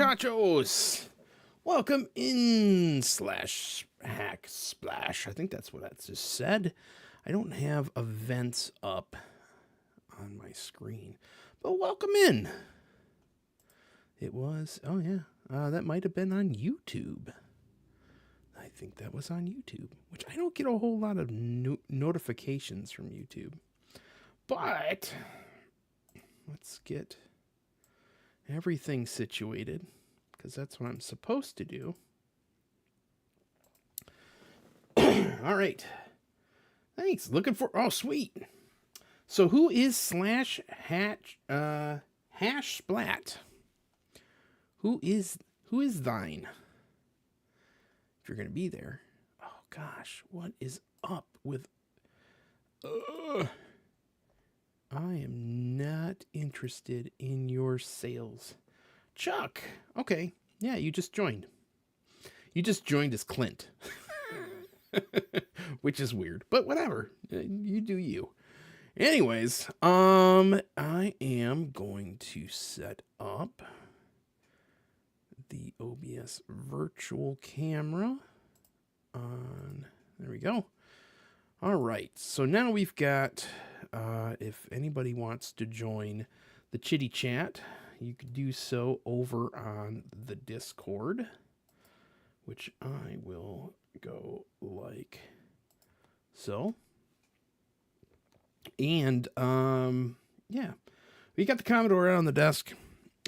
muchachos. Welcome in slash hack splash. I think that's what that just said. I don't have events up on my screen, but welcome in. It was, oh yeah, that might have been on YouTube. I think that was on YouTube, which I don't get a whole lot of notifications from YouTube. But let's get everything situated, because that's what I'm supposed to do. All right. Thanks. Looking for, oh, sweet. So who is slash hash splat? Who is thine? If you're going to be there. Oh gosh, what is up with I am not interested in your sales. Chuck. Okay. Yeah, you just joined. You just joined as Clint. Which is weird, but whatever. You do you. Anyways, I am going to set up the OBS virtual camera on, there we go. All right, so now we've got, if anybody wants to join the chitty chat, you could do so over on the Discord, which I will go like so. And, yeah, we got the Commodore out on the desk,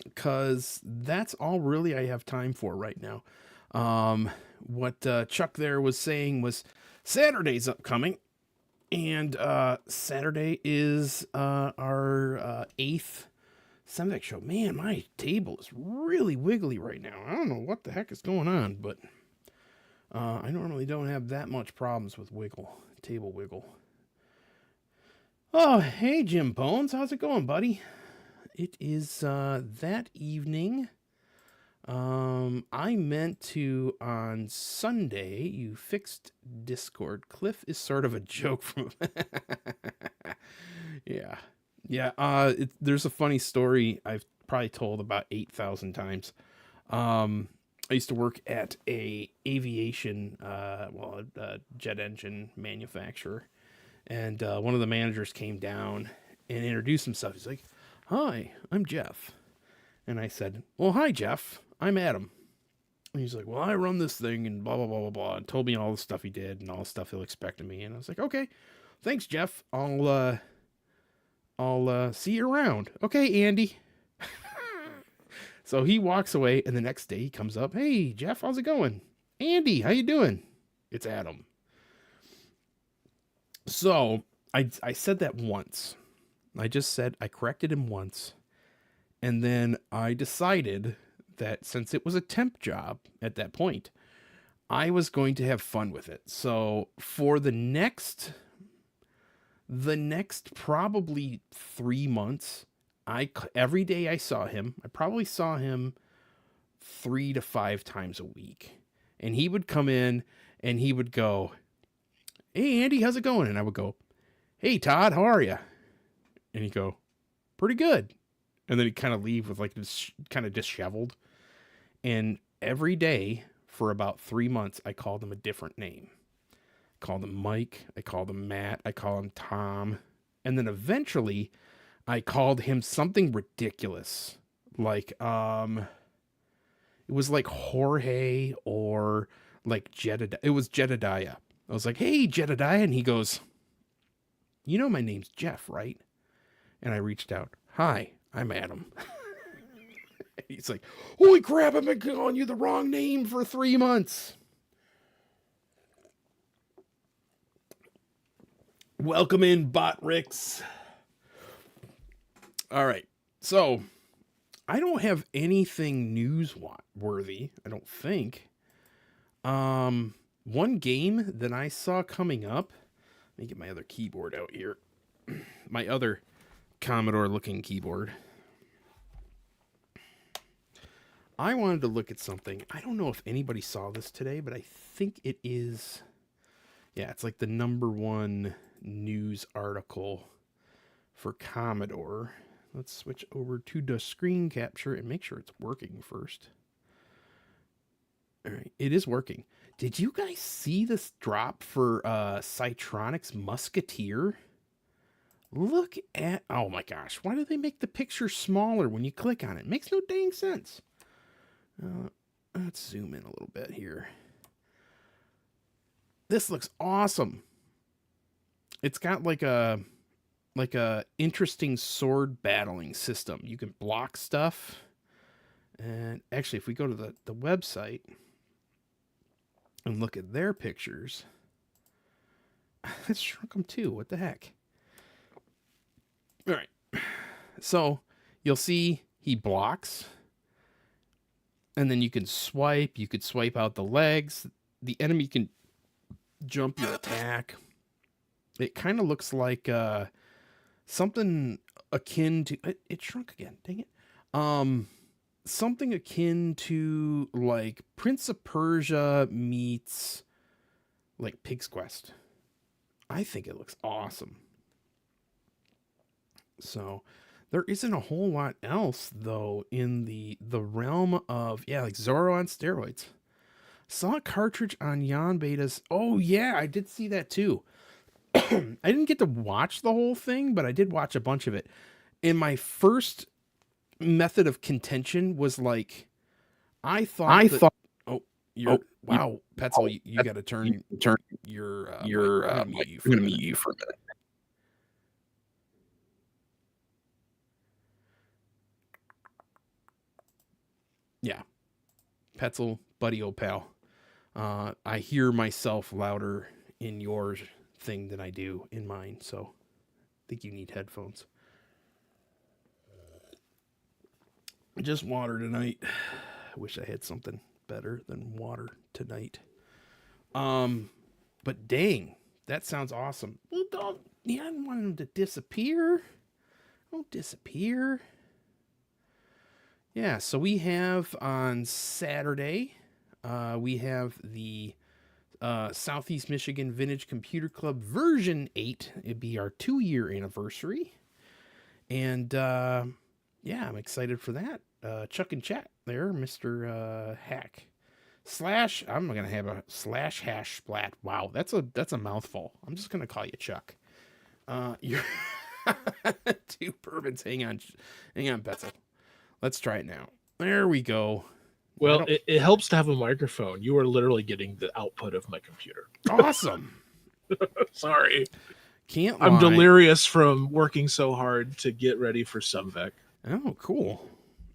because that's all really I have time for right now. What Chuck there was saying was Saturday's upcoming, and Saturday is our 8th Semvec show. Man, my table is really wiggly right now. I don't know what the heck is going on, but I normally don't have that much problems with table wiggle. Oh, hey, Jim Bones. How's it going, buddy? It is that evening. I meant to on Sunday. You fixed Discord. Cliff is sort of a joke from. Yeah. There's a funny story I've probably told about 8,000 times. I used to work at a aviation, a jet engine manufacturer, and one of the managers came down and introduced himself. He's like, "Hi, I'm Jeff." And I said, "Well, hi, Jeff. I'm Adam." And he's like, "Well, I run this thing," and blah, blah, blah, blah, blah. And told me all the stuff he did and all the stuff he'll expect of me. And I was like, "Okay, thanks, Jeff. I'll see you around." "Okay, Andy." So he walks away, and the next day he comes up, "Hey, Jeff, how's it going?" "Andy, how you doing?" "It's Adam." So I said that once. I corrected him once. And then I decided that since it was a temp job at that point, I was going to have fun with it. So for the next probably 3 months, every day I saw him, I probably saw him 3 to 5 times a week. And he would come in and he would go, "Hey, Andy, how's it going?" And I would go, "Hey, Todd, how are you?" And he'd go, "Pretty good." And then he'd kind of leave with like this kind of disheveled. And every day for about 3 months, I called him a different name. I called him Mike. I called him Matt. I called him Tom. And then eventually I called him something ridiculous. Like, it was like Jorge or like Jedediah. It was Jedediah. I was like, "Hey, Jedediah." And he goes, "You know my name's Jeff, right?" And I reached out. "Hi, I'm Adam." He's like, "Holy crap, I've been calling you the wrong name for 3 months." Welcome in, Botrix. All right, so I don't have anything newsworthy, I don't think. One game that I saw coming up, let me get my other keyboard out here. My other Commodore looking keyboard. I wanted to look at something. I don't know if anybody saw this today, but I think it is. Yeah, it's like the #1 news article for Commodore. Let's switch over to the screen capture and make sure it's working first. All right, it is working. Did you guys see this drop for Citronix Musketeer? Look at, oh my gosh, why do they make the picture smaller when you click on it? It makes no dang sense. Let's zoom in a little bit here. This looks awesome. It's got like a interesting sword battling system. You can block stuff. And actually, if we go to the website and look at their pictures, it shrunk them too. What the heck? All right. So you'll see he blocks. And then you can swipe. You could swipe out the legs. The enemy can jump your attack. It kind of looks like something akin to... It shrunk again. Dang it. Something akin to like Prince of Persia meets like Pig's Quest. I think it looks awesome. So there isn't a whole lot else though in the realm of, yeah, like Zorro on steroids. Saw a cartridge on Yan Beta's. Oh yeah, I did see that too. I didn't get to watch the whole thing, but I did watch a bunch of it. And my first method of contention was like, I thought oh, you're wow, Petzel, you got to turn your I'm gonna mute you for a minute. Yeah, Petzel, buddy, old pal. I hear myself louder in your thing than I do in mine, so I think you need headphones. Just water tonight. I wish I had something better than water tonight. But dang, that sounds awesome. Well, dog, yeah, I didn't want him to disappear. Don't disappear. Yeah, so we have on Saturday, we have the Southeast Michigan Vintage Computer Club version 8. It'd be our 2-year anniversary. And yeah, I'm excited for that. Chuck and chat there, Mr. Hack. Slash, I'm going to have a slash hash splat. Wow, that's a mouthful. I'm just going to call you Chuck. You're 2 bourbons. Hang on, Betzel. Let's try it now. There we go. Well, it helps to have a microphone. You are literally getting the output of my computer. Awesome. Sorry. Can't lie. I'm delirious from working so hard to get ready for Subvec. Oh, cool.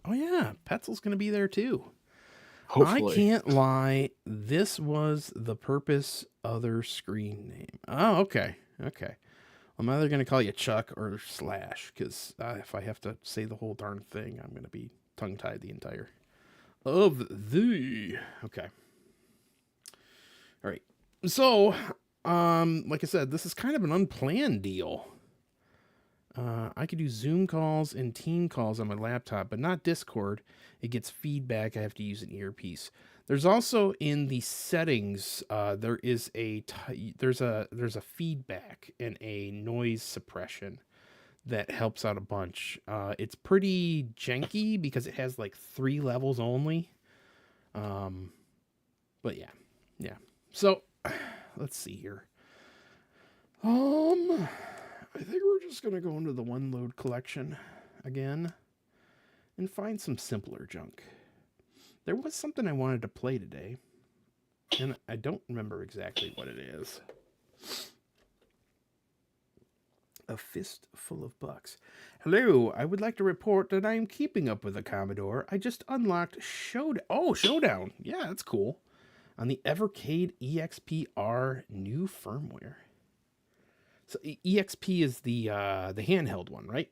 Oh, yeah. Petzel's going to be there, too. Hopefully. I can't lie. This was the purpose other screen name. Oh, okay. Okay. I'm either going to call you Chuck or Slash, because if I have to say the whole darn thing, I'm going to be tongue-tied the entire of the... Okay. All right. So, like I said, this is kind of an unplanned deal. I could do Zoom calls and team calls on my laptop, but not Discord. It gets feedback. I have to use an earpiece. There's also in the settings, there is there's a feedback and a noise suppression that helps out a bunch. It's pretty janky because it has like 3 levels only. But yeah. So let's see here. I think we're just gonna go into the one load collection again and find some simpler junk. There was something I wanted to play today, and I don't remember exactly what it is. A fistful of bucks. Hello, I would like to report that I am keeping up with the Commodore. I just unlocked Showdown. Oh, Showdown. Yeah, that's cool. On the Evercade EXP-R new firmware. So EXP is the handheld one, right?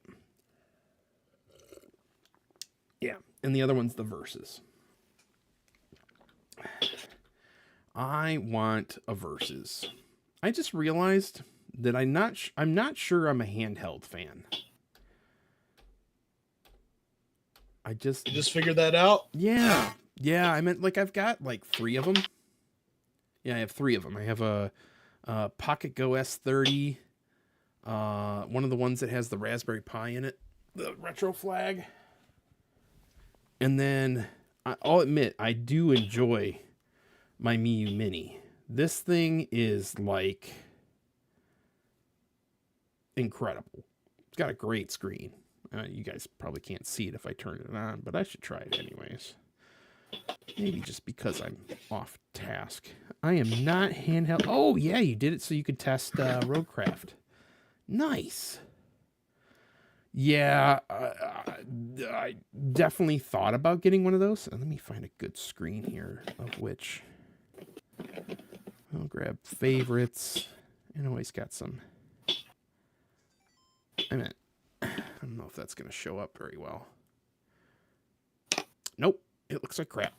Yeah, and the other one's the Versus. I want a Versus. I just realized that I'm not sure I'm a handheld fan. You just figured that out? Yeah. I meant like I've got like 3 of them. Yeah, I have 3 of them. I have a Pocket Go S30. One of the ones that has the Raspberry Pi in it, the retro flag. And then I'll admit I do enjoy my Miu Mini. This thing is like incredible. It's got a great screen. You guys probably can't see it if I turn it on, but I should try it anyways. Maybe just because I'm off task. I am not handheld. Oh, yeah, you did it so you could test Roadcraft. Nice. Yeah, I definitely thought about getting one of those. Let me find a good screen here of which. I'll grab favorites. And always got some. I don't know if that's going to show up very well. Nope. It looks like crap.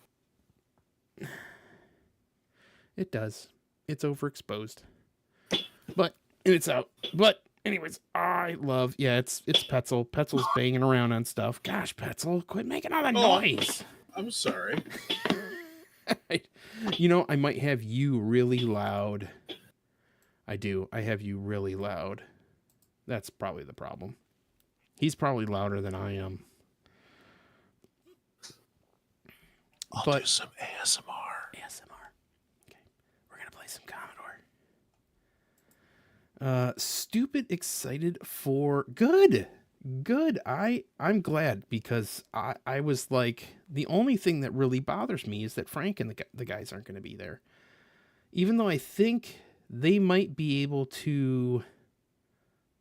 It does. It's overexposed. But it's out. But anyways, I love, yeah, it's Petzel. Petzel's banging around on stuff. Gosh, Petzel, quit making all that noise. I'm sorry. I might have you really loud. I do. I have you really loud. That's probably the problem. He's probably louder than I am. I'll do some ASMR. Okay. We're going to play some Commodore. Stupid excited for good. I'm glad because I was like, the only thing that really bothers me is that Frank and the guys aren't going to be there. Even though I think they might be able to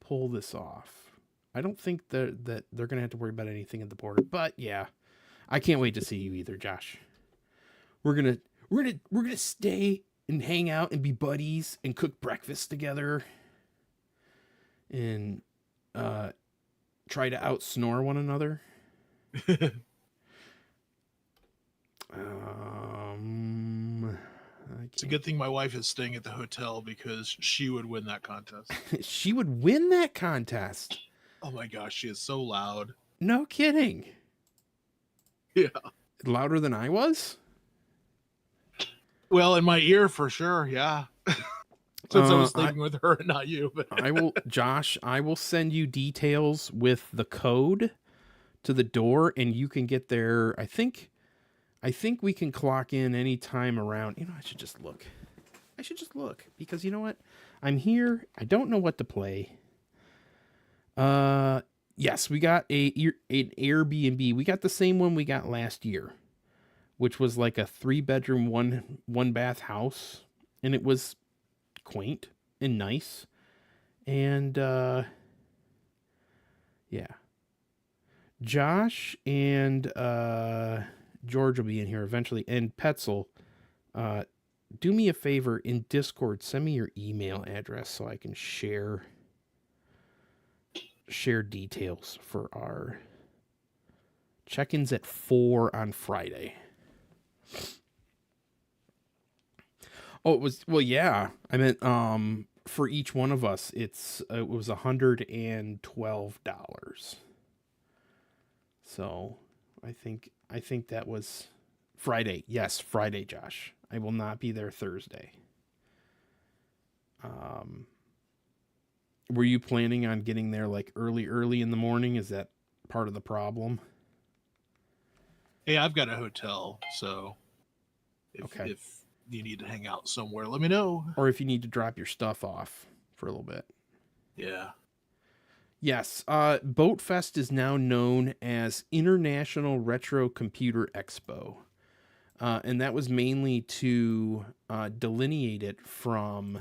pull this off. I don't think that they're going to have to worry about anything at the border, but yeah, I can't wait to see you either, Josh. We're going to stay and hang out and be buddies and cook breakfast together and try to out-snore one another. It's a good thing my wife is staying at the hotel because she would win that contest. She would win that contest. Oh my gosh, she is so loud. No kidding. Yeah. Louder than I was? Well, in my ear for sure, yeah. Since I was sleeping with her and not you. But Josh, I will send you details with the code to the door and you can get there. I think we can clock in anytime around. I should just look. Because you know what? I'm here. I don't know what to play. Yes, we got an Airbnb. We got the same one we got last year, which was like a 3-bedroom, one bath house. And it was quaint and nice. And, yeah. Josh and, George will be in here eventually. And Petzel, do me a favor in Discord, send me your email address so I can share details for our check-ins at 4 on Friday. Oh, it was, well, yeah. I meant, for each one of us, it was $112. So I think that was Friday. Yes, Friday, Josh. I will not be there Thursday. Were you planning on getting there like early in the morning? Is that part of the problem? Hey, I've got a hotel, so if you need to hang out somewhere, let me know. Or if you need to drop your stuff off for a little bit. Yeah. Yes, Boat Fest is now known as International Retro Computer Expo. And that was mainly to delineate it from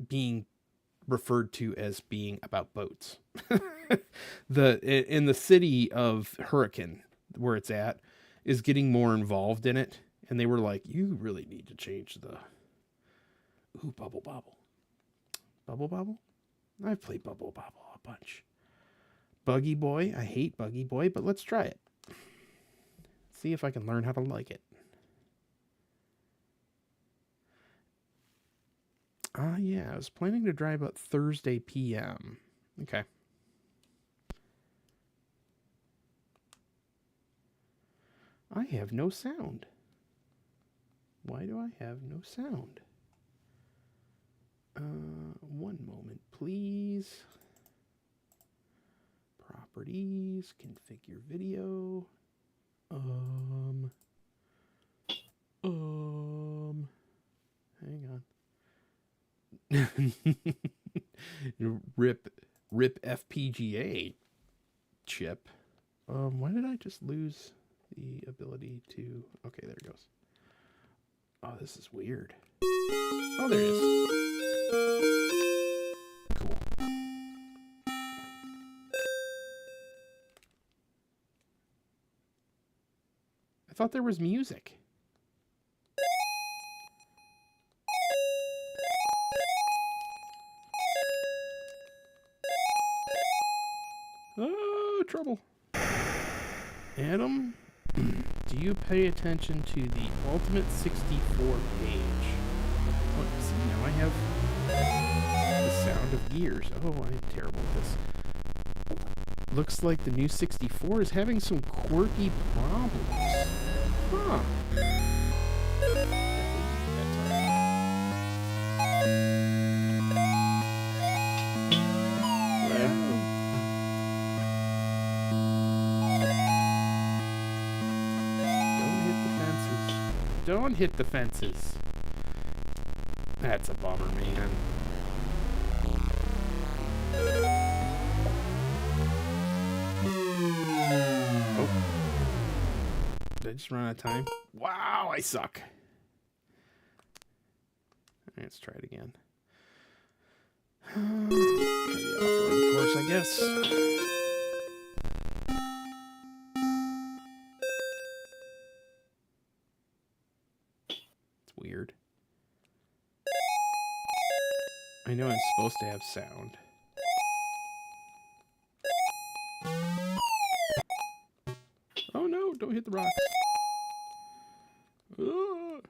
being referred to as being about boats. In the city of Hurricane, where it's at, is getting more involved in it. And they were like, you really need to change the... Ooh, Bubble Bobble. Bubble Bobble? I've played Bubble Bobble a bunch. Buggy Boy. I hate Buggy Boy, but let's try it. See if I can learn how to like it. Yeah, I was planning to drive up Thursday p.m. Okay. I have no sound. Why do I have no sound? One moment, please. Properties, configure video. Hang on. Rip FPGA chip. Why did I just lose the ability to... Okay, there it goes. Oh, this is weird. Oh, there it is. Cool. I thought there was music. Oh, trouble. Adam, do you pay attention to the Ultimate 64 page? Oh, see, now I have the sound of gears. Oh, I'm terrible at this. Looks like the new 64 is having some quirky problems. Huh. Don't hit the fences. That's a bummer, man. Oh. Did I just run out of time? Wow, I suck. Let's try it again. Try the off-road course, I guess. Weird. I know I'm supposed to have sound. Oh no, don't hit the rocks. I don't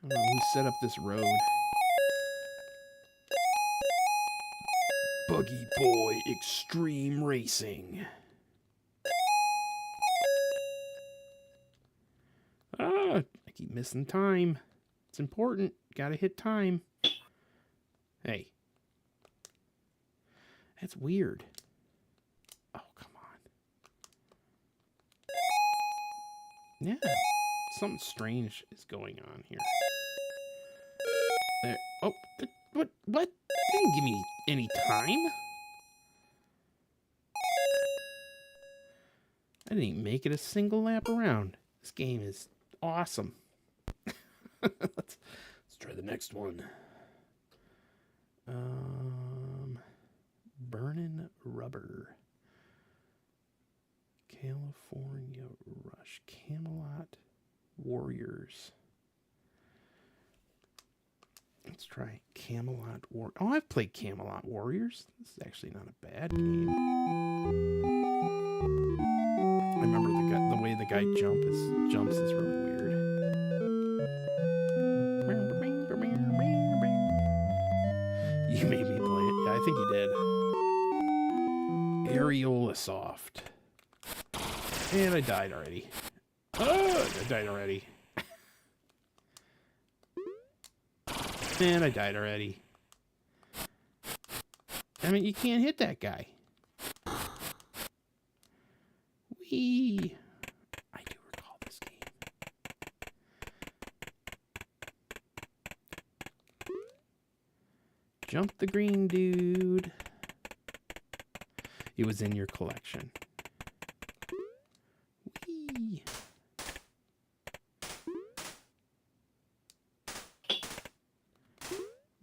know who set up this road. Buggy Boy Extreme Racing. I keep missing time. It's important. Gotta hit time. Hey. That's weird. Oh, come on. Yeah. Something strange is going on here. There. Oh, what? What? Didn't give me any time. I didn't even make it a single lap around. This game is awesome. let's try the next one. Burnin' Rubber. California Rush. Camelot Warriors. Let's try Camelot War. Oh, I've played Camelot Warriors. This is actually not a bad game. I remember the way the guy jumps is really weird. You made me play it. Yeah, I think you did. Areola Soft. And I died already. Oh, I died already. And I died already. I mean, you can't hit that guy. Whee! I do recall this game. Jump the green dude. It was in your collection. Whee!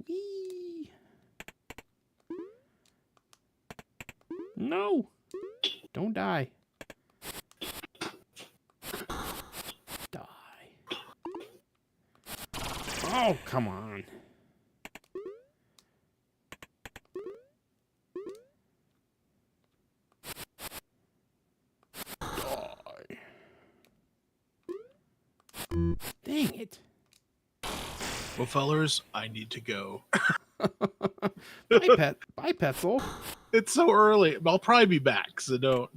Whee! No! Don't die. Die. Oh, come on. Dang it. Well, fellers, I need to go. Bye, Petzel. It's so early. I'll probably be back, so don't.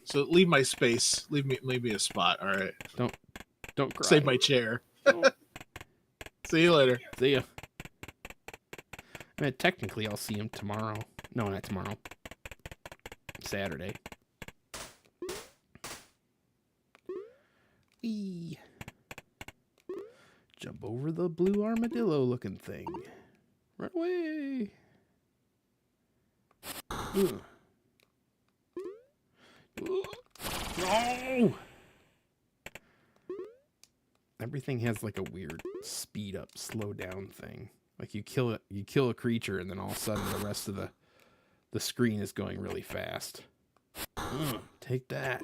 So leave my space. Leave me a spot. All right. Don't cry. Save my chair. See you later. See ya. I mean, technically, I'll see him tomorrow. No, not tomorrow. Saturday. Whee! Jump over the blue armadillo looking thing. Run away! Ugh. No! Everything has like a weird speed up, slow down thing. Like you kill a creature, and then all of a sudden the rest of the screen is going really fast. Take that.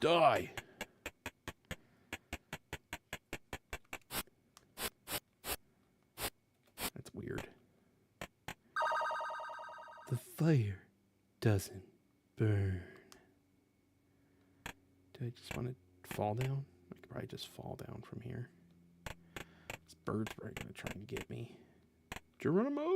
Die. That's weird. The fire doesn't burn. Do I just want to fall down? I could probably just fall down from here. This bird's probably going to try and get me. Geronimo!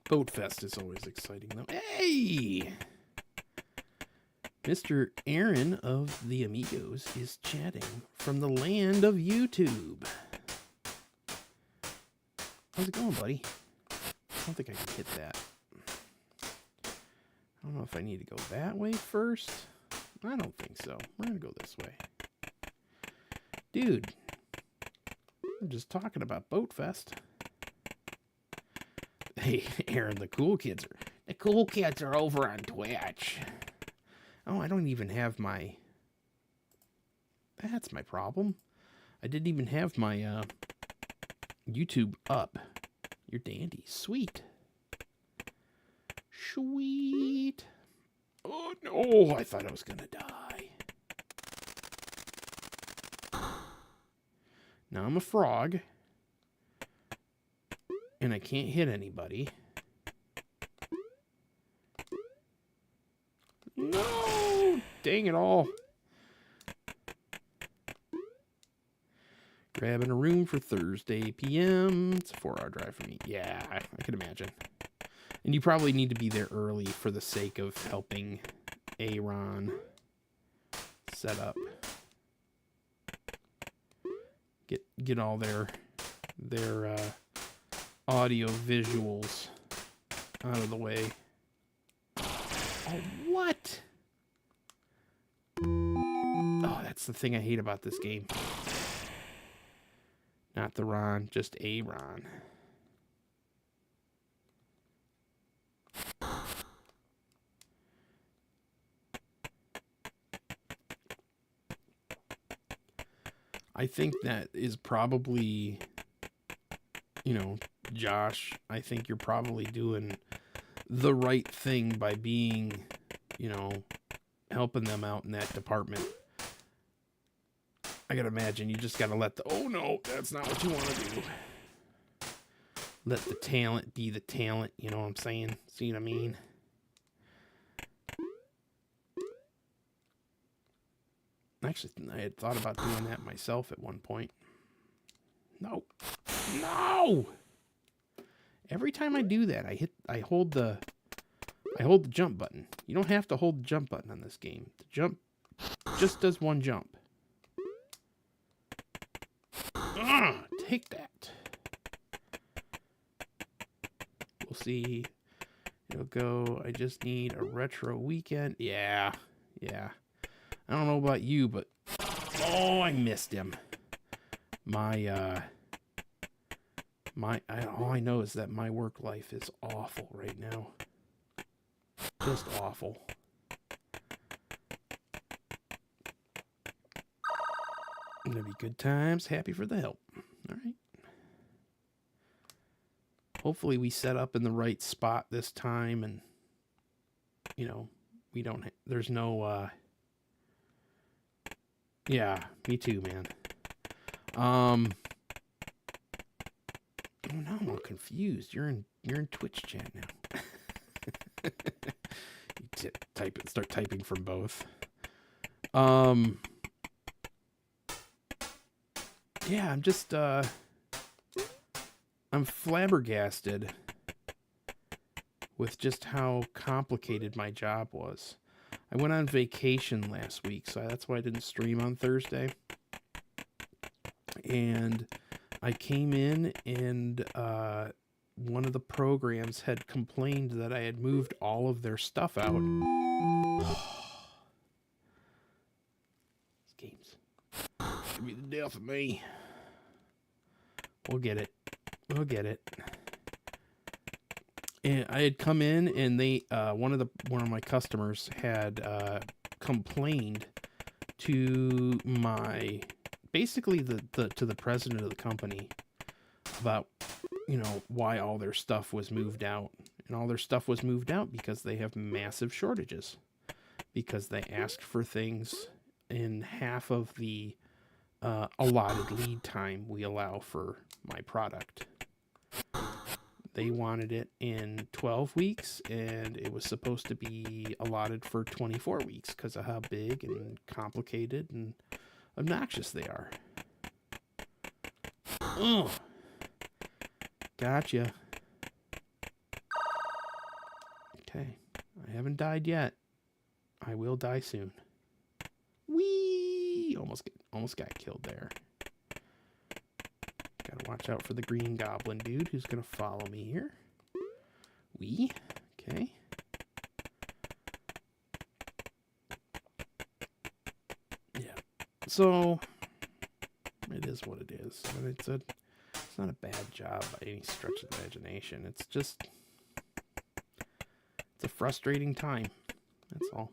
Boat Fest is always exciting, though. Hey! Mr. Aaron of the Amigos is chatting from the land of YouTube. How's it going, buddy? I don't think I can hit that. I don't know if I need to go that way first. I don't think so. We're going to go this way. Dude, I'm just talking about Boat Fest. Hey, Aaron, the cool kids are over on Twitch. Oh, I don't even have my... That's my problem. I didn't even have my YouTube up. You're dandy. Sweet. Sweet. Oh, no. I thought I was going to die. Now I'm a frog. And I can't hit anybody. No! Dang it all. Grabbing a room for Thursday p.m. It's a 4-hour drive for me. Yeah, I can imagine. And you probably need to be there early for the sake of helping Aaron set up. Get all their audio visuals out of the way. Oh, what? Oh, that's the thing I hate about this game. Not the Ron, just a Ron. I think that is probably, Josh, I think you're probably doing the right thing by being, helping them out in that department. I gotta imagine you just gotta oh no, that's not what you want to do. Let the talent be the talent, you know what I'm saying? See what I mean? Actually, I had thought about doing that myself at one point. No. No! Every time I do that, I hold the jump button. You don't have to hold the jump button on this game. The jump just does one jump. Take that. We'll see. It'll go, I just need a retro weekend. Yeah. I don't know about you, but... Oh, I missed him. All I know is that my work life is awful right now. Just awful. Gonna be good times. Happy for the help. All right. Hopefully we set up in the right spot this time, and we don't. There's no. Yeah, me too, man. Oh, now I'm all confused. You're in Twitch chat now. You start typing from both. yeah, I'm flabbergasted with just how complicated my job was. I went on vacation last week, so that's why I didn't stream on Thursday. And I came in and one of the programs had complained that I had moved all of their stuff out. These games give me the death of me. We'll get it. And I had come in, and they one of my customers had complained to my basically to the president of the company about why all their stuff was moved out. And all their stuff was moved out because they have massive shortages, because they asked for things in half of the allotted lead time we allow for my product. They wanted it in 12 weeks, and it was supposed to be allotted for 24 weeks because of how big and complicated and obnoxious they are. Ugh. Gotcha. Okay. I haven't died yet. I will die soon. Whee! Almost got killed there. Gotta watch out for the green goblin dude who's gonna follow me here. Whee! Okay. Yeah. So it is what it is. And it's not a bad job by any stretch of the imagination. It's a frustrating time. That's all.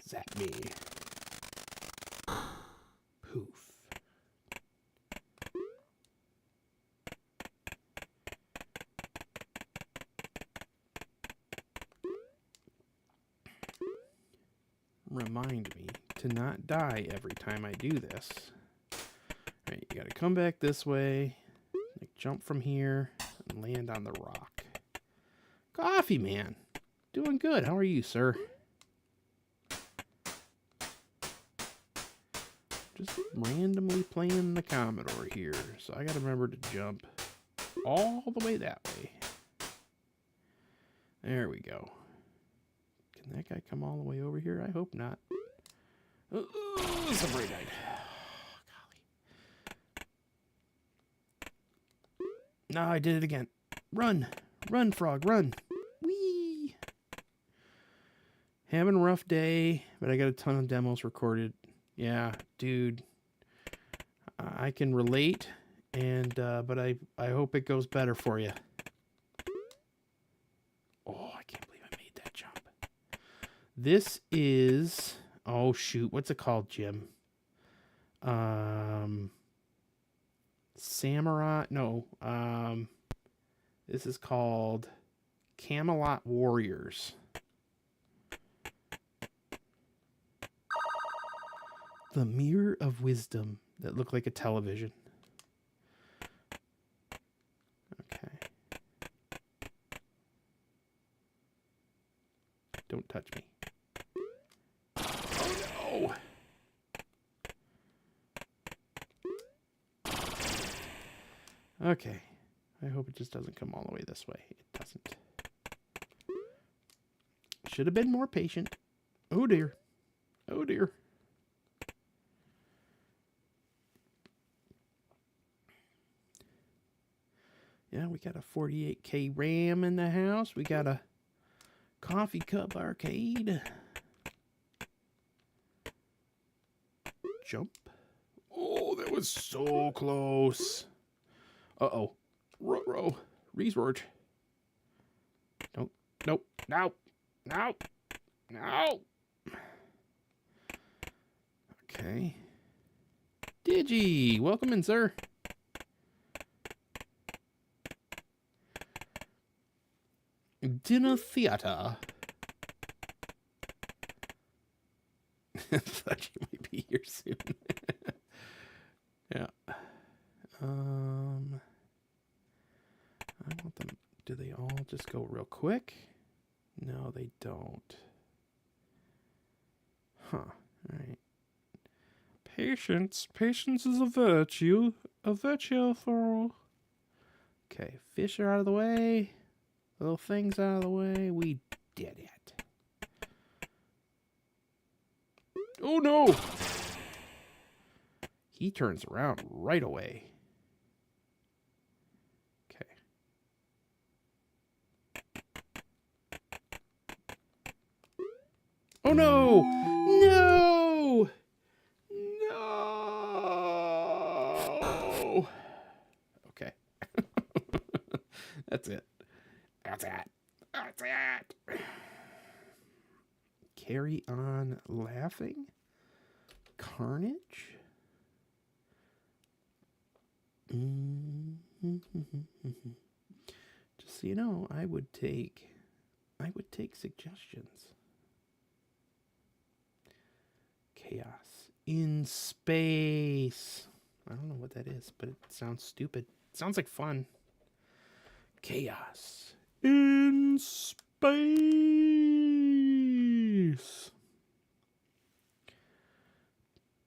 Zap me. Poof. Remind me to not die every time I do this. Alright, you gotta come back this way, like jump from here, and land on the rock. Coffee Man! Doing good. How are you, sir? Just randomly playing the Commodore here, so I gotta remember to jump all the way that way. There we go. Can that guy come all the way over here? I hope not. Somebody died. Golly. No, I did it again. Run! Run, frog, run! Whee! Having a rough day, but I got a ton of demos recorded. Yeah, dude. I can relate, and but I hope it goes better for you. Oh, I can't believe I made that jump. This is, oh shoot, what's it called, Jim? Samurai, no. This is called Camelot Warriors. The Mirror of Wisdom that looked like a television. Okay. Don't touch me. Oh no! Okay. I hope it just doesn't come all the way this way. It doesn't. Should have been more patient. Oh dear. Oh dear. Yeah, we got a 48K RAM in the house. We got a coffee cup arcade. Jump. Oh, that was so close. Uh-oh. Ruh-roh. Resort. Don't. Nope. No. No. No. Okay. Digi. Welcome in, sir. Dinner theater. I thought you might be here soon. Yeah. I want them. Do they all just go real quick? No, they don't. Huh. All right. Patience. Patience is a virtue. A virtue for all. Okay, fish are out of the way. Little things out of the way. We did it. Oh no! He turns around right away. Okay. Oh no! No! No! Okay. That's it. That's it. That's it. Carry on laughing. Carnage. Just so you know, I would take suggestions. Chaos in space. I don't know what that is, but it sounds stupid. It sounds like fun. Chaos in space.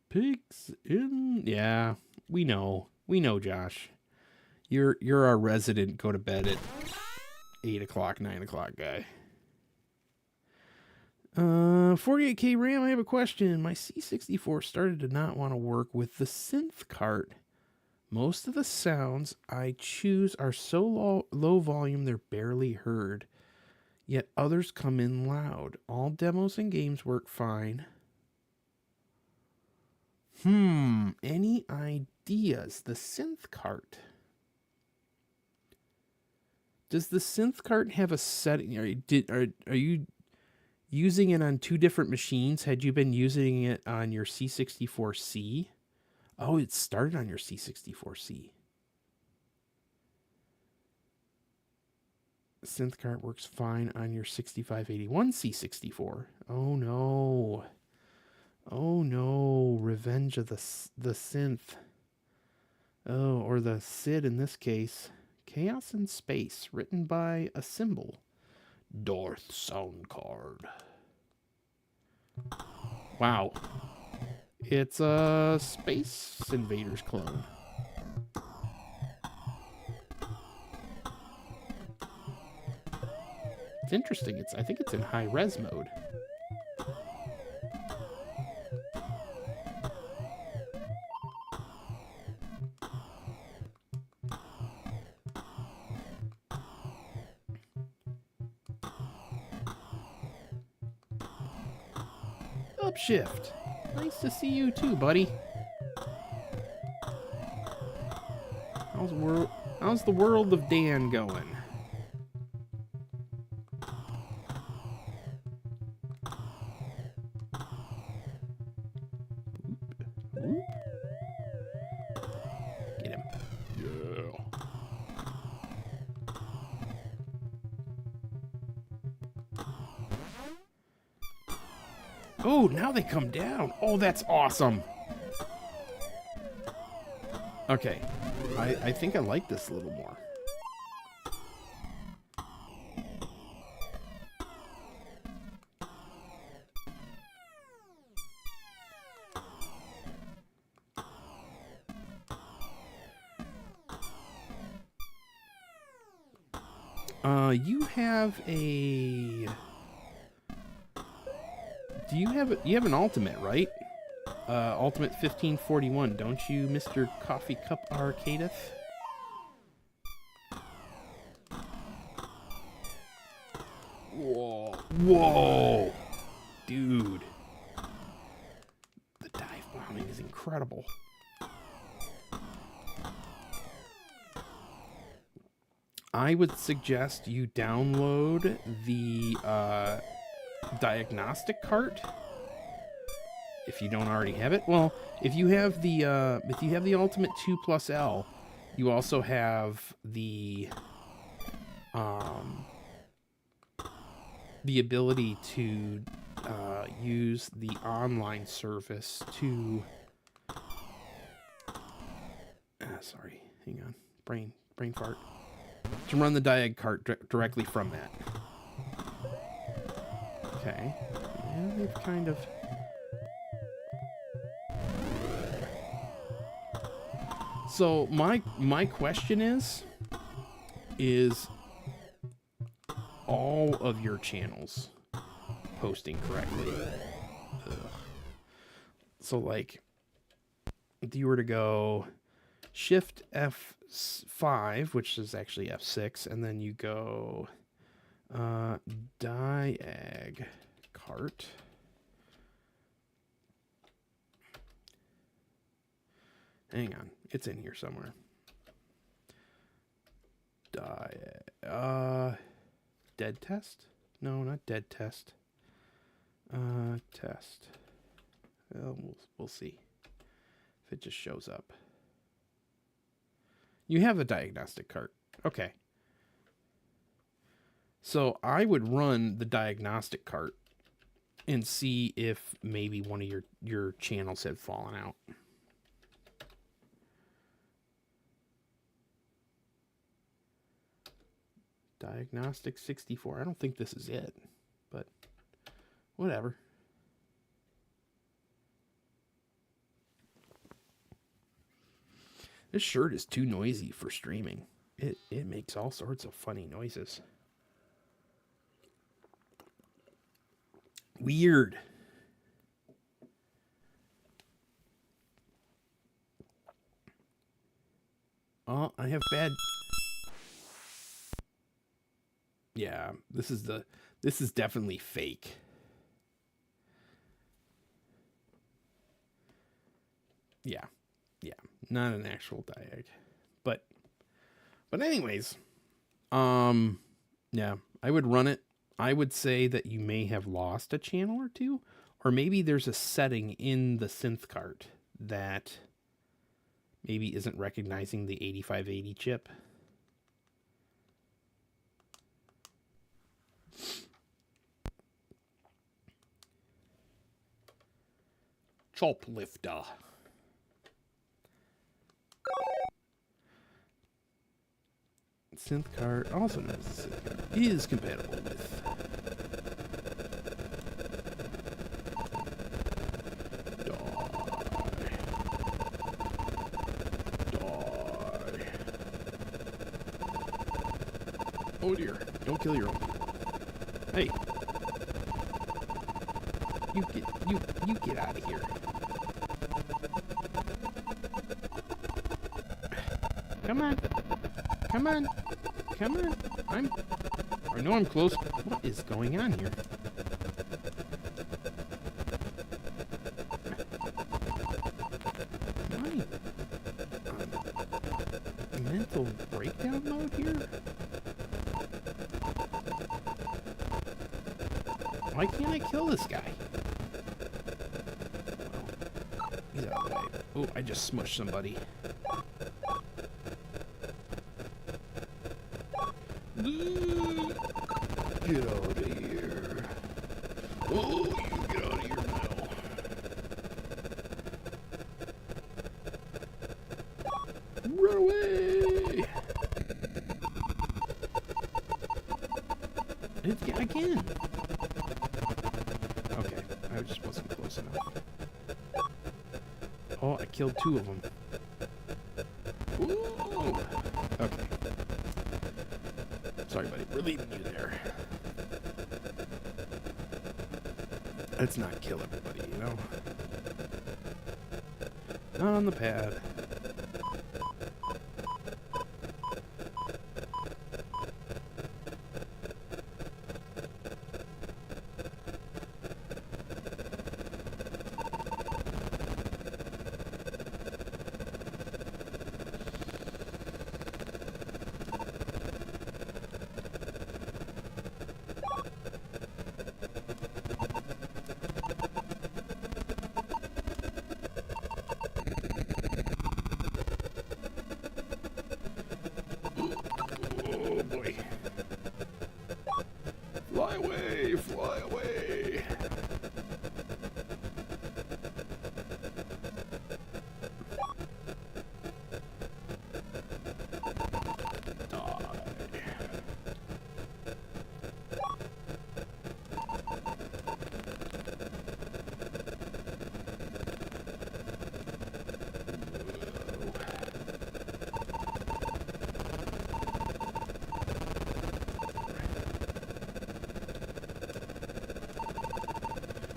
Pigs in... Yeah, we know. We know, Josh. You're our resident go to bed at 8 o'clock, 9 o'clock guy. 48K RAM, I have a question. My C64 started to not want to work with the synth cart. Most of the sounds I choose are so low volume they're barely heard. Yet others come in loud. All demos and games work fine. Any ideas? The synth cart. Does the synth cart have a setting? Are you using it on two different machines? Had you been using it on your C64C? Oh, it started on your C64C. Synth cart works fine on your 6581 C64. Oh no. Oh no, Revenge of the Synth. Oh, or the Sid in this case. Chaos in Space, written by a symbol. Darth Sound Card. Wow. It's a Space Invaders clone. It's interesting. I think it's in high res mode. Upshift. Nice to see you too, buddy. How's the world of Dan going? Get him. Yeah. Oh, now they come down. Oh, that's awesome. Okay. I think I like this a little more. You have a... You have an ultimate, right? Ultimate 1541, don't you, Mr. Coffee Cup Arcadeth? Whoa. Whoa! Dude. The dive bombing is incredible. I would suggest you download the diagnostic cart if you don't already have it. Well, if you have the Ultimate 2+L, you also have the ability to use the online service to... sorry, hang on. Brain fart. To run the diag cart directly from that. Okay. Yeah, they've kind of... So my question is all of your channels posting correctly? Ugh. So like, if you were to go Shift F5, which is actually F6, and then you go diag cart. Hang on, it's in here somewhere. Dead test? No, not dead test. Test. Well, we'll see if it just shows up. You have a diagnostic cart. Okay. So I would run the diagnostic cart and see if maybe one of your channels had fallen out. Diagnostic 64. I don't think this is it, but whatever. This shirt is too noisy for streaming. It makes all sorts of funny noises. Weird. Oh, I have bad... Yeah, this is definitely fake. Yeah, not an actual diag, but anyways, yeah, I would run it. I would say that you may have lost a channel or two, or maybe there's a setting in the synth cart that maybe isn't recognizing the 8580 chip. Choplifter. Synth card, also known as the synth card, is compatible with Die. Oh dear, don't kill your own people. Hey. You get out of here. Come on. Come on. Come on. I know I'm close. What is going on here? Am I on mental breakdown mode here? Why can't I kill this guy? He's out of the way. Oh, I just smushed somebody. Get out of here. Oh, you get out of here now. Run away. Again. Okay, I just wasn't close enough. Oh, I killed two of them. Ooh. Okay. Sorry, buddy. We're leaving you there. Let's not kill everybody, you know? Not on the pad.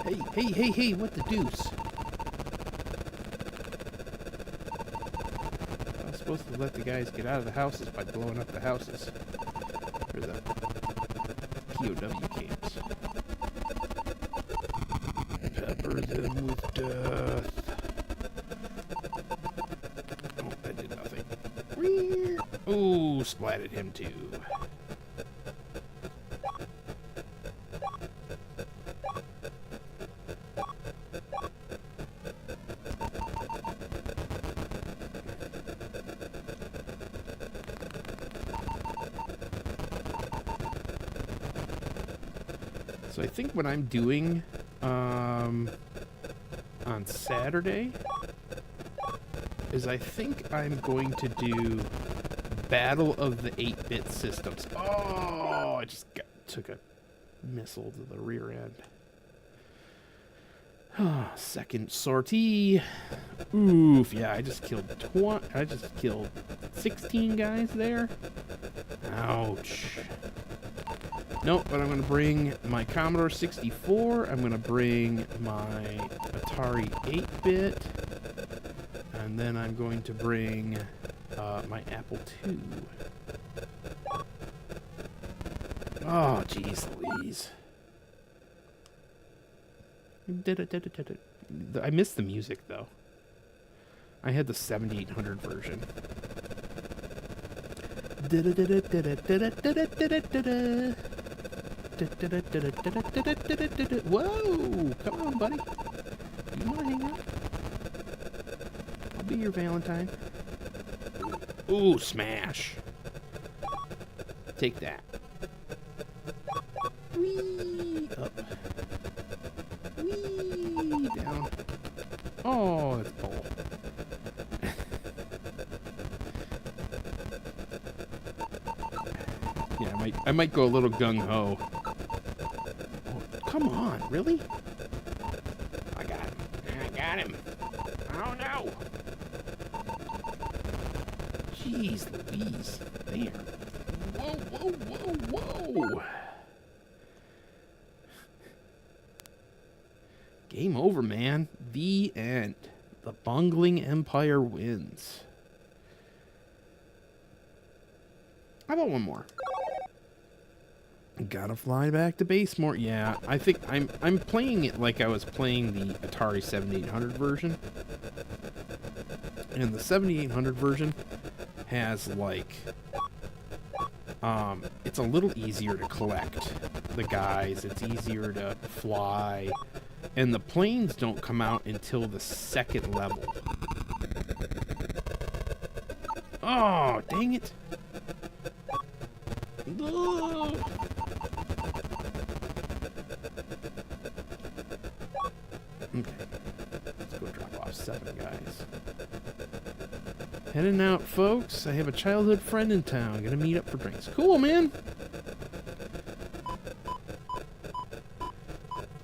Hey, what the deuce? I was supposed to let the guys get out of the houses by blowing up the houses. Or the POW camps. Pepper them with death. Oh, that did nothing. Ooh, splatted him too. So I think what I'm doing on Saturday is I think I'm going to do Battle of the 8-bit systems. Oh, I just took a missile to the rear end. Second sortie. Oof, yeah, I just killed 16 guys there. Ouch. Nope, but I'm going to bring my Commodore 64. I'm going to bring my Atari 8-bit. And then I'm going to bring my Apple II. Oh, jeez Louise. I missed the music, though. I had the 7800 version. Whoa! Come on, buddy. You want to hang out? I'll be your Valentine. Ooh, smash. Take that. Whee! Up. Whee! Down. Oh, it's bull. Yeah, I might go a little gung-ho. Oh, come on, really? I got him. Oh, no. Jeez Louise. There. Whoa. Game over, man. The end. The bungling empire wins. How about one more? Gotta fly back to base more. Yeah, I think I'm playing it like I was playing the Atari 7800 version. And the 7800 version has like it's a little easier to collect the guys. It's easier to fly. And the planes don't come out until the second level. Oh, dang it. Oh. Okay. Let's go drop off 7 guys. Heading out, folks. I have a childhood friend in town. Gonna meet up for drinks. Cool, man.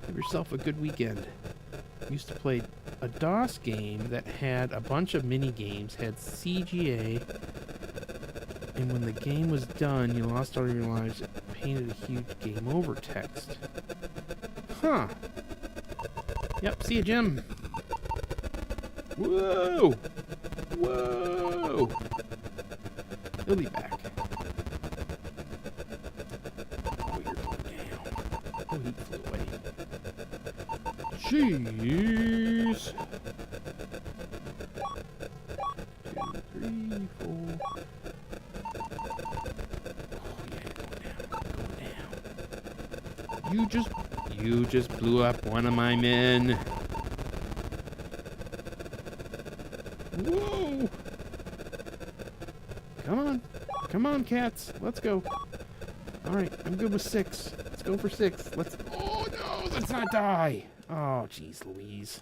Have yourself a good weekend. Used to play a DOS game that had a bunch of mini games, had CGA, and when the game was done, you lost all your lives. It painted a huge game over text. Huh. Yep, see you, Jim. Whoa! He'll be back. Oh, you're going down. Oh, he flew away. Jeez. 2, 3, 4. Oh, yeah, going down. You just blew up one of my men. Whoa! Come on, cats. Let's go. All right, I'm good with 6. Let's go for 6. Oh no, let's not die. Oh, jeez, Louise.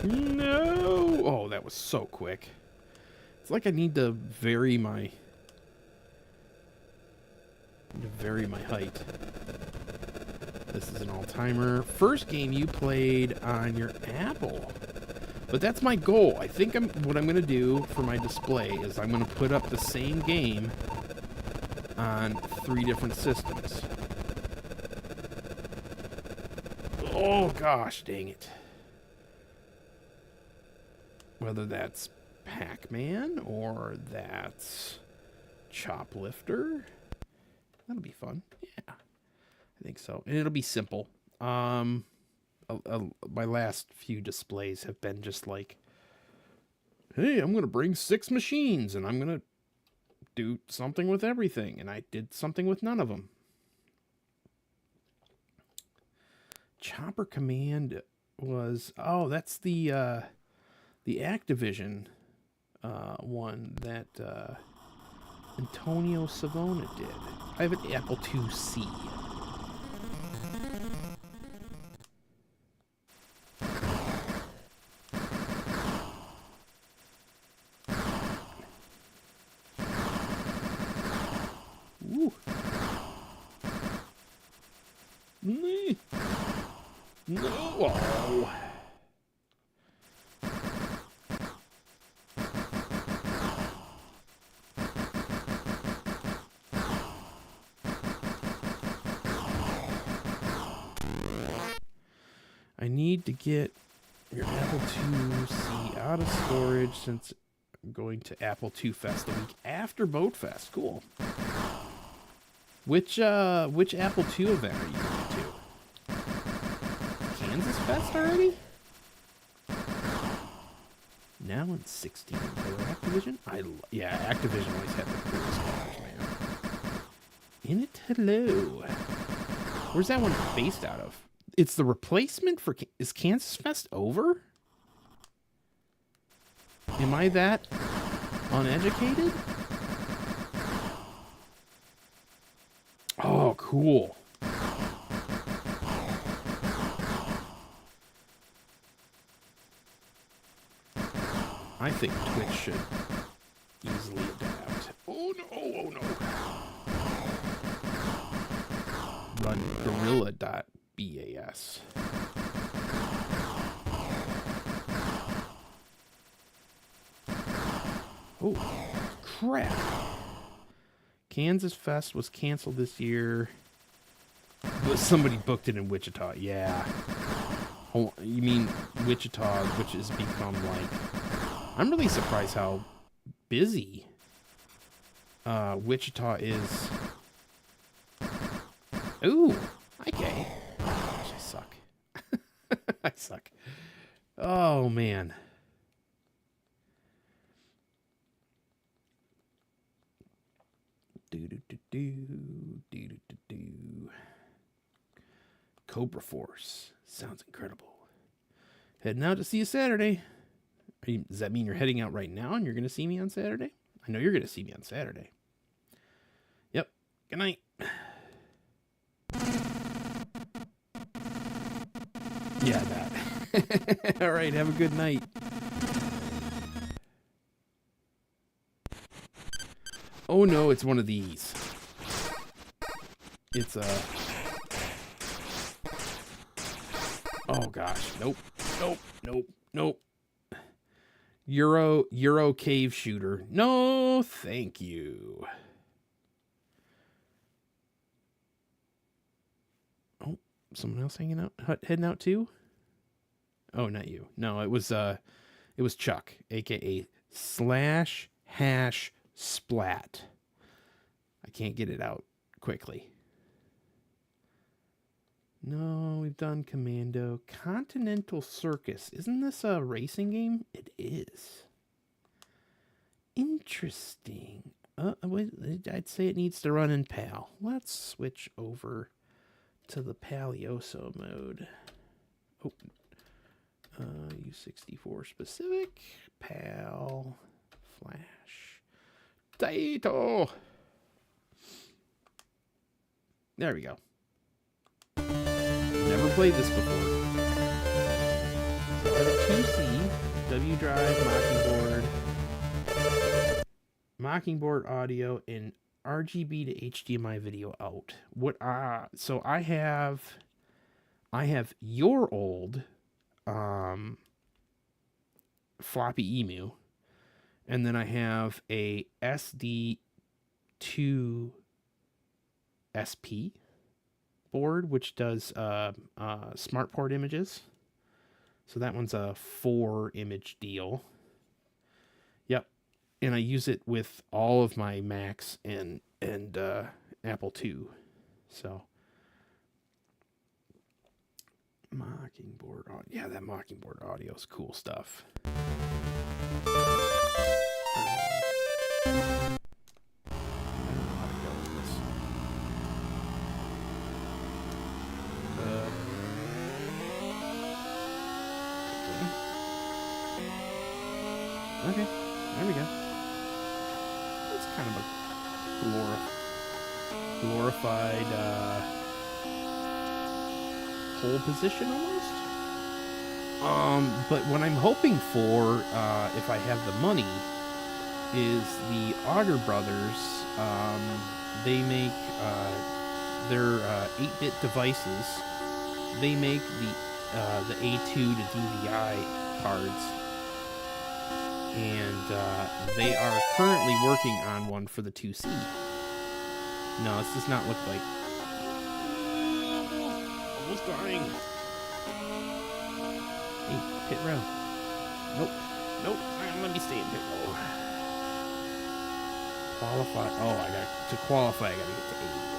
No! Oh, that was so quick. It's like I need to vary my height. This is an all-timer. First game you played on your Apple. But that's my goal. I think what I'm going to do for my display is I'm going to put up the same game on 3 different systems. Oh gosh, dang it. Whether that's Pac-Man or that's Choplifter. That'll be fun. Yeah, I think so. And it'll be simple. My last few displays have been just like, hey, I'm going to bring 6 machines and I'm going to do something with everything. And I did something with none of them. Chopper Command was, oh, that's the Activision one that Antonio Savona did. I have an Apple IIc. Ooh. No. Oh. I need to get your Apple IIc out of storage since I'm going to Apple II Fest the week after Boat Fest. Cool. Which Apple II event are you going to? Kansas Fest already? Now in 16 for Activision? Yeah, Activision always had the coolest cars, man. In it, hello. Where's that one based out of? It's the replacement for... Is Kansas Fest over? Am I that uneducated? Oh, cool. I think Twitch should easily adapt. Oh no, oh no. Run gorilla.bas. Oh, crap. Kansas Fest was canceled this year. But somebody booked it in Wichita. Yeah. Oh, you mean Wichita, which has become like... I'm really surprised how busy Wichita is. Ooh, okay. Oh, gosh, I suck. I suck. Oh, man. Cobra Force. Sounds incredible. Heading out to see you Saturday. Does that mean you're heading out right now and you're going to see me on Saturday? I know you're going to see me on Saturday. Yep. Good night. Yeah, that. All right. Have a good night. Oh, no. It's one of these. It's a... Oh, gosh. Nope. Nope. Nope. Nope. Euro cave shooter. No, thank you. Oh, someone else hanging out, heading out too? Oh, not you. No, it was Chuck, aka /hash/splat. I can't get it out quickly. No, we've done Commando. Continental Circus. Isn't this a racing game? It is. Interesting. I'd say it needs to run in PAL. Let's switch over to the Palioso mode. Oh. U64 specific. PAL. Flash. Title. There we go. Never played this before. So I have a 2C, W drive, Mockingbird audio, and RGB to HDMI video out. So I have your old floppy emu, and then I have a SD2 SP board, which does smart port images. So that one's a 4-image deal. Yep. And I use it with all of my Macs and Apple II. So Mockingboard audio. Yeah, that Mockingboard audio is cool stuff. Okay, there we go. That's kind of a glorified pole position almost. But what I'm hoping for, if I have the money, is the Auger Brothers. They make their 8-bit devices. They make the A2 to DVI cards. And they are currently working on one for the 2C. No, this does not look like... Almost dying. Hey, pit row. Nope. Let me stay in pit row. Qualify. Oh, to qualify, I gotta get to 80th.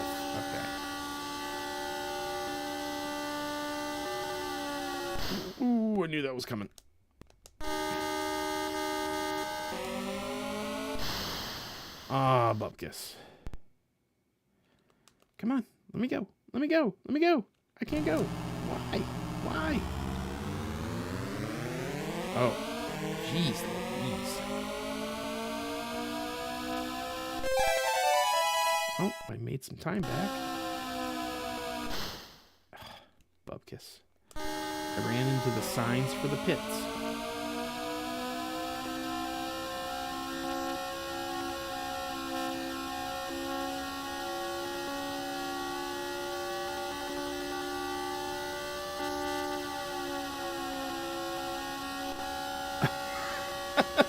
Okay. Ooh, I knew that was coming. Ah, Bupkis. Come on. Let me go. I can't go. Why? Oh. Jeez Louise. Oh, I made some time back. Bupkis. I ran into the signs for the pits.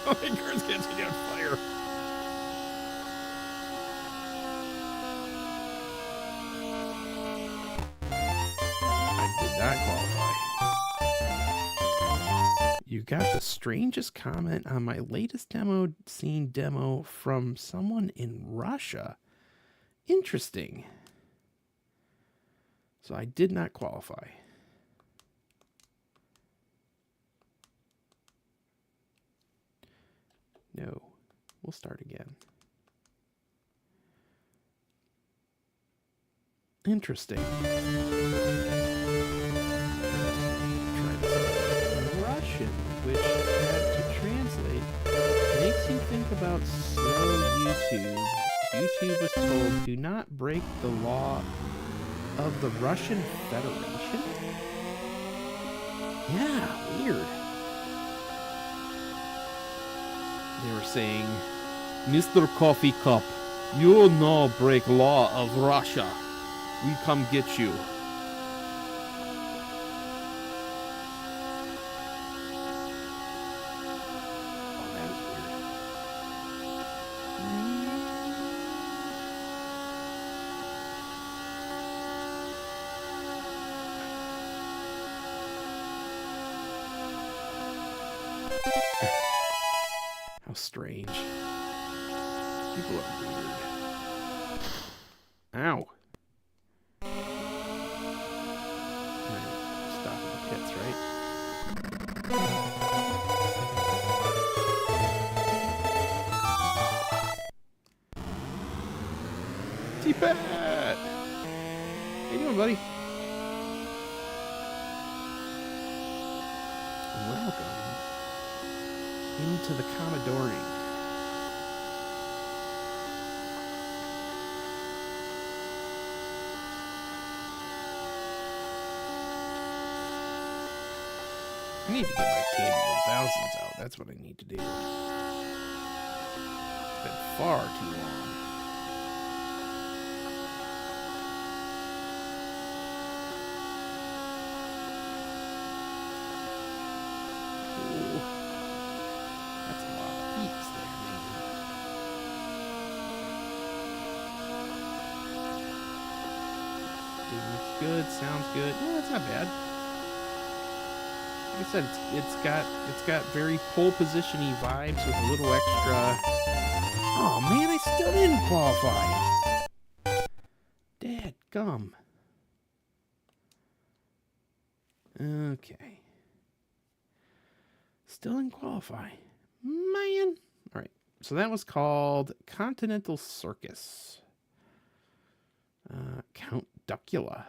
My car's catching on fire. I did not qualify. You got the strangest comment on my latest demo from someone in Russia. Interesting. So I did not qualify. No. We'll start again. Interesting. Try this. Russian, which had to translate, makes you think about slow YouTube. YouTube was told, do not break the law of the Russian Federation? Yeah, weird. They were saying, Mr. Coffee Cup, you no break law of Russia. We come get you. Oh, that was weird. How strange. People are weird. Ow. Stop in the pits, right? T-Pat! How you doing, buddy? Welcome into the Commodore. I need to get my Candy 1000s out. That's what I need to do. It's been far too long. Ooh. Looks good. Sounds good. Yeah, it's not bad. Like I said, it's got very pole position-y vibes with a little extra. Oh man, I still didn't qualify. Dadgum. Okay. Still didn't qualify. Man. All right. So that was called Continental Circus. Count Duckula.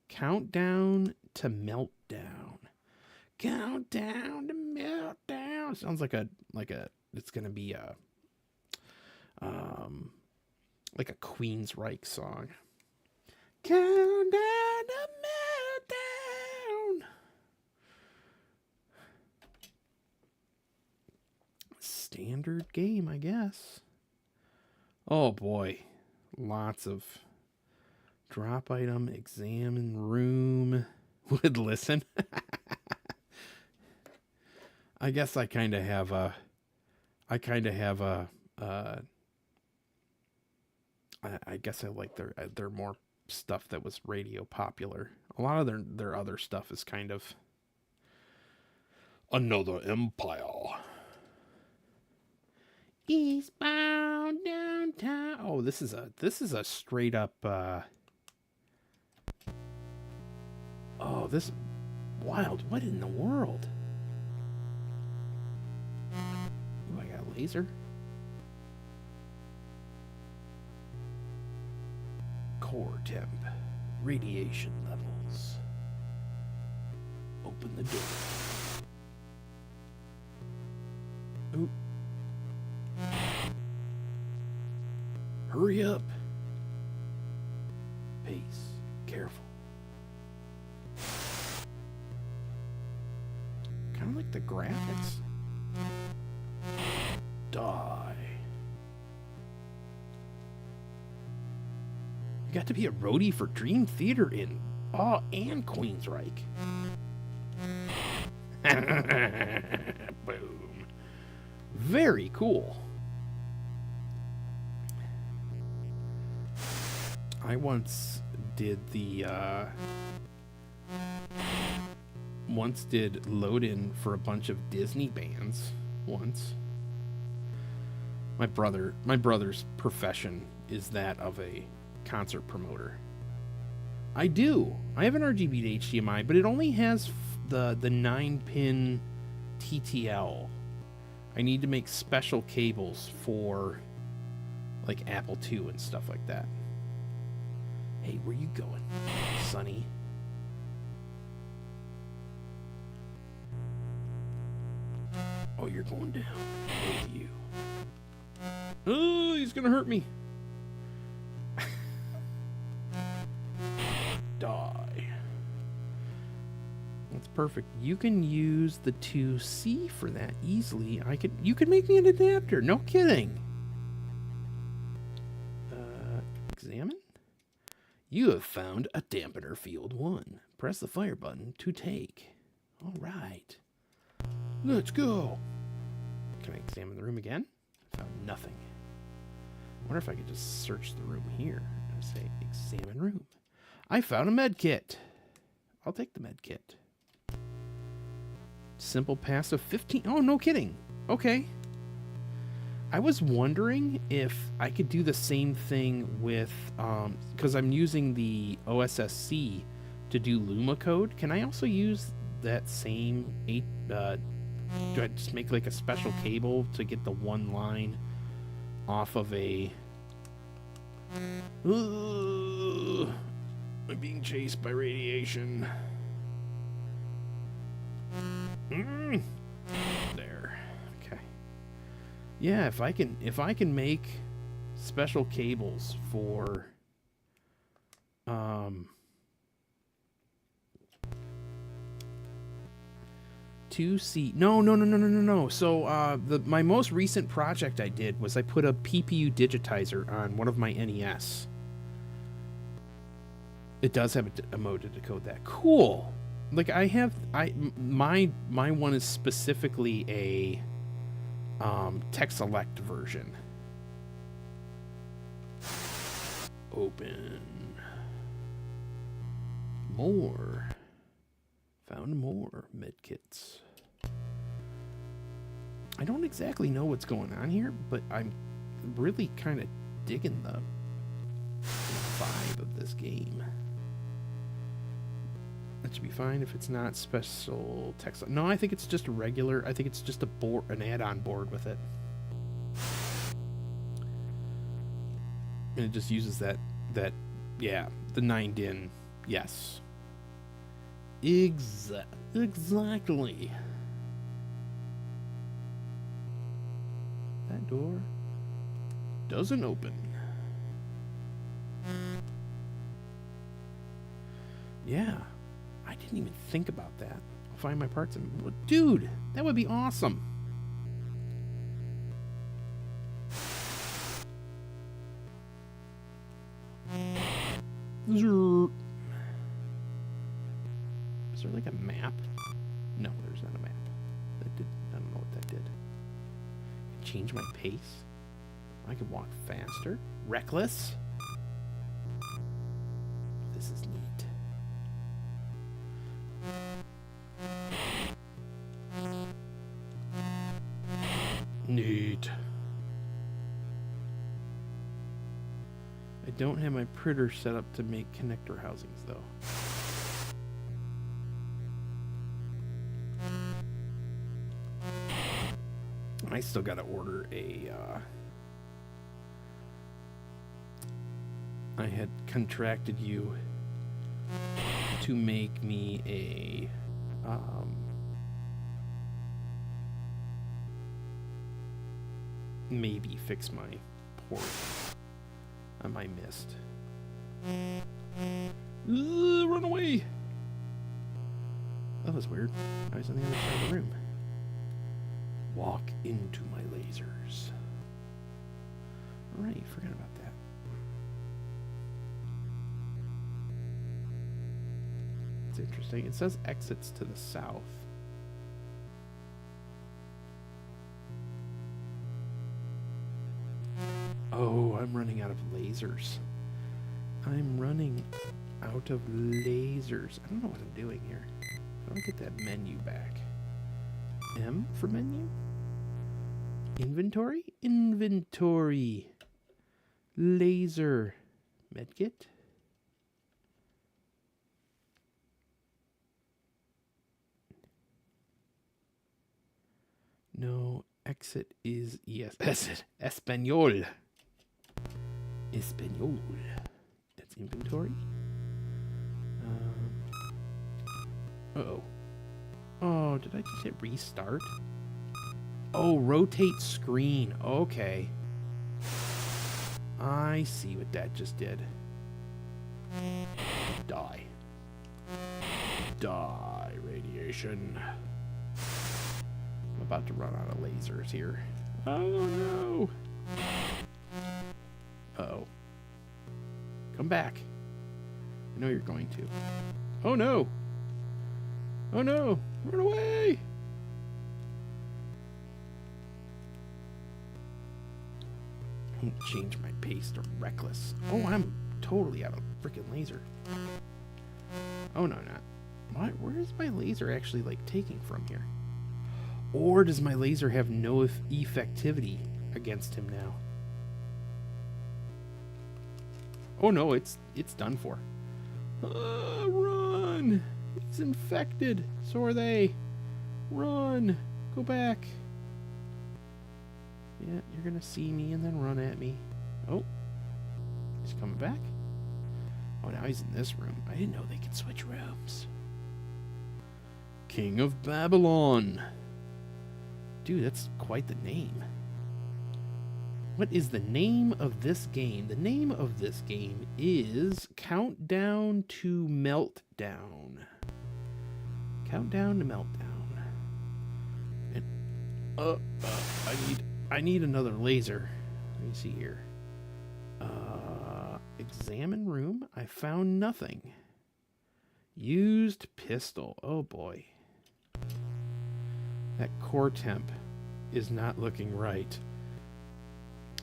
Countdown to Meltdown. Countdown to Meltdown. Sounds like it's gonna be like a Queensryche song. Countdown to Meltdown. Standard game, I guess. Oh boy. Lots of drop item, examine room, would listen. I guess I kind of have a I guess I like their more stuff that was radio popular. A lot of their other stuff is kind of another empire. Eastbound downtown. Oh, this is a straight up oh, this wild. What in the world? Ooh, I got a laser. Core temp. Radiation levels. Open the door. Oop. Hurry up. Pace. Careful. Kind of like the graphics. Die. You got to be a roadie for Dream Theater in and Queensryche. Boom. Very cool. I once did load-in for a bunch of Disney bands once. My brother's profession is that of a concert promoter. I have an RGB to HDMI, but it only has the 9-pin TTL. I need to make special cables for like Apple II and stuff like that. Hey, where you going, Sonny? Oh, you're going down. Oh, you. Oh, he's gonna hurt me. Die. That's perfect. You can use the 2C for that easily. You could make me an adapter. No kidding. Examine. You have found a dampener field 1. Press the fire button to take. All right. Let's go. Can I examine the room again? Found nothing. I wonder if I could just search the room here and say examine room. I found a med kit. I'll take the med kit. Simple passive 15. Oh, no kidding. Okay. I was wondering if I could do the same thing with, because I'm using the OSSC to do Luma code. Can I also use that same do I just make like a special cable to get the one line off of a... I'm being chased by radiation. There. Okay. Yeah, if I can make special cables for 2C. No. So my most recent project I did was I put a PPU digitizer on one of my NES. It does have a mode to decode that. Cool. Like my one is specifically a text select version. Open. more. Found more medkits. I don't exactly know what's going on here, but I'm really kind of digging the vibe of this game. That should be fine if it's not special text. No, I think it's just a regular. I think it's just a board, an add-on board with it. And it just uses that, yeah, the 9-din. Yes. Exactly. That door doesn't open. Yeah. I didn't even think about that. I'll find my parts and... Dude, that would be awesome. Is there like a map? No, there's not a map. That did... I don't know what that did. Change my pace. I can walk faster. Reckless. This is neat. Neat. I don't have my printer set up to make connector housings, though. I still gotta order a, I had contracted you to make me a, maybe fix my port on my mist. Run away! That was weird. I was on the other side of the room. Walk into my lasers. Alright, forgot about that. It's interesting. It says exits to the south. Oh, I'm running out of lasers. I'm running out of lasers. I don't know what I'm doing here. How do I get that menu back? M for menu? Inventory? Inventory. Laser. Medkit? No, exit is exit. Espanol. Espanol. That's inventory. Uh-oh. Oh, did I just hit restart? Oh, rotate screen. Okay. I see what that just did. Die. Die, radiation. I'm about to run out of lasers here. Oh, no. Uh-oh. Come back. I know you're going to. Oh, no. Oh, no. Run away. I'm gonna change my pace to reckless. Oh, I'm totally out of freaking laser. Oh, no, not. Where is my laser actually, like, taking from here? Or does my laser have no effectivity against him now? Oh, no, it's done for. Run! He's infected. So are they. Run. Go back. Yeah, you're gonna see me and then run at me. Oh. He's coming back. Oh, now he's in this room. I didn't know they could switch rooms. King of Babylon. Dude, that's quite the name. What is the name of this game? The name of this game is Countdown to Meltdown. Countdown to Meltdown. And I need another laser. Let me see here. Examine room. I found nothing. Used pistol. Oh boy. That core temp is not looking right.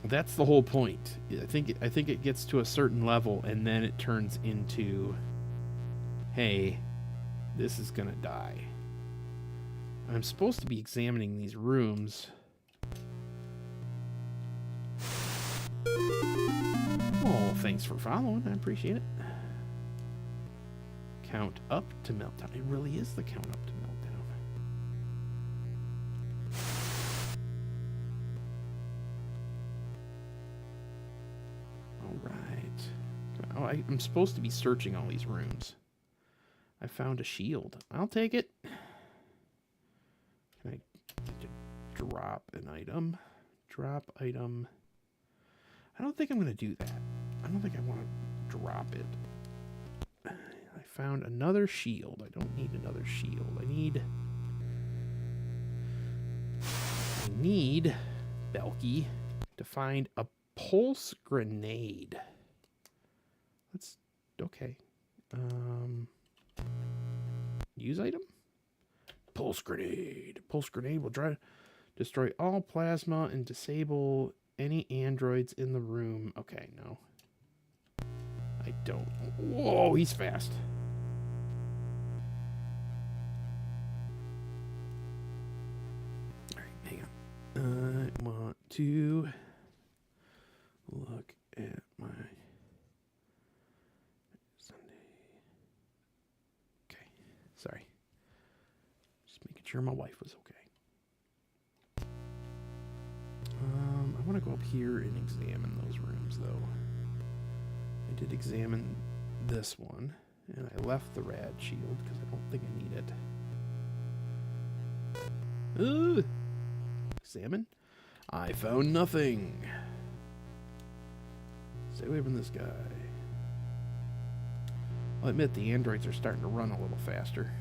That's the whole point. I think it gets to a certain level and then it turns into hey, this is gonna die. I'm supposed to be examining these rooms. Oh, thanks for following. I appreciate it. Count up to meltdown. It really is the count up to meltdown. All right. Oh, I'm supposed to be searching all these rooms. I found a shield. I'll take it. Can I drop an item? Drop item. I don't think I'm going to do that. I don't think I want to drop it. I found another shield. I don't need another shield. I need Belky to find a pulse grenade. Let's, okay. Use item? Pulse grenade. Pulse grenade will destroy all plasma and disable any androids in the room. Okay, no. I don't. Whoa, he's fast. All right, hang on. I want to look at my Sunday. Okay, sorry. Just making sure my wife was okay. I want to go up here and examine those rooms, though. I did examine this one, and I left the rad shield because I don't think I need it. Examine. I found nothing. Stay away from this guy. I'll admit the androids are starting to run a little faster.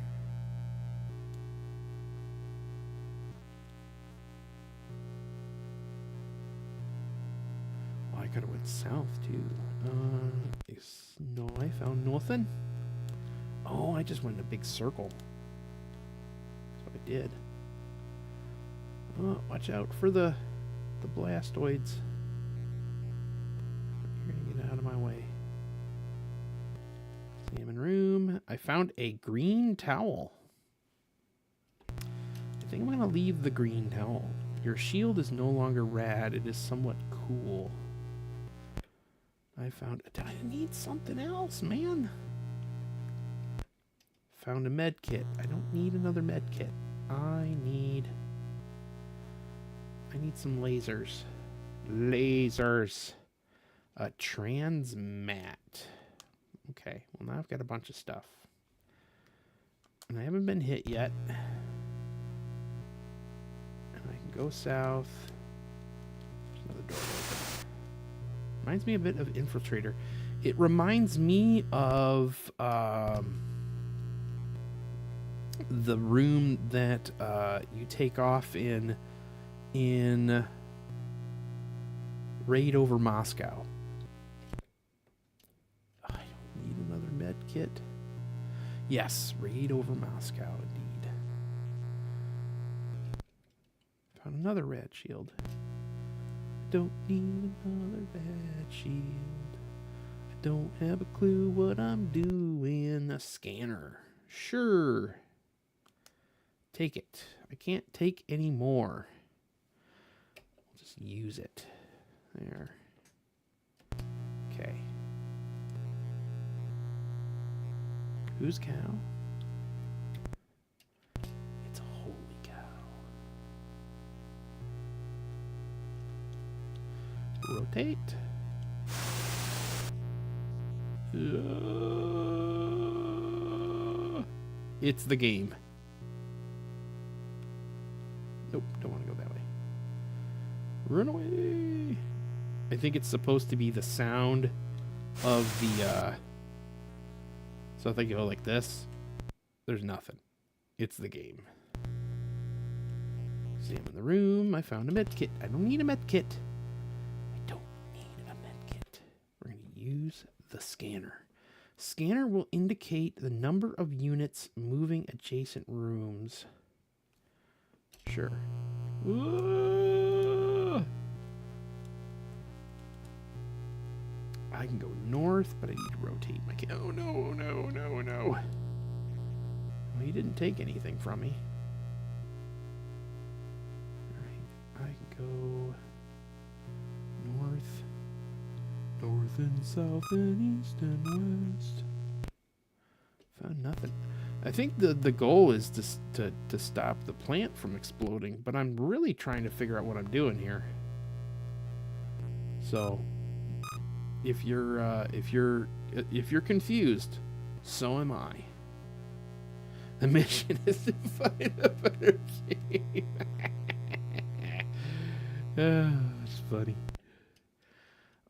I could have went south too. No, I found nothing. Oh, I just went in a big circle. That's what I did. Oh, watch out for the blastoids. You're gonna get out of my way. Examine room. I found a green towel. I think I'm gonna leave the green towel. Your shield is no longer rad. It is somewhat cool. I need something else, man. Found a med kit. I don't need another med kit. I need some lasers. Lasers. A transmat. Okay, well now I've got a bunch of stuff. And I haven't been hit yet. And I can go south. There's another door open. Reminds me a bit of Infiltrator. It reminds me of the room that you take off in Raid Over Moscow. I don't need another med kit. Yes, Raid Over Moscow, indeed. Found another red shield. Don't need another bad shield. I don't have a clue what I'm doing. A scanner. Sure. Take it. I can't take any more. I'll just use it. There. Okay. Whose cow? It's a holy cow. Rotate. It's the game. Nope, don't want to go that way. Run away. I think it's supposed to be the sound of the so if I go like this, there's nothing. It's the game. Examine the room. I found a med kit. I don't need a med kit. We're going to use the scanner. Scanner will indicate the number of units moving adjacent rooms. Sure. I can go north, but I need to rotate my... Oh, no, no, no, no. Well, he didn't take anything from me. Alright, I can go north and south and east and west. Found nothing. I think the goal is to stop the plant from exploding, but I'm really trying to figure out what I'm doing here. So, if you're confused, so am I. The mission is to find a better game. It's funny.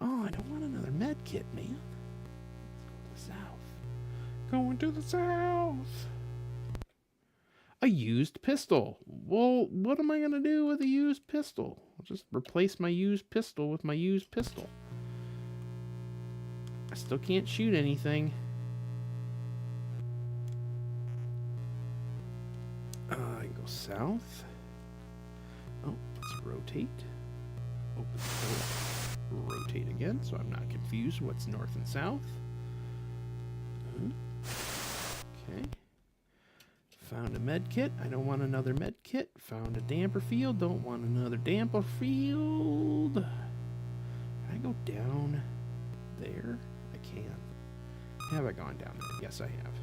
Oh, I don't want another med kit, man. Let's go to the south. Going to the south. A used pistol. Well, what am I going to do with a used pistol? I'll just replace my used pistol with my used pistol. I still can't shoot anything. I can go south. Oh, let's rotate. Open the door. Rotate again, so I'm not confused what's north and south. Okay. Found a med kit. I don't want another med kit. Found a damper field. Don't want another damper field. Can I go down there? I can. Have I gone down there? Yes, I have.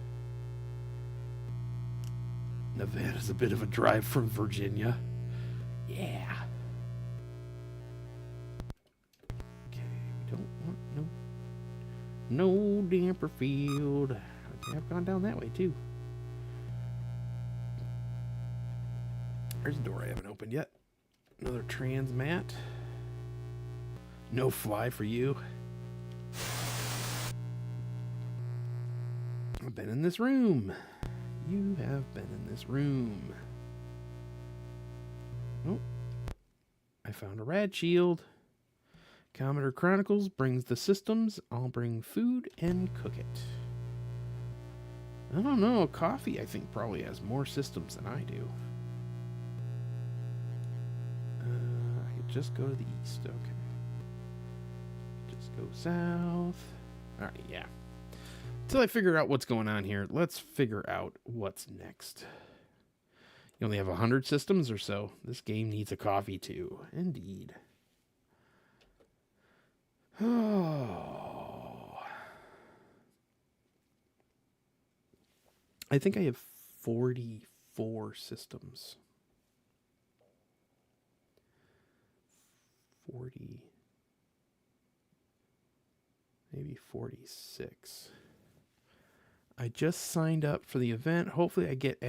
Nevada's a bit of a drive from Virginia. Yeah. Okay, we don't want no damper field. Okay, I've gone down that way too. There's a door I haven't opened yet. Another trans mat. No fly for you. I've been in this room. You have been in this room. Oh. I found a rad shield. Commodore Chronicles brings the systems. I'll bring food and cook it. I don't know. Coffee, I think, probably has more systems than I do. I could just go to the east. Okay. Just go south. Alright, yeah. Until I figure out what's going on here, let's figure out what's next. You only have 100 systems or so. This game needs a coffee too. Indeed. Oh. I think I have 44 systems. 40. Maybe 46. I just signed up for the event. Hopefully I get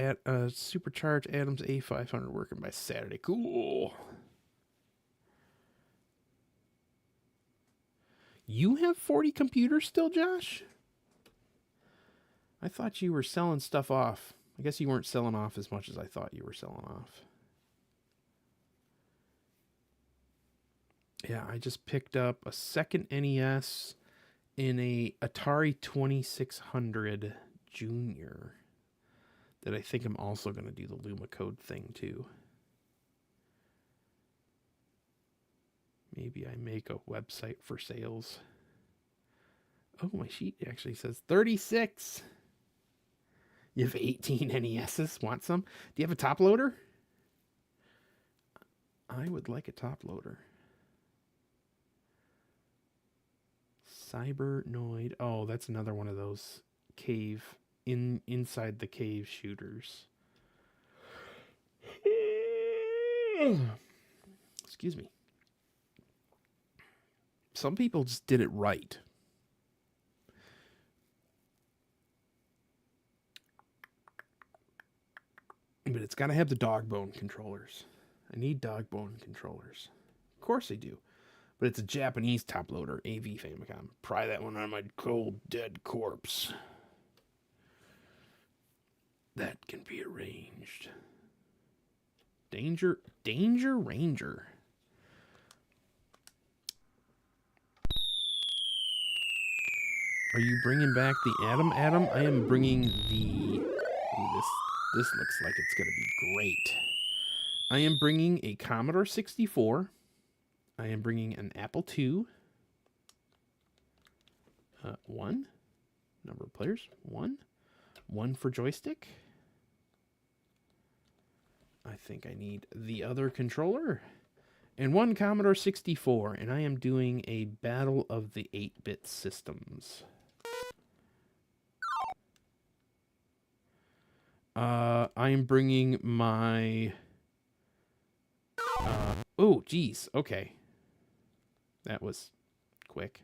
Supercharged Adams A500 working by Saturday. Cool. You have 40 computers still, Josh? I thought you were selling stuff off. I guess you weren't selling off as much as I thought you were selling off. Yeah, I just picked up a second NES in a Atari 2600 Junior that I think I'm also going to do the Luma code thing too. Maybe I make a website for sales. Oh, my sheet actually says 36. You have 18 NESs. Want some? Do you have a top loader? I would like a top loader. Cybernoid. Oh, that's another one of those cave inside the cave shooters. Excuse me. Some people just did it right. But it's got to have the dog bone controllers. I need dog bone controllers. Of course I do. But it's a Japanese top loader, AV Famicom. Pry that one on my cold, dead corpse. That can be arranged. Danger Ranger. Are you bringing back the Atom? I am bringing the... Ooh, this looks like it's going to be great. I am bringing a Commodore 64. I am bringing an Apple II. 1. Number of players, 1. 1 for joystick. I think I need the other controller. And 1 Commodore 64. And I am doing a battle of the 8-bit systems. I am bringing my... oh, geez. Okay. That was quick.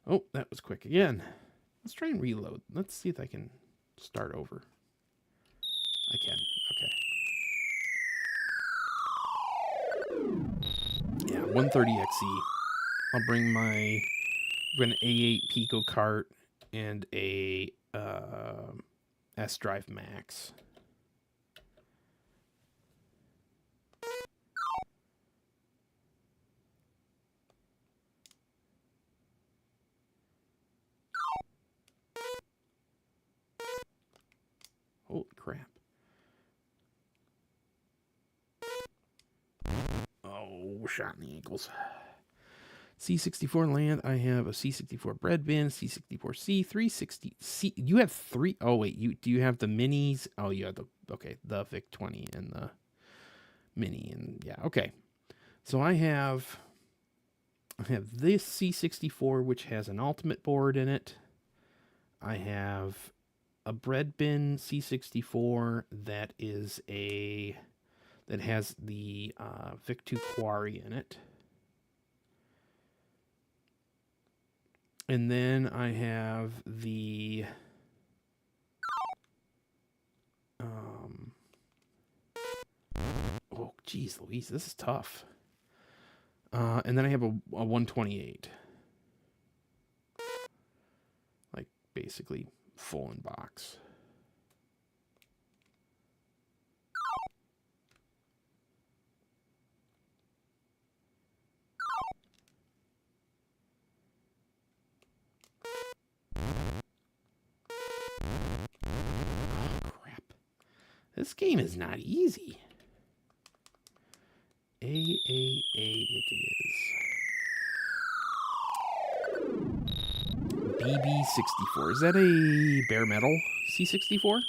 Oh, that was quick again. Let's try and reload. Let's see if I can start over. I can. Okay. Yeah, 130XE. I'll bring my an A8 Pico cart and a S Drive Max. Holy crap. Oh, shot in the ankles. C64 land. I have a C64 bread bin, C64C, 360C. You have 3. Oh, wait. Do you have the minis? Oh, you have the VIC 20 and the mini. And yeah, okay. So I have this C64, which has an ultimate board in it. I have a bread bin C64 that has the VIC 2 Quarry in it. And then I have the oh geez Louise, this is tough. And then I have a 128. Like basically full in box. This game is not easy. A it is. BB64. Is that a bare metal C64?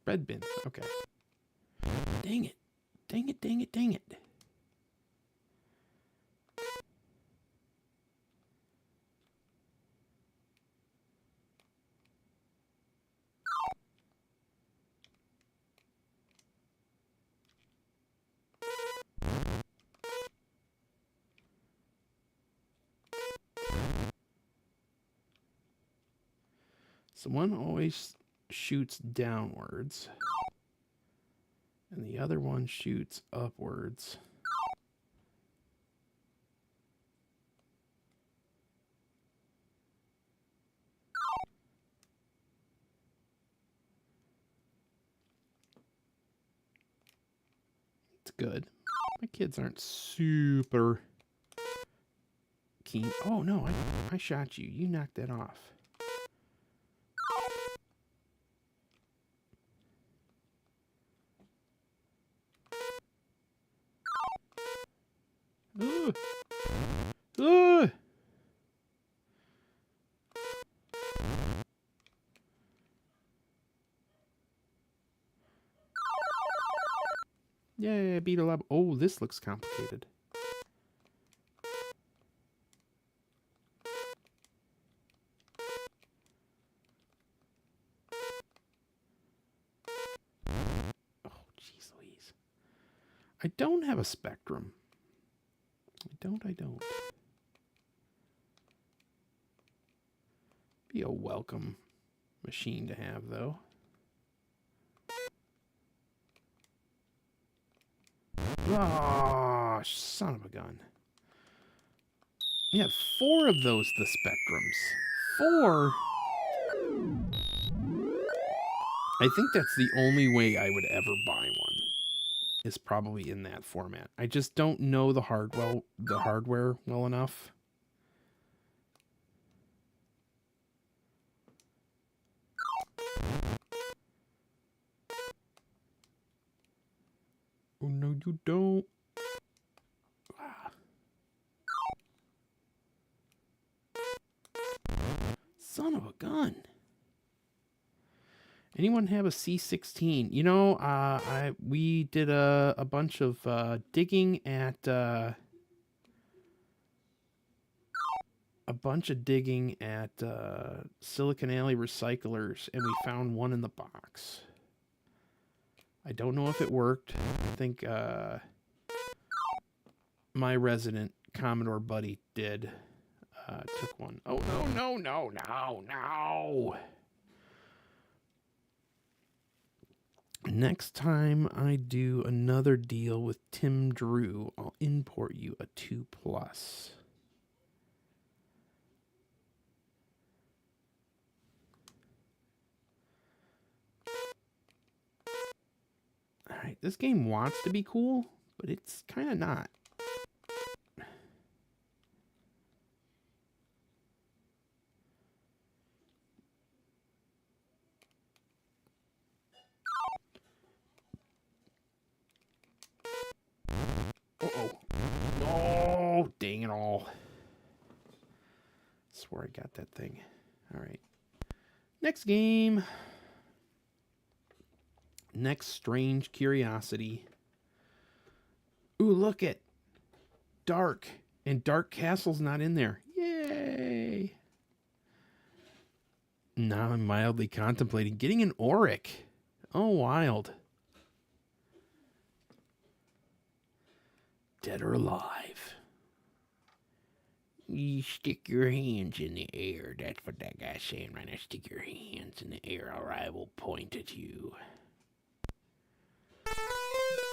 Bread bin. Okay. Dang it. Dang it, dang it, dang it. So one always shoots downwards, and the other one shoots upwards. It's good. My kids aren't super keen. Oh no, I shot you. You knocked that off. Ugh. Ugh. Yeah, beat a lab. Oh, this looks complicated. Oh, jeez Louise. I don't have a Spectrum. I don't. Be a welcome machine to have, though. Oh, son of a gun. Yeah, 4 of those, the Spectrums. 4? I think that's the only way I would ever buy one. is probably in that format. I just don't know the hardware well enough. Oh no, you don't. Ah. Son of a gun. Anyone have a C16? You know, we did a bunch of digging at Silicon Alley recyclers, and we found one in the box. I don't know if it worked. I think my resident Commodore buddy did. Took one. Oh no. Next time I do another deal with Tim Drew, I'll import you a 2+. Alright, this game wants to be cool, but it's kind of not. Uh-oh. No, dang it all. Swear I got that thing. Alright. Next game. Next strange curiosity. Ooh, look at Dark. And Dark Castle's not in there. Yay! Now I'm mildly contemplating getting an Auric. Oh, wild. Dead or alive. You stick your hands in the air. That's what that guy's saying right now. Stick your hands in the air or I will point at you.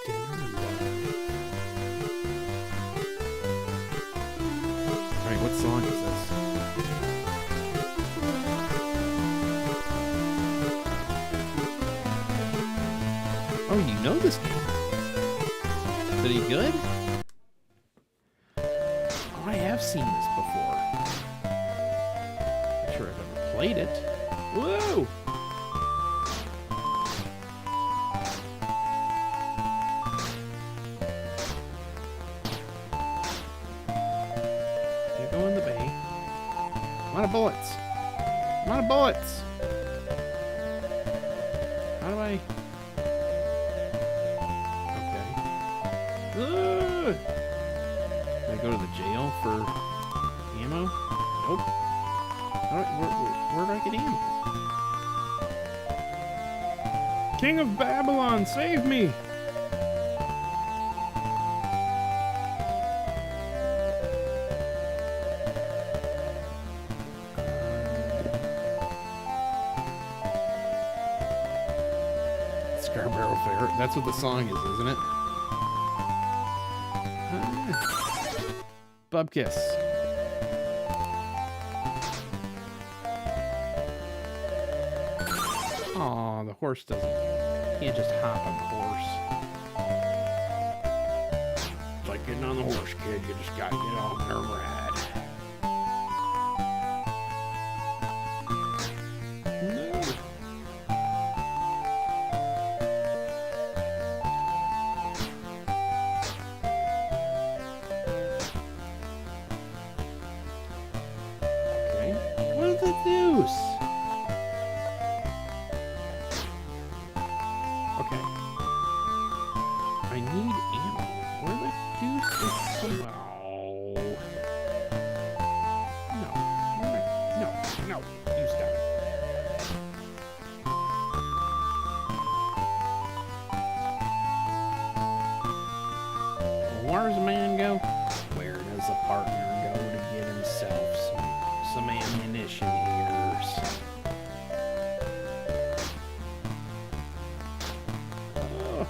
Dead or alive. Alright, what song is this? Oh, you know this game. Is he good? Oh, I have seen this before. Not sure I've ever played it. Whoa! Can't go in the bay. I'm out of bullets. I'm out of bullets. How do I... Can I go to the jail for ammo? Nope. Where do I get ammo? King of Babylon, save me! Scarborough Fair. That's what the song is, isn't it? Bubkiss. Aw, the horse doesn't. Can't just hop on the horse. It's like getting on the horse, kid. You just gotta get on there and ride. Where's the man go? Where does the partner go to get himself some ammunition here? Oh.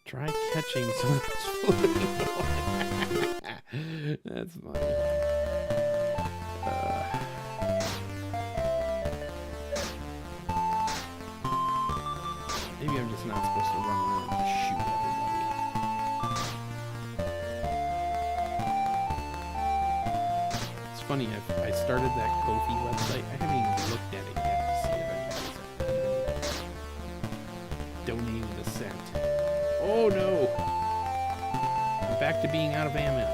Try catching someone's floating ball. That's funny. Maybe I'm just not supposed to run around and shoot everybody. It's funny, I started that Ko-fi website. I haven't even looked at it yet to see if anybody's donating a cent. Oh no! I'm back to being out of ammo.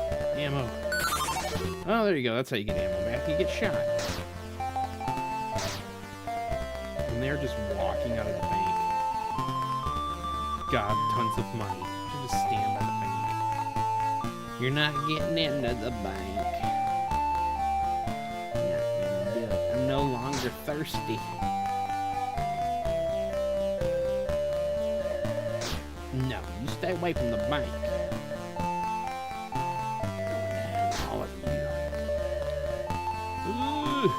Oh, there you go. That's how you get ammo back. You get shot. And they're just walking out of the bank. God, tons of money. You just stand by the bank. You're not getting into the bank. You're not gonna do it. I'm no longer thirsty. No, you stay away from the bank. All of you. Ooh.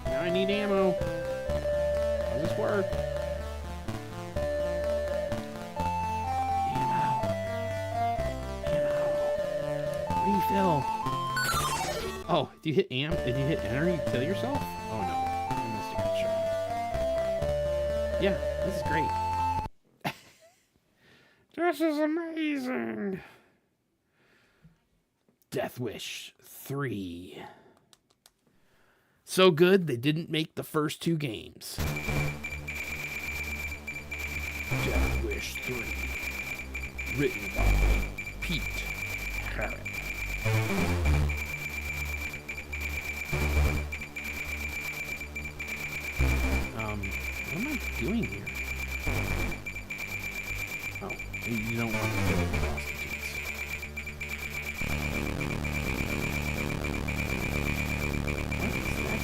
Now I need ammo. How does this work? Refill. Oh, did you hit Did you hit enter? You kill yourself? Oh no, I must have got shot. Yeah, this is great. This is amazing. Death Wish 3. So good they didn't make the first 2 games. Death Wish 3. Written by Pete Harrod. What am I doing here? Oh, you don't want to kill the prostitutes. What is that?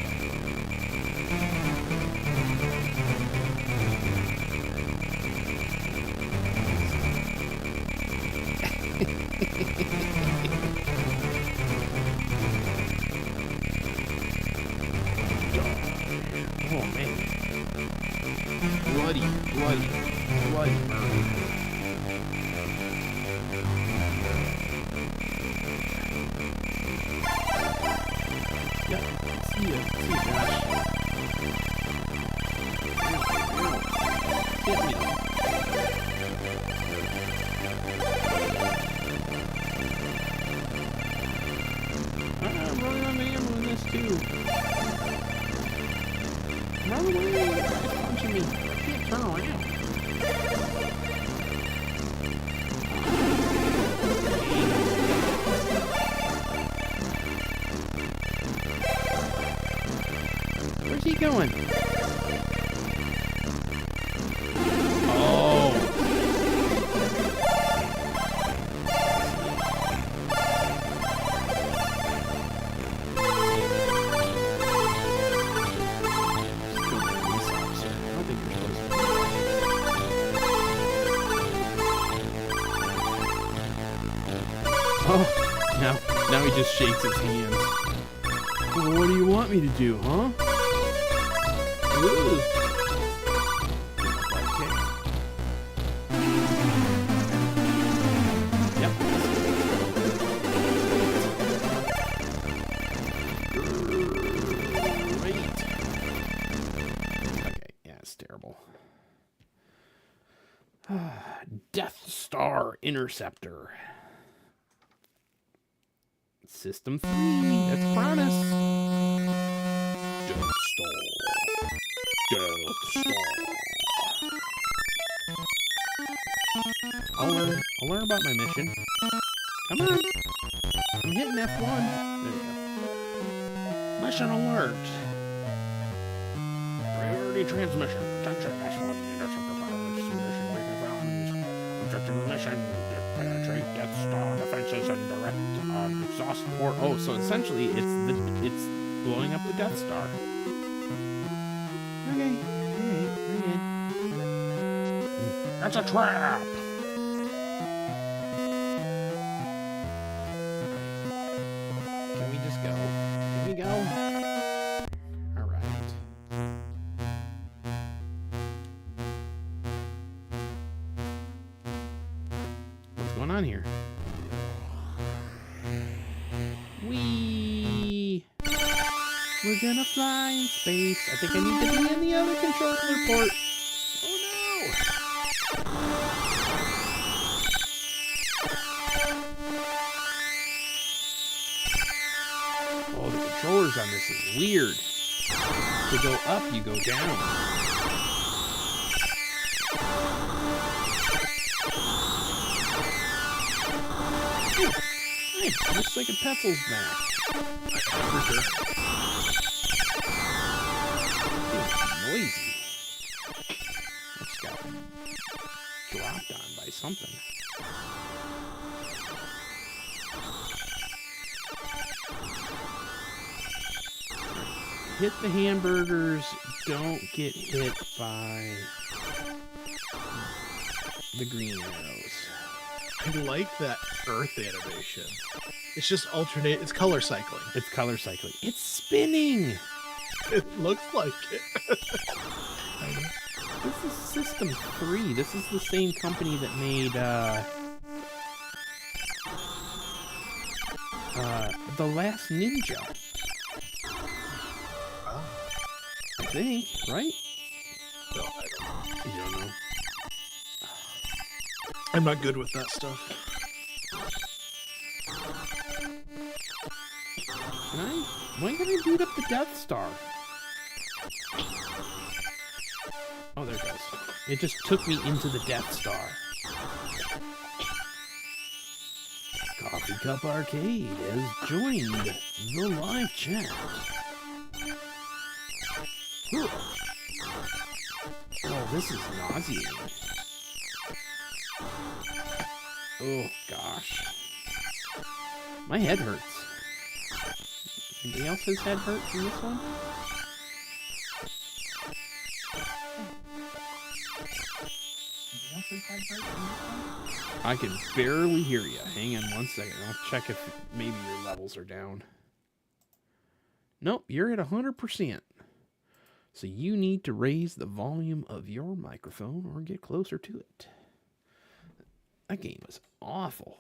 Oh man. Bloody murder. Yeah, see ya, Josh. Hit me. I'm running on the ammo in this too. Run away! It's punching me. I can't turn around. Where's he going? Oh. Oh, now he just shakes his hands. Well, what do you want me to do, huh? Ooh. Okay. Yep. Great. Okay, yeah, it's terrible. Death Star Interceptor. System 3. That's Promise. Death Star. Death Star. I'll learn about my mission. Come on. I'm hitting F1. There we go. Mission alert. Priority transmission. Attention F1 interceptor pilots. Mission reconfirmed. Objective of the mission. Penetrate Death Star defenses and direct exhaust port. Oh, so essentially it's blowing up the Death Star. Okay, alright, we're good. It's a trap! Can we just go? Can we go? Alright. What's going on here? Whee! We're gonna fly in space. I think I need to be in the other controller port. Oh no! Oh, the controllers on this is weird. To go up, you go down. Hey, looks like a Petzel's map. For sure. It's noisy. I just got dropped on by something. Hit the hamburgers. Don't get hit by the green arrows. I like that Earth animation. It's just alternate. It's color cycling. It's color cycling. It's spinning. It looks like it. This is System 3. This is the same company that made The Last Ninja. Oh. I think, right? No, I don't know. You don't know. I'm not good with that stuff. When can I boot up the Death Star? Oh, there it goes. It just took me into the Death Star. Coffee Cup Arcade has joined the live chat. Whew. Oh, this is nauseating. Oh, gosh. My head hurts. Anybody else's head hurt from this one? I can barely hear you. Hang on one second. I'll check if maybe your levels are down. Nope, you're at 100%. So you need to raise the volume of your microphone or get closer to it. That game was awful.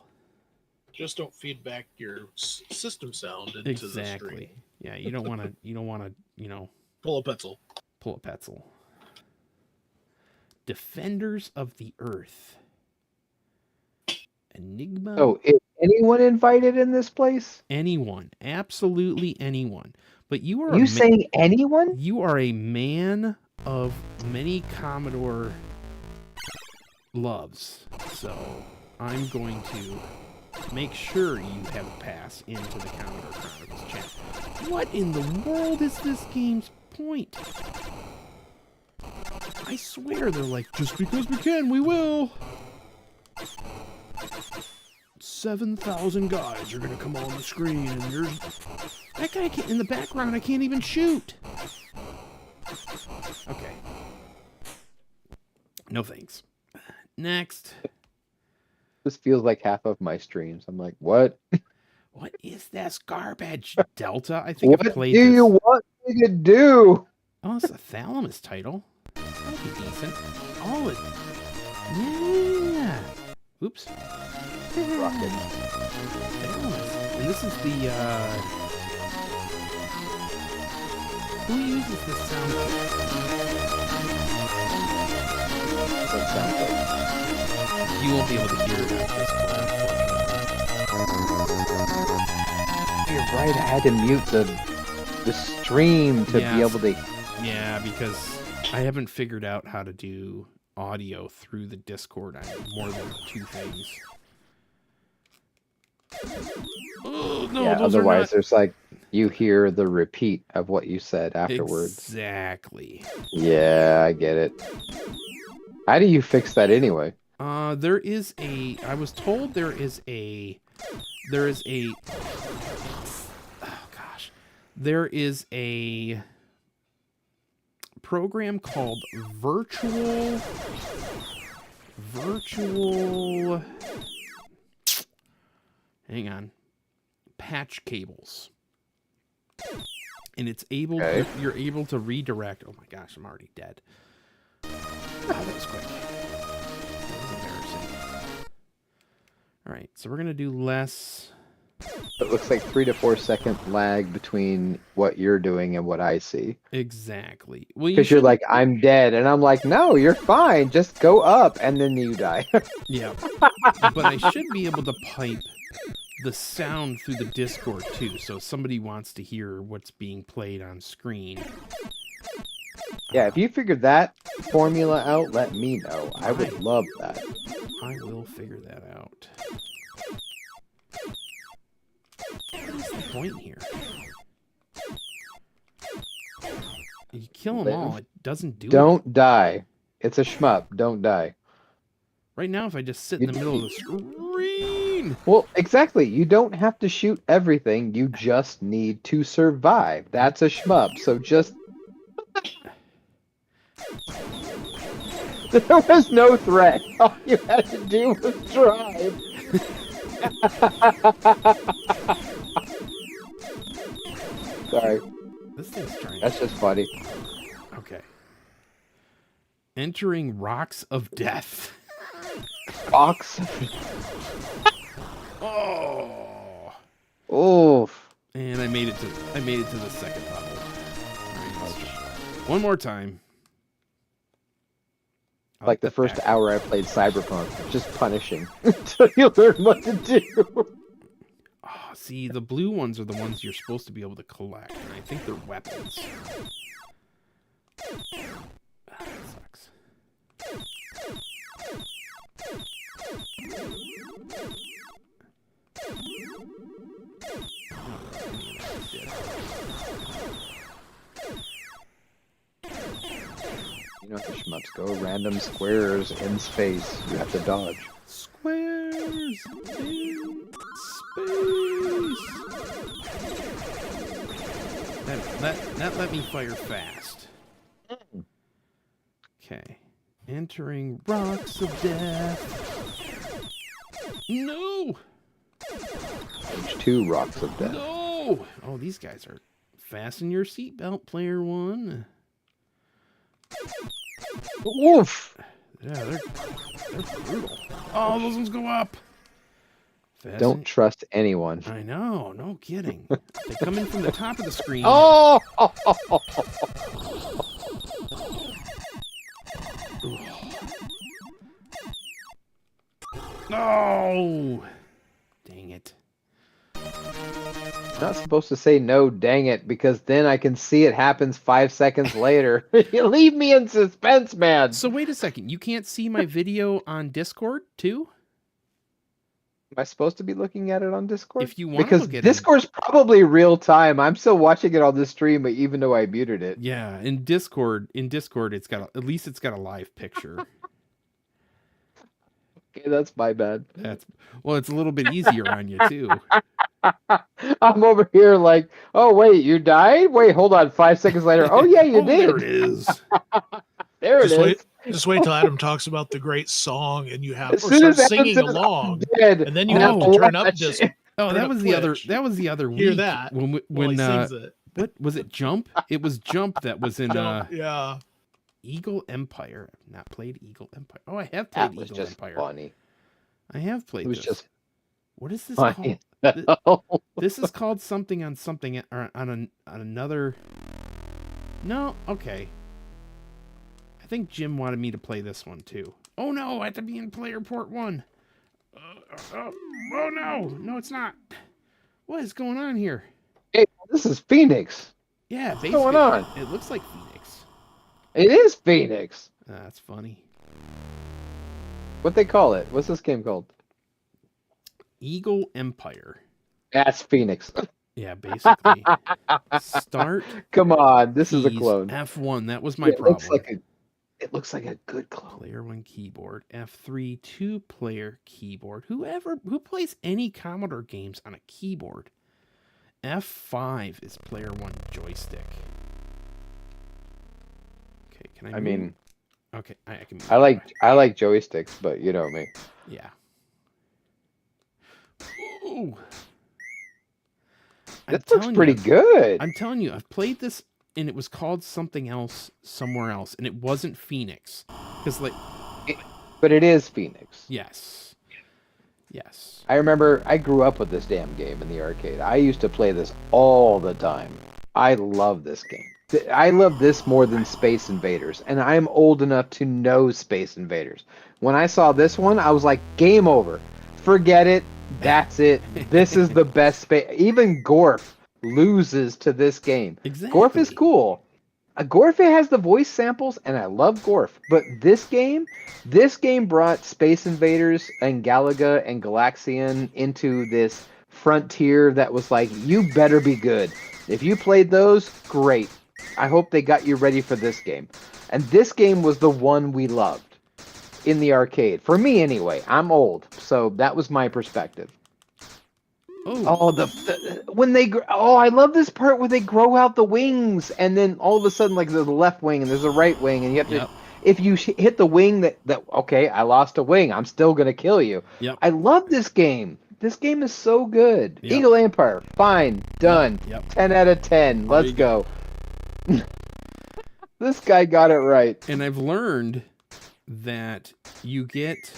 Just don't feed back your system sound into the stream. Yeah, you don't want to. You don't want to. You know, pull a Petzel. Pull a Petzel. Defenders of the Earth. Enigma. Oh, is anyone invited in this place? Anyone, absolutely anyone. But you are. You saying anyone? You are a man of many Commodore loves, so I'm going to make sure you have a pass into the Commodore Chronicles chat. What in the world is this game's point? I swear they're like, just because we can, we will. 7,000 guys are gonna come on the screen, and there's that guy in the background. I can't even shoot. Okay. No thanks. Next. This feels like half of my streams. I'm like, what? What is this garbage, Delta? I think What I've played do this. you want me to do? Oh, it's a Thalamus title. That'll be decent. Oh, it... Yeah. Oops. Rocket. Thalamus. And this is the, who uses this sound? That sounds like... You won't be able to hear it at this point. You're right, I had to mute the stream to be able to... Yeah, because I haven't figured out how to do audio through the Discord on more than 2 things. Oh, no, yeah, those otherwise are not... there's like, you hear the repeat of what you said afterwards. Exactly. Yeah, I get it. How do you fix that anyway? There is a... I was told there is a... Oh, gosh. There is a program called Virtual virtual, hang on, patch cables. And it's able, you're able to redirect. Oh my gosh, I'm already dead. Oh, that was quick. That was embarrassing. All right, so we're going to do less. It looks like 3 to 4 second lag between what you're doing and what I see. Exactly. Well, Because you're like, I'm dead. And I'm like, no, you're fine. Just go up. And then you die. Yeah. But I should be able to pipe the sound through the Discord too. So if somebody wants to hear what's being played on screen. Yeah, if you figured that formula out, let me know. I would love that. I will figure that out. What is the point here? You kill them all, it doesn't do Don't anything. die. It's a shmup. Don't die. Right now, if I just sit in the middle of the screen. Well, exactly. You don't have to shoot everything. You just need to survive. That's a shmup. So just... There was no threat. All you had to do was drive. Sorry. This thing's strange. That's just funny. Okay. Entering Rocks of Death. Box. Oh. Oof. And I made it to the second level. Right. One more time. Like the first hour I played Cyberpunk, just punishing until you learn what to do. Oh, see, the blue ones are the ones you're supposed to be able to collect, and I think they're weapons. Ah, that sucks. You know how the shmups go. Random squares in space. You have to dodge. Squares in space. That let me fire fast. Okay. Entering Rocks of Death. No! There's 2 rocks of death. No! Oh, these guys are... Fasten your seatbelt, player one. Oof! Yeah, they're brutal. Oh, those ones go up. Don't trust anyone. I know, no kidding. They come in from the top of the screen. Oh! No! Dang it. Not supposed to say no, dang it, because then I can see it happens 5 seconds later. You leave me in suspense, man. So wait a second. You can't see my video on Discord too? Am I supposed to be looking at it on Discord? If you want to because look at Discord's probably real time. I'm still watching it on the stream, even though I muted it. Yeah, in Discord, it's got at least it's got a live picture. Okay, that's my bad. Well, it's a little bit easier on you too. I'm over here like, oh wait, you died? Wait, hold on. 5 seconds later, oh yeah, you did. There it is. There it is. Just wait till Adam talks about the great song, and you have As or soon start as Adam singing says, along, dead, and then you have to turn up this. Oh, turn that up was the other. Twitch. That was the other week. Hear that when he sings it. What was it? Jump. It was Jump that was in. Yeah. Eagle Empire. I've not played Eagle Empire. Oh, I have played That was Eagle just Empire. funny. I have played. It was this. just. What is this funny. called? This is called something on something or on another. No, okay. I think Jim wanted me to play this one too. Oh no, I have to be in player port 1. Oh no, it's not. What is going on here? Hey, this is Phoenix. Yeah, what's going on? It looks like Phoenix. It is Phoenix. That's funny. What they call it? What's this game called? Eagle Empire. That's Phoenix. Yeah, basically. Start. Come on, this is a keys, clone. F1. That was my problem. It looks like a good clone. Player 1 keyboard. F3 2-player keyboard. Who plays any Commodore games on a keyboard? F5 is player 1 joystick. Okay, can I move? mean, Okay, I can move I that way. like joysticks, but you know me. Yeah. Ooh. I'm This looks telling pretty you, good. I'm telling you, I've played this and it was called something else somewhere else, and it wasn't Phoenix. Because like, But it is Phoenix. yes, yes, I remember I grew up with this damn game in the arcade. I used to play this all the time. I love this game. I love this more than Space Invaders, and I'm old enough to know Space Invaders. When I saw this one, I was like, game over. Forget it. That's it. This is the best space. Even Gorf loses to this game. Gorf is exactly. cool. Gorf has the voice samples, and I love Gorf. But this game brought Space Invaders and Galaga and Galaxian into this frontier that was like, you better be good. If you played those, great. I hope they got you ready for this game. And this game was the one we loved in the arcade. For me, anyway. I'm old, so that was my perspective. Oh, Oh, when they I love this part where they grow out the wings, and then all of a sudden, like there's a left wing and there's a right wing, and you have yep, to. If you hit the wing that okay, I lost a wing, I'm still gonna kill you. yep, I love this game. This game is so good. yep, Eagle Empire, fine, done. yep. 10 out of 10. There Let's you go. go. This guy got it right. And I've learned that you get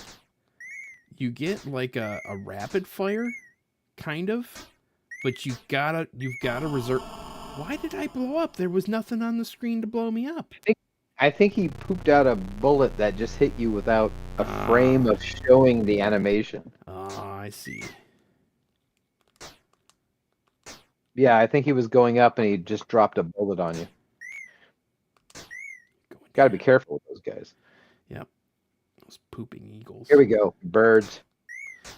like a rapid fire, kind of, but you've gotta reserve. Why did I blow up? There was nothing on the screen to blow me up. I think he pooped out a bullet that just hit you without a frame of showing the animation. I see. Yeah, I think he was going up and he just dropped a bullet on you. Got to be careful with those guys. Yep. Those pooping eagles. Here we go. Birds.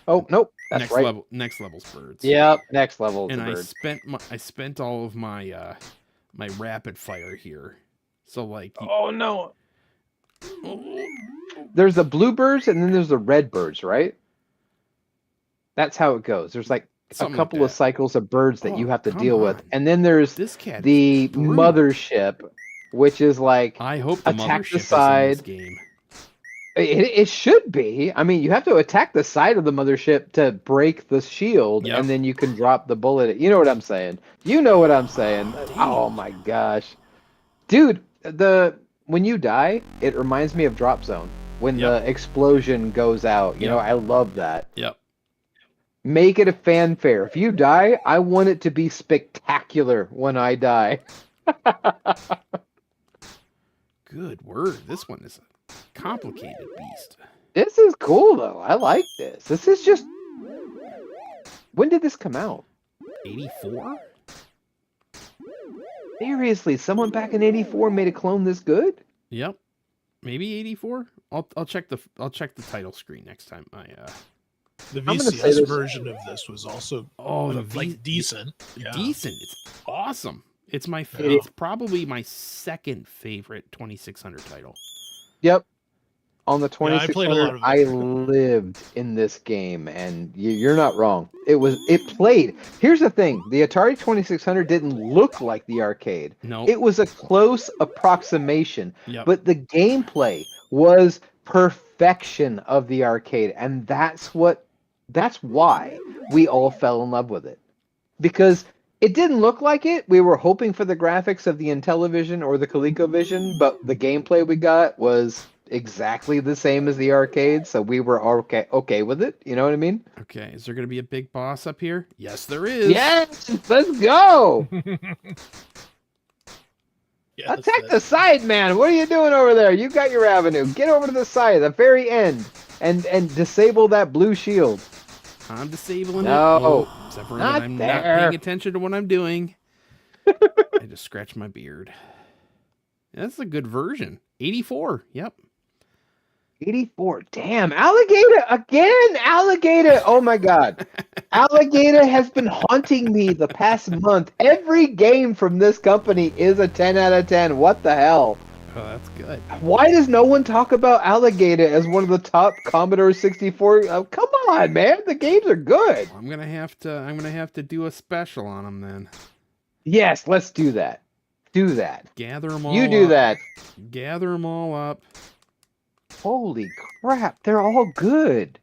Oh, nope. That's next right. level. Next level's birds. Yep. Next level. And Birds. I spent all of my my rapid fire here. So like. Oh no. There's the blue birds and then there's the red birds, right? That's how it goes. There's like Something a couple of cycles of birds that you have to come deal with, on. and then there's This cat. the mothership, which is like I hope the attack mothership the is in side. this game. It should be. I mean, you have to attack the side of the mothership to break the shield, Yep. and then you can drop the bullet. You know what I'm saying? You know what I'm saying? Dang. Oh my gosh, dude! When you die, it reminds me of Drop Zone when Yep. the explosion goes out. You Yep. know, I love that. Yep. Make it a fanfare. If you die, I want it to be spectacular when I die. Good word. This one is a complicated beast. This is cool though. I like this. This is just. When did this come out? 84? Seriously, someone back in '84 made a clone this good? Yep. Maybe 84? I'll check the title screen next time. The I'm gonna say VCS this- version of this was also the decent. Yeah. decent. It's awesome. It's Yeah. it's probably my second favorite 2600 title. Yep. On the Yeah, I played a lot 2600, of it. I lived in this game, and you're not wrong. It played. Here's the thing: the Atari 2600 didn't look like the arcade. No. It was a close approximation, Yep. but the gameplay was perfection of the arcade, and that's why we all fell in love with it. Because it didn't look like it. We were hoping for the graphics of the Intellivision or the ColecoVision, but the gameplay we got was exactly the same as the arcade, so we were okay with it. You know what I mean? Okay, is there going to be a big boss up here? Yes, there is. Yes, let's go. Yeah, Attack the side, man. What are you doing over there? You got your avenue. Get over to the side, the very end, and disable that blue shield. I'm disabling No, it. Oh, except for when not I'm not there. paying attention to what I'm doing. I just scratched my beard. That's a good version. 84. Yep. 84. Damn, Alligator again. Alligator. Oh my God. Alligator has been haunting me the past month. Every game from this company is a 10 out of 10. What the hell? Oh, that's good. Why does no one talk about Alligator as one of the top Commodore 64? Come on, man. The games are good. I'm gonna have to do a special on them then. Yes, let's do that. Do that. Gather them all. You do up. that. Gather them all up. Holy crap, they're all good.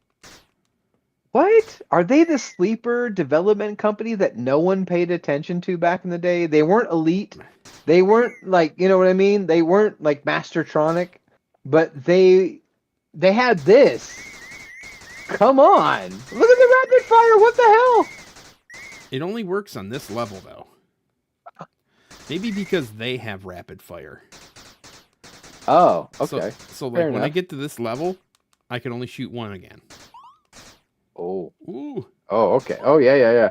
What? Are they the sleeper development company that no one paid attention to back in the day? They weren't elite. They weren't like, you know what I mean? They weren't like Mastertronic, but they had this. Come on. Look at the rapid fire. What the hell? It only works on this level, though. Maybe because they have rapid fire. Oh, okay. So like when I get to this level, I can only shoot one again. Oh. Ooh. Oh, okay. Oh, yeah.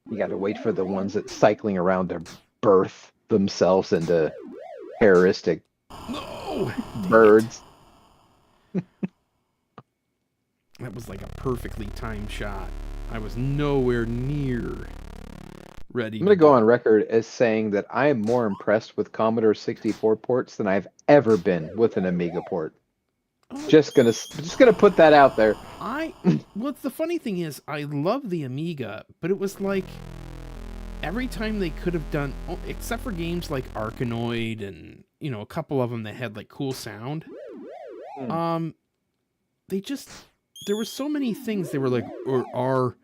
You got to wait for the ones that cycling around to birth themselves into terroristic birds. That was like a perfectly timed shot. I was nowhere near ready. I'm going to go on record as saying that I am more impressed with Commodore 64 ports than I've ever been with an Amiga port. Just gonna put that out there. Well, the funny thing is, I love the Amiga, but it was like every time they could have done, except for games like Arkanoid and a couple of them that had like cool sound. There were so many things they were like, our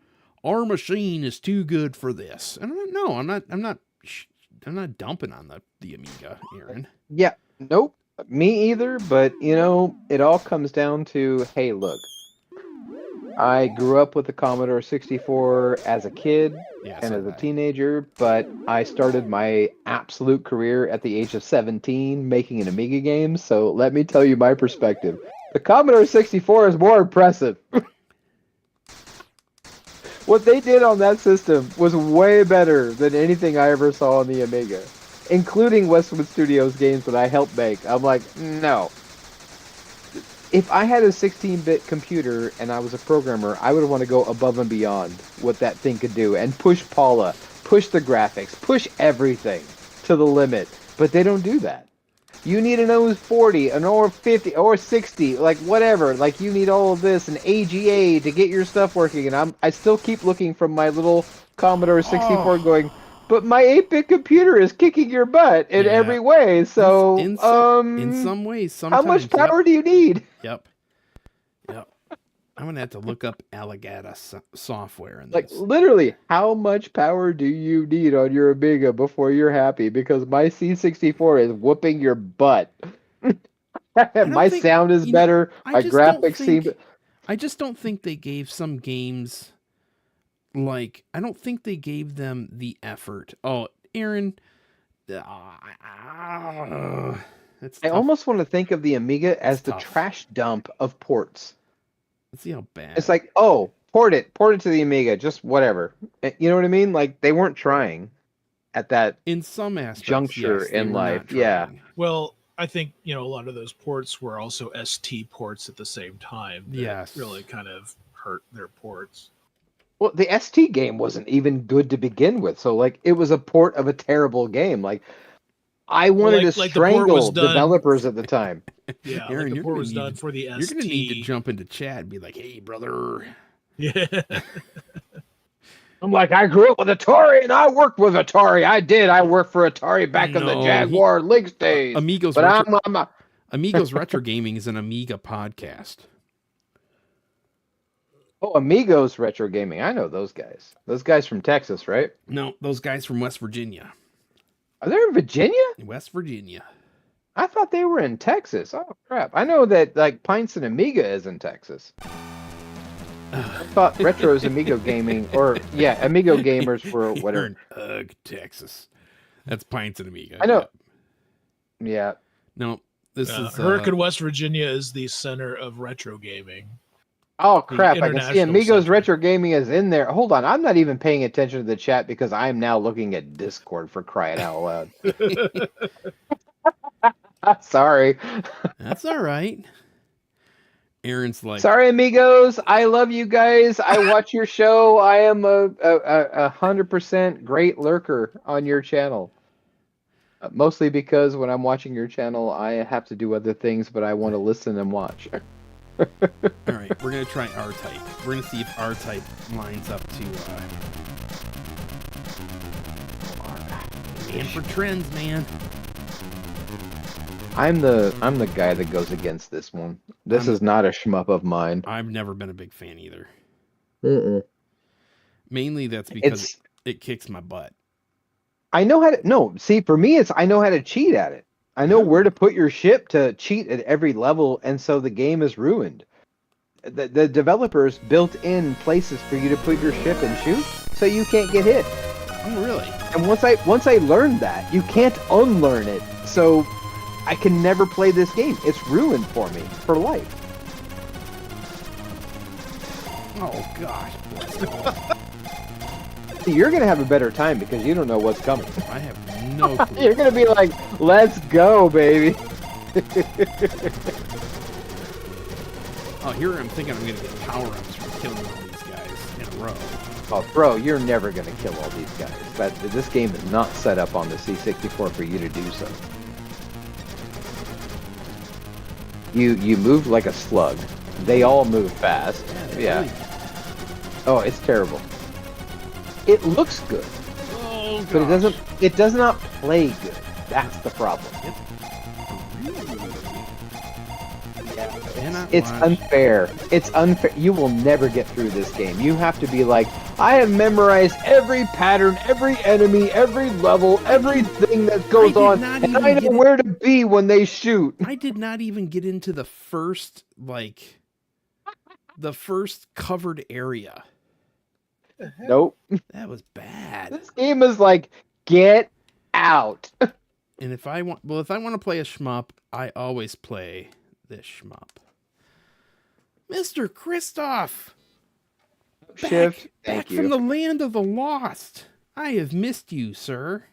machine is too good for this, and I'm not dumping on the Amiga, Aaron. Yeah, nope. Me either, but it all comes down to, hey, look, I grew up with the Commodore 64 as a kid and as a teenager, but I started my absolute career at the age of 17 making an Amiga game, so let me tell you my perspective. The Commodore 64 is more impressive. What they did on that system was way better than anything I ever saw on the Amiga, including Westwood Studios games that I helped make. I'm like, no. If I had a 16-bit computer and I was a programmer, I would want to go above and beyond what that thing could do and push Paula, push the graphics, push everything to the limit. But they don't do that. You need an O40, an O50, or 60, like whatever. Like you need all of this, an AGA to get your stuff working. And I still keep looking from my little Commodore 64 going, but my 8-bit computer is kicking your butt in every way. So, in some ways, sometimes. How much power do you need? Yep. I'm gonna have to look up Alligator software and like literally, how much power do you need on your Amiga before you're happy? Because my C64 is whooping your butt. My sound is better. My graphics seem. I just don't think they gave some games. Like, I don't think they gave them the effort. Oh, Aaron. I almost want to think of the Amiga as the trash dump of ports. Let's see how bad. It's like, oh, port it to the Amiga, just whatever. You know what I mean? Like, they weren't trying at that in some aspects, juncture in life. Yeah. Well, I think, a lot of those ports were also ST ports at the same time. That really kind of hurt their ports. Well, the ST game wasn't even good to begin with. So, like, it was a port of a terrible game. Like, I wanted to strangle developers at the time. Yeah, Aaron, the port was done for the ST. You're going to need to jump into chat and be like, hey, brother. Yeah. I'm like, I grew up with Atari, and I worked with Atari. I worked for Atari back in the Jaguar Lynx days. Amigos Retro Gaming is an Amiga podcast. Oh, Amigos Retro Gaming. I know those guys. Those guys from Texas, right? No, those guys from West Virginia. Are they in Virginia? West Virginia. I thought they were in Texas. Oh, crap. I know that, like, Pints and Amiga is in Texas. I thought Retro's Amigo Gaming, Amigo Gamers were whatever. Texas. That's Pints and Amiga. I know. Yeah. No, this is... Hurricane, West Virginia is the center of retro gaming. Oh, crap. I can see Amigos Retro Gaming is in there. Hold on. I'm not even paying attention to the chat because I'm now looking at Discord, for crying out loud. Sorry. That's all right. Aaron's like... Sorry, amigos. I love you guys. I watch your show. I am a 100% great lurker on your channel. Mostly because when I'm watching your channel, I have to do other things, but I want to listen and watch. All right, we're going to try R-Type. We're going to see if R-Type lines up to... Man for trends, man. I'm the guy that goes against this one. This is not a shmup of mine. I've never been a big fan either. Mm-mm. Mainly that's because it kicks my butt. I know how to. No, see, for me, it's I know how to cheat at it. I know where to put your ship to cheat at every level, and so the game is ruined. The developers built in places for you to put your ship and shoot, so you can't get hit. Oh, really? And once I learned that, you can't unlearn it. So I can never play this game. It's ruined for me for life. Oh gosh. You're gonna have a better time because you don't know what's coming. I have no clue. You're gonna be like, "Let's go, baby." Oh, here I'm thinking I'm gonna get power-ups from killing all these guys in a row. Oh, bro, you're never gonna kill all these guys. This game is not set up on the C64 for you to do so. You move like a slug. They all move fast. Yeah. Really. Oh, it's terrible. It looks good, Oh, gosh. but it does not play good. That's the problem. It's unfair. It's unfair. You will never get through this game. You have to be like, I have memorized every pattern, every enemy, every level, everything that goes on, and I know where to be when they shoot. I did not even get into the first covered area. Nope. That was bad. This game is like, get out. And if I want to play a shmup, I always play this shmup. Mr. Kristoff! Shiv, Back from the land of the lost. I have missed you, sir.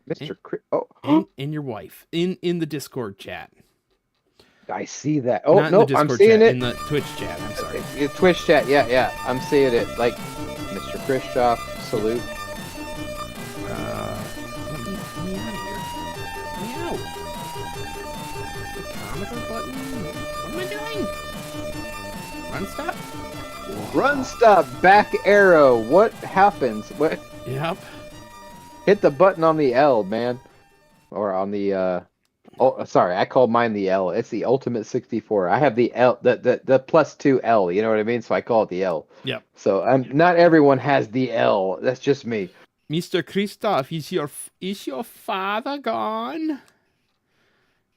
Mr. Oh, and your wife in the Discord chat. I see that. Oh, Not no, in the I'm Discord seeing chat, it. in the Twitch chat. I'm sorry. Twitch chat, yeah. I'm seeing it. Like, Mr. Kristoff, salute. Let me out of here. Let me out. The Commodore button. What am I doing? Run stop? Run stop, back arrow. What happens? What? Yep. Hit the button on the L, man. Or on the, oh, sorry, I called mine the L. It's the Ultimate 64. I have the L, the +2L, you know what I mean? So I call it the L. Yep. So not everyone has the L. That's just me. Mr. Kristoff, is your father gone?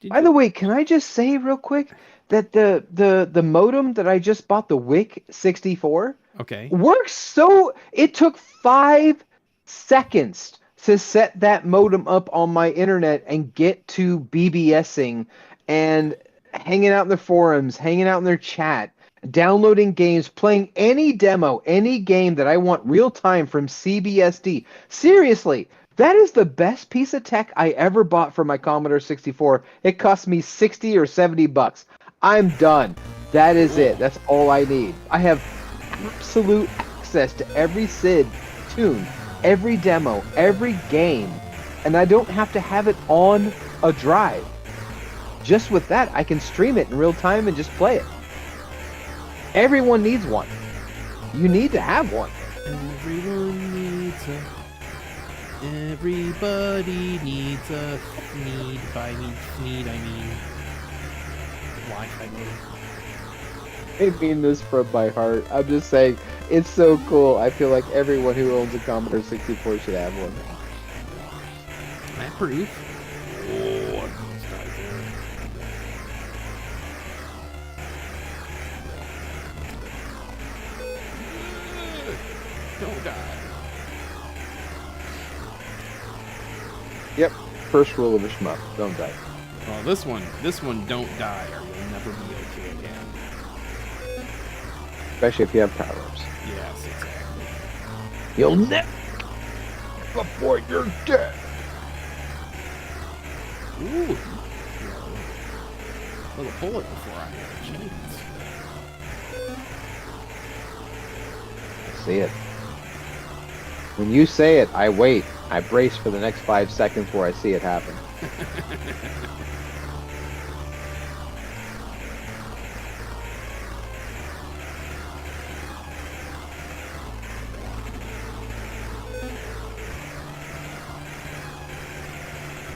By the way, can I just say real quick that the modem that I just bought, the WIC 64, okay, works so it took 5 seconds to set that modem up on my internet and get to BBSing and hanging out in the forums, hanging out in their chat, downloading games, playing any demo, any game that I want real time from CBSD. Seriously, that is the best piece of tech I ever bought for my Commodore 64. It cost me 60 or 70 bucks. I'm done. That is it. That's all I need. I have absolute access to every SID tune, every demo, every game, and I don't have to have it on a drive. Just with that, I can stream it in real time and just play it. Everyone needs one. You need to have one. Everyone needs everybody needs a need. By need, I mean Wi-Fi modem. I mean this from my heart. I'm just saying, it's so cool. I feel like everyone who owns a Commodore 64 should have one. I approve. Oh, I'm don't die. Yep. First rule of a shmup: don't die. Oh, this one, don't die, or you'll never be okay again. Especially if you have power-ups. Yes, exactly. You'll never before you're dead. Ooh. A little bullet before I had a chance. See it. When you say it, I wait. I brace for the next 5 seconds where I see it happen.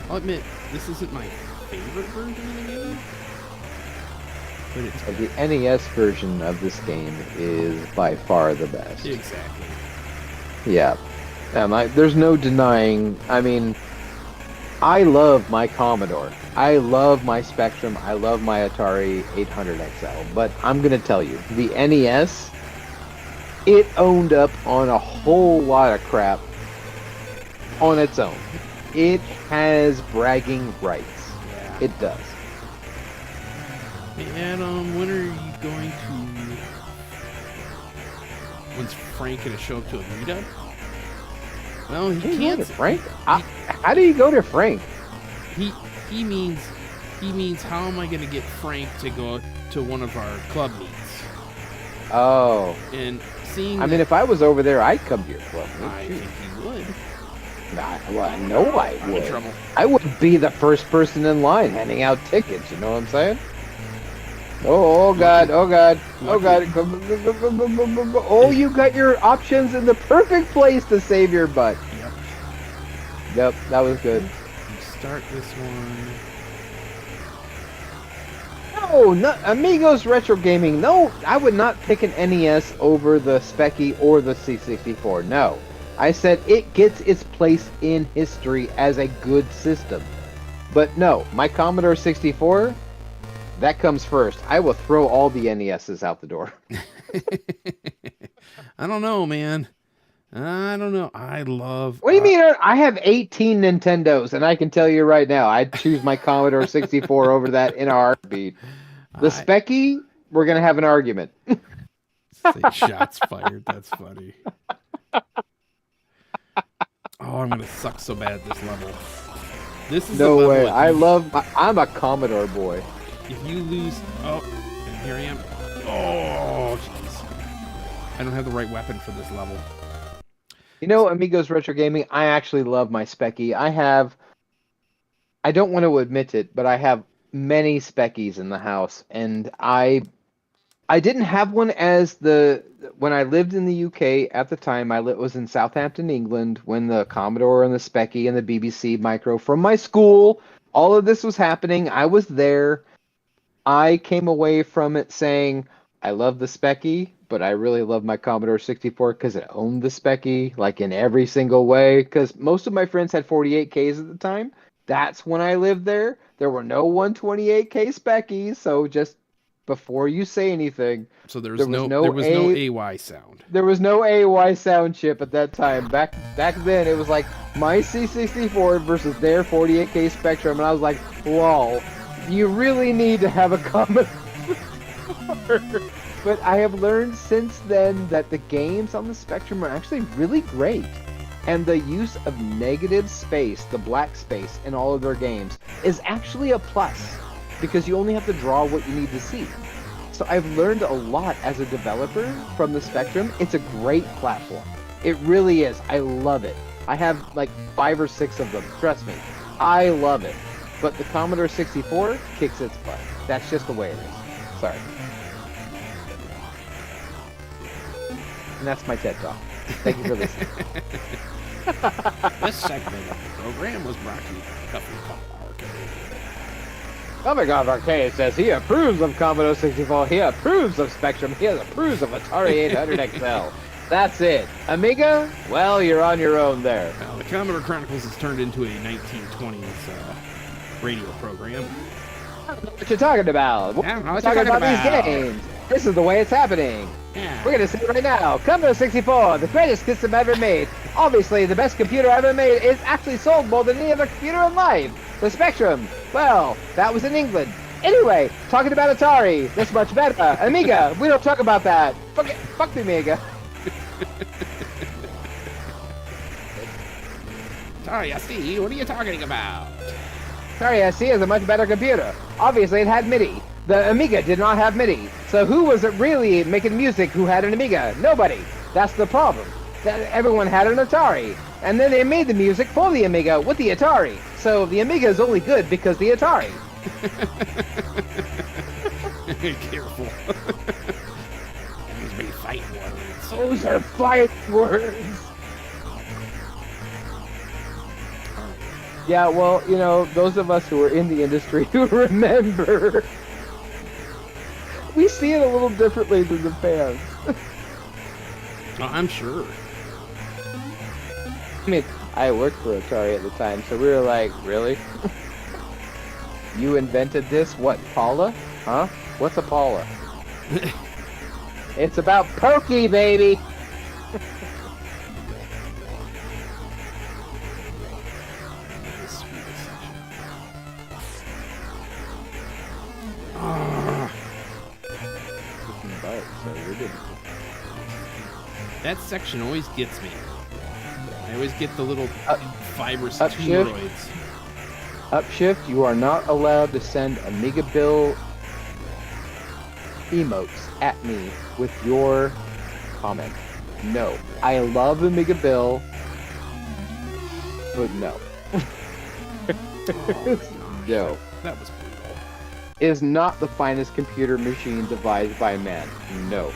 I'll admit, this isn't my favorite version of the game. But it's The NES version of this game is by far the best. exactly. Yeah. There's no denying. I mean, I love my Commodore. I love my Spectrum. I love my Atari 800 XL. But I'm going to tell you, the NES, it owned up on a whole lot of crap on its own. It has bragging rights. Yeah. It does. Hey, Adam, when are you going to... When's Frank going to show up to a meetup? Well, he Hey, can't... go to Frank? How do you go to Frank? He means how am I going to get Frank to go to one of our club meets? Oh. And seeing... I mean, if I was over there, I'd come to your club. I think he would. Well, no, I I'm in would. trouble. I would be the first person in line handing out tickets, you know what I'm saying? Oh God, oh God, oh God. Oh, you got your options in the perfect place to save your butt. Yep. Yep, that was good. You start this one. No, not Amigos Retro Gaming. No, I would not pick an NES over the Speccy or the C64. No. I said it gets its place in history as a good system. But no, my Commodore 64, that comes first. I will throw all the NESs out the door. I don't know, man. I don't know. I love... What do you mean? I have 18 Nintendos, and I can tell you right now, I'd choose my Commodore 64 over that in a heartbeat. The Speccy, we're going to have an argument. Say shots fired. That's funny. Oh, I'm going to suck so bad at this level. This is No the level way. if I'm a Commodore boy. if you lose... Oh, and here I am. Oh, jeez. I don't have the right weapon for this level. You know, Amigos Retro Gaming, I actually love my Speccy. I don't want to admit it, but I have many Speccies in the house, and I didn't have one when I lived in the UK at the time. I was in Southampton, England, when the Commodore and the Speccy and the BBC Micro from my school, all of this was happening. I was there. I came away from it saying, I love the Speccy, but I really love my Commodore 64 because it owned the Speccy, like in every single way, because most of my friends had 48Ks at the time. That's when I lived there. There were no 128K Speccies, so just before you say anything, So there was no AY sound. there was no AY sound chip at that time. Back then, it was like my C64 versus their 48K Spectrum, and I was like, lol, you really need to have a Commodore. But I have learned since then that the games on the Spectrum are actually really great. And the use of negative space, the black space, in all of their games is actually a plus, because you only have to draw what you need to see. So I've learned a lot as a developer from the Spectrum. It's a great platform. It really is. I love it. I have like 5 or 6 of them. Trust me. I love it. But the Commodore 64 kicks its butt. That's just the way it is. Sorry. And that's my TED Talk. Thank you for listening. This segment of the program was brought to you by Company Called Arcade. Comic Arcade says he approves of Commodore 64, he approves of Spectrum, he approves of Atari 800 XL. That's it. Amiga? Well, you're on your own there. Well, the Commodore Chronicles has turned into a 1920s radio program. What you talking about? Yeah, We're what talking you talking about these about? games. This is the way it's happening. Yeah. We're gonna say it right now. Commodore 64, the greatest system ever made. Obviously, the best computer ever made is actually sold more than any other computer in life. The Spectrum. Well, that was in England. Anyway, talking about Atari, that's much better. Amiga, we don't talk about that. Fuck the Amiga. Sorry, SC, what are you talking about? Atari ST is a much better computer. Obviously, it had MIDI. The Amiga did not have MIDI. So who was it really making music who had an Amiga? Nobody. That's the problem. Everyone had an Atari. And then they made the music for the Amiga with the Atari. So the Amiga is only good because the Atari. Careful. Those be fighting words. Those are fight words. Yeah, well, those of us who are in the industry who remember, we see it a little differently than the fans. I'm sure. I mean, I worked for Atari at the time, so we were like, really? You invented this? What, Paula? Huh? What's a Paula? It's about Pokey, baby! That section always gets me. I always get the little fibrous upshift. tumoroids. Upshift, you are not allowed to send Amiga Bill emotes at me with your comment. No. I love Amiga Bill, but no. No. That was brutal. Is not the finest computer machine devised by man. No.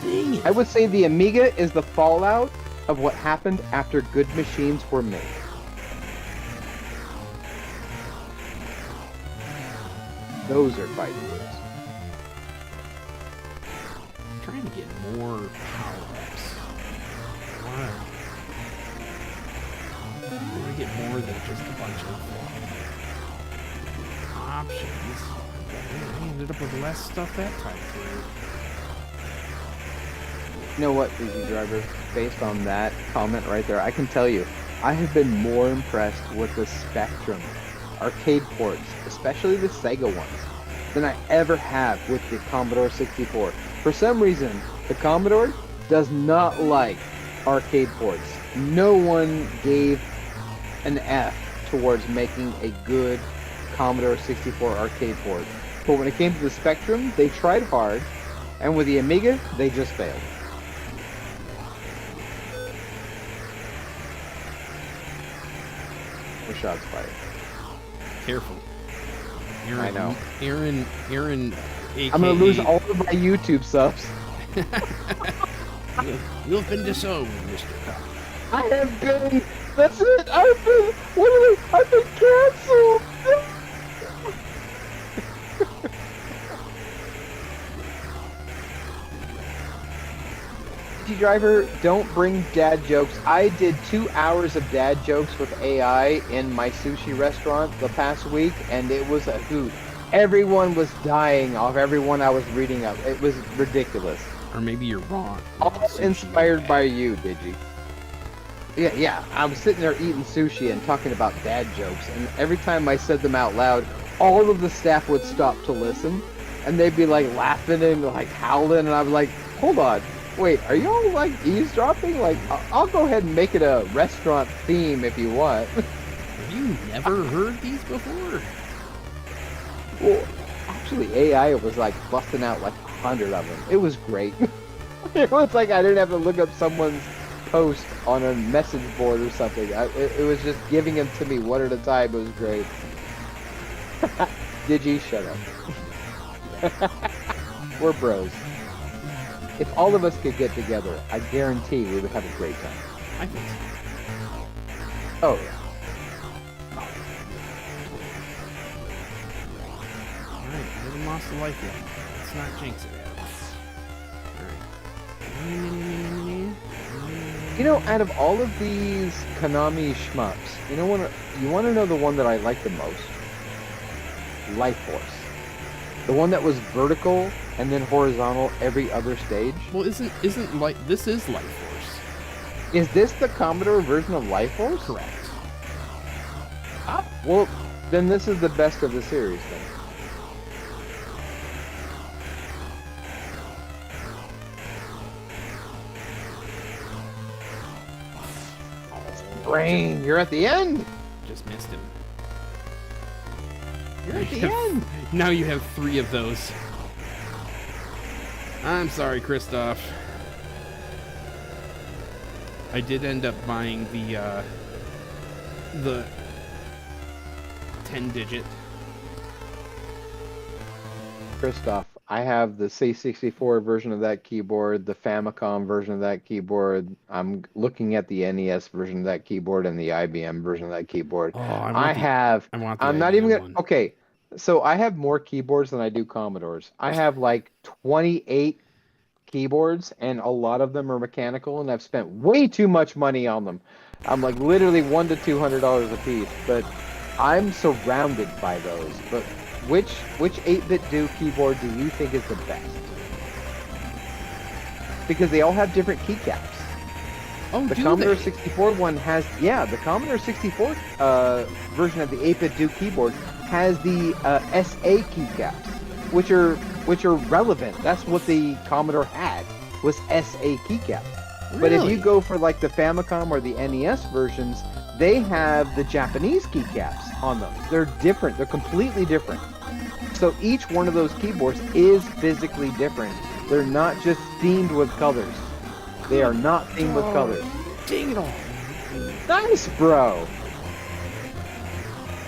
Dang it. I would say the Amiga is the fallout of what happened after good machines were made. Those are fighting words. I'm trying to get more power-ups. Wow. I want to get more than just a bunch of options. I ended up with less stuff that time through. You know what, Easy Driver? Based on that comment right there, I can tell you, I have been more impressed with the Spectrum arcade ports, especially the Sega ones, than I ever have with the Commodore 64. For some reason, the Commodore does not like arcade ports. No one gave an F towards making a good Commodore 64 arcade port. But when it came to the Spectrum, they tried hard, and with the Amiga, they just failed. Shots fired. Careful. Aaron, I know. Aaron, AKA... I'm gonna lose all of my YouTube subs. You've been disowned, Mr. Cobb. I have been. That's it. I've been canceled. Driver, don't bring dad jokes. I did 2 hours of dad jokes with AI in my sushi restaurant the past week, and it was a hoot. Everyone was dying off everyone I was reading up. It was ridiculous. Or maybe you're wrong. All inspired by you, Digi. Yeah. I was sitting there eating sushi and talking about dad jokes, and every time I said them out loud, all of the staff would stop to listen, and they'd be like laughing and like howling, and I was like, hold on. Wait, are you all like eavesdropping? Like, I'll go ahead and make it a restaurant theme if you want. Have you never heard these before? Well, actually, AI was like busting out like 100 of them. It was great. It was like I didn't have to look up someone's post on a message board or something. It was just giving them to me one at a time. It was great. Digi, shut up. We're bros. If all of us could get together, I guarantee we would have a great time. I think so. Oh, yeah. Alright, I haven't lost a life yet. Let's not jinx it, Adam. Alright. Out of all of these Konami shmups, you want to know the one that I like the most? Life Force. The one that was vertical and then horizontal every other stage. Well, this is Life Force. Is this the Commodore version of Life Force? Correct. Ah, well, then this is the best of the series then. Brain, you're at the end. Just missed him. You're at the end. Now you have 3 of those. I'm sorry, Christoph. I did end up buying the 10-digit. Christoph, I have the C64 version of that keyboard, the Famicom version of that keyboard. I'm looking at the NES version of that keyboard and the IBM version of that keyboard. Oh, I want the I'm not even IBM gonna, one. okay. So I have more keyboards than I do Commodores. I have like 28 keyboards, and a lot of them are mechanical, and I've spent way too much money on them. I'm like literally $100 to $200 a piece, but I'm surrounded by those. But which 8-bit do keyboard do you think is the best? Because they all have different keycaps. Oh, The do Commodore they? 64 one has, yeah, the Commodore 64 version of the 8-bit do keyboard has the SA keycaps, which are relevant. That's what the Commodore had, was SA keycaps. But if you Really? go for like the Famicom or the NES versions, they have the Japanese keycaps on them. They're different. They're completely different. So each one of those keyboards is physically different. They're not just themed with colors. They are not themed with colors. Dang it all. Nice, bro.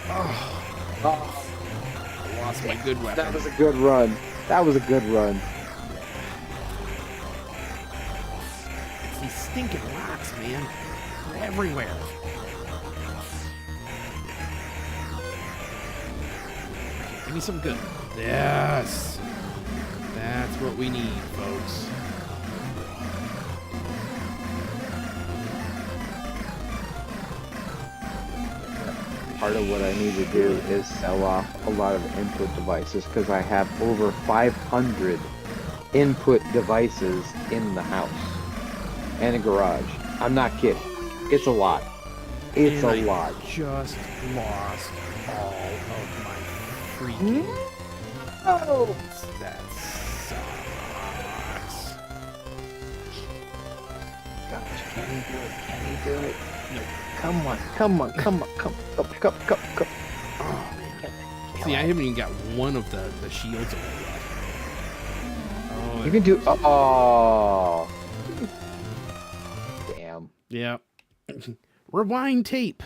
Oh, I lost my good weapon. That was a good run. That was a good run. It's these stinking rocks, man. They're everywhere. Give me some good. Yes. That's what we need, folks. Part of what I need to do is sell off a lot of input devices because I have over 500 input devices in the house and a garage. I'm not kidding. It's a lot. It's And a lot. Just lost all of my freaking. Oh! That sucks. Gosh, can he do it? Can he do it? Nope. Come on. Oh man. See, I haven't even got one of the shields away yet. Oh, You can do. Oh. Damn. yeah. Rewind tape.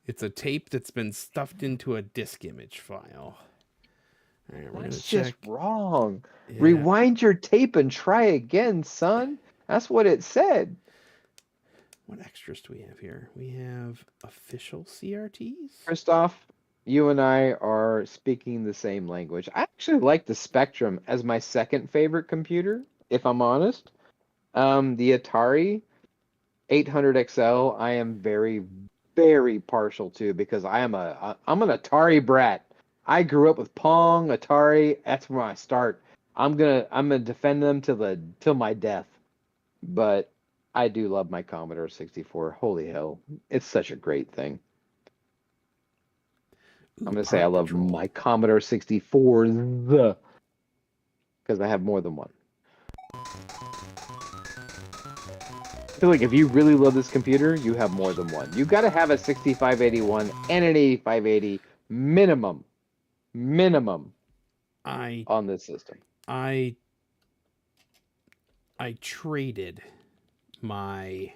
It's a tape that's been stuffed into a disk image file. All right, we're That's gonna just check. wrong. Yeah. Rewind your tape and try again, son. That's what it said. What extras do we have here? We have official CRTs. Christoph, you and I are speaking the same language. I actually like the Spectrum as my second favorite computer, if I'm honest. The Atari 800 XL, I am very, very partial to because I'm an Atari brat. I grew up with Pong, Atari. That's where I start. I'm gonna defend them till my death. But I do love my Commodore 64. Holy hell, it's such a great thing. Ooh, I'm gonna say I Art love Patrol. my Commodore 64 because I have more than one. I feel like if you really love this computer, you have more than one. You got to have a 6581 and an 8580 minimum I on this system. I traded my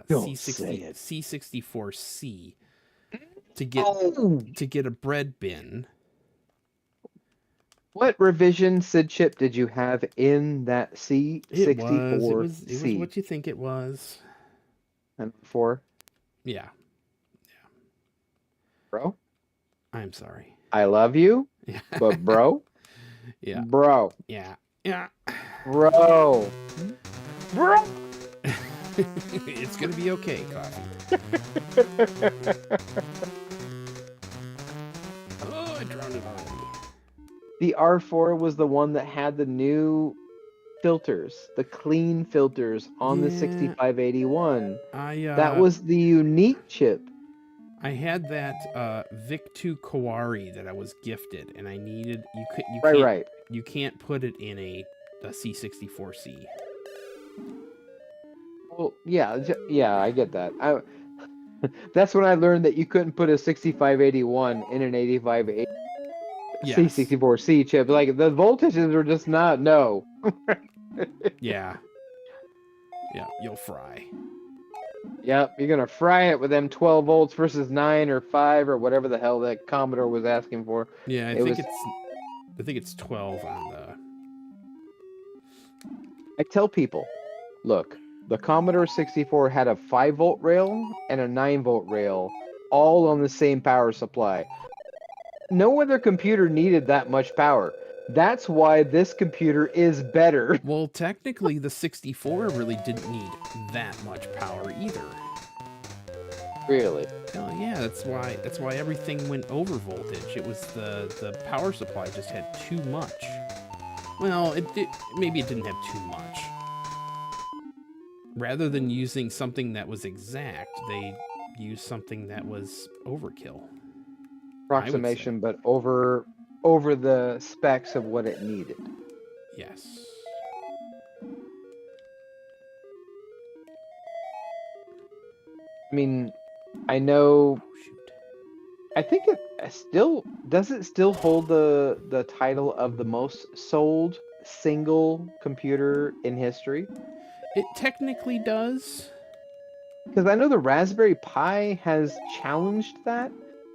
Don't say it. C64C to get a bread bin. What revision SID chip did you have in that C64C? It was what you think it was. And 4, Yeah, bro. I'm sorry. I love you, Yeah. but bro, Yeah. bro, Yeah. bro. It's gonna be okay, Coffee. Oh, I drowned it already. The R4 was the one that had the new filters, the clean filters on the Yeah. 6581. I That was the unique chip. I had that Vic2 Kawari that I was gifted, and I needed you can't put it in a C64C. Well, yeah, I get that. That's when I learned that you couldn't put a 6581 in an 8580 Yes. C64C chip. Like the voltages were just not Yeah. Yeah, you'll fry. Yep, you're gonna fry it with them 12 volts versus 9 or 5 or whatever the hell that Commodore was asking for. Yeah, It was. I think it's 12 on the. I tell people, look, the Commodore 64 had a 5-volt rail and a 9-volt rail, all on the same power supply. No other computer needed that much power. That's why this computer is better. Well, technically, the 64 really didn't need that much power either. Really? Hell yeah, that's why everything went over voltage. It was the power supply just had too much. Well, maybe it didn't have too much. Rather than using something that was exact, they used something that was overkill. Approximation, but over the specs of what it needed. Yes. I mean, I know. Oh shoot. I think it still hold the title of the most sold single computer in history. It technically does. Because I know the Raspberry Pi has challenged that,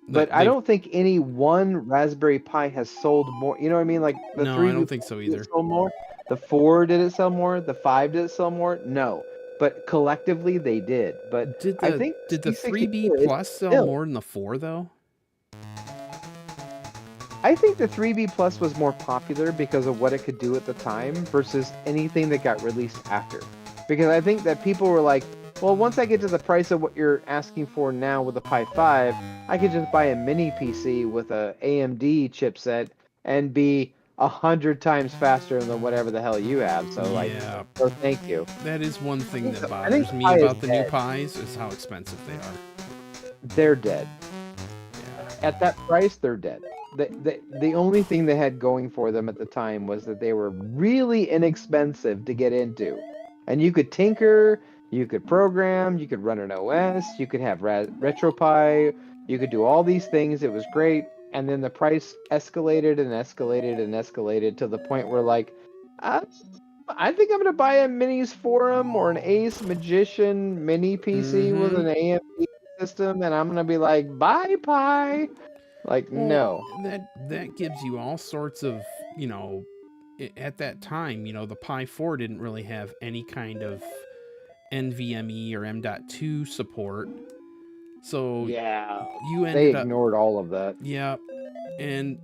but I don't think any one Raspberry Pi has sold more. You know what I mean? Like the No, 3 I don't think so either. sold more. The 4 did it sell more. The 5 did it sell more. No, but collectively they did. But I think did the 3B Plus sell more than the 4 though? I think the 3B Plus was more popular because of what it could do at the time versus anything that got released after. Because I think that people were like, well, once I get to the price of what you're asking for now with the Pi 5, I could just buy a mini PC with a AMD chipset and be 100 times faster than whatever the hell you have. So yeah. So thank you. That is one thing that bothers me about the new Pis is how expensive they are. They're dead. Yeah. At that price, they're dead. The only thing they had going for them at the time was that they were really inexpensive to get into. And you could tinker, you could program, you could run an OS, you could have RetroPie, you could do all these things. It was great. And then the price escalated and escalated and escalated to the point where, like, I think I'm going to buy a Minis Forum or an Ace Magician mini PC with an AMD system, and I'm going to be like, bye, Pi. Like, well, no. That gives you all sorts of, at that time, the Pi 4 didn't really have any kind of NVMe or M.2 support. So yeah, you ended they ignored all of that. Yeah. And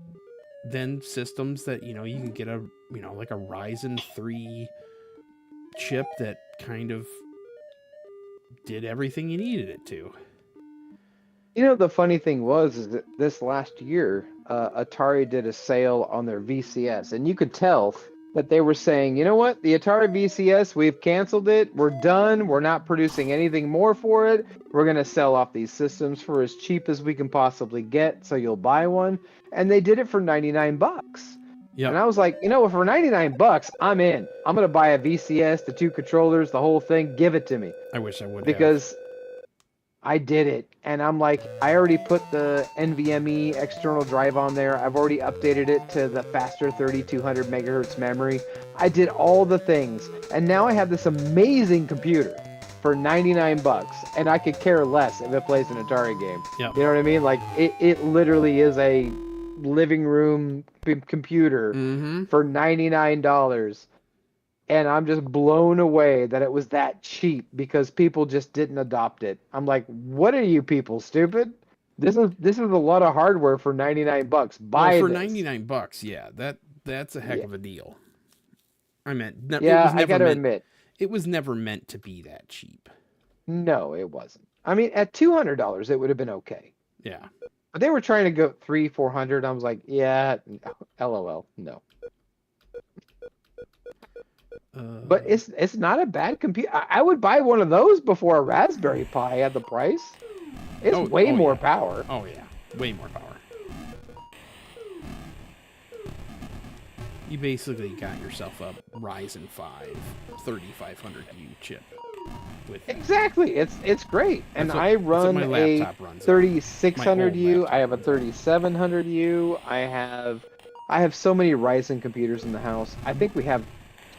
then systems that, you can get a, like a Ryzen 3 chip that kind of did everything you needed it to. The funny thing is that this last year, Atari did a sale on their VCS, and you could tell that they were saying, you know what, the Atari VCS, we've canceled it, we're done, we're not producing anything more for it, we're going to sell off these systems for as cheap as we can possibly get, so you'll buy one, and they did it for $99. Yep. And I was like, for $99, I'm in. I'm going to buy a VCS, the 2 controllers, the whole thing, give it to me. I wish I would because I did it, and I'm like, I already put the NVMe external drive on there. I've already updated it to the faster 3200 megahertz memory. I did all the things, and now I have this amazing computer for $99, and I could care less if it plays an Atari game. Yep. You know what I mean? Like, it literally is a living room computer for $99. And I'm just blown away that it was that cheap because people just didn't adopt it. I'm like, what are you people, stupid? This is a lot of hardware for $99. Buy for this. $99, yeah, that's a heck of a deal. I meant, I gotta admit, it was never meant to be that cheap. No, it wasn't. I mean, at $200, it would have been okay. Yeah, but they were trying to go $300-$400. I was like, yeah, LOL, no. But it's not a bad computer. I would buy one of those before a Raspberry Pi at the price. It's way more power. Oh yeah, way more power. You basically got yourself a Ryzen 5 3500U chip. Exactly, it's great, and I run a 3600U. I have a 3700U. I have so many Ryzen computers in the house. I think we have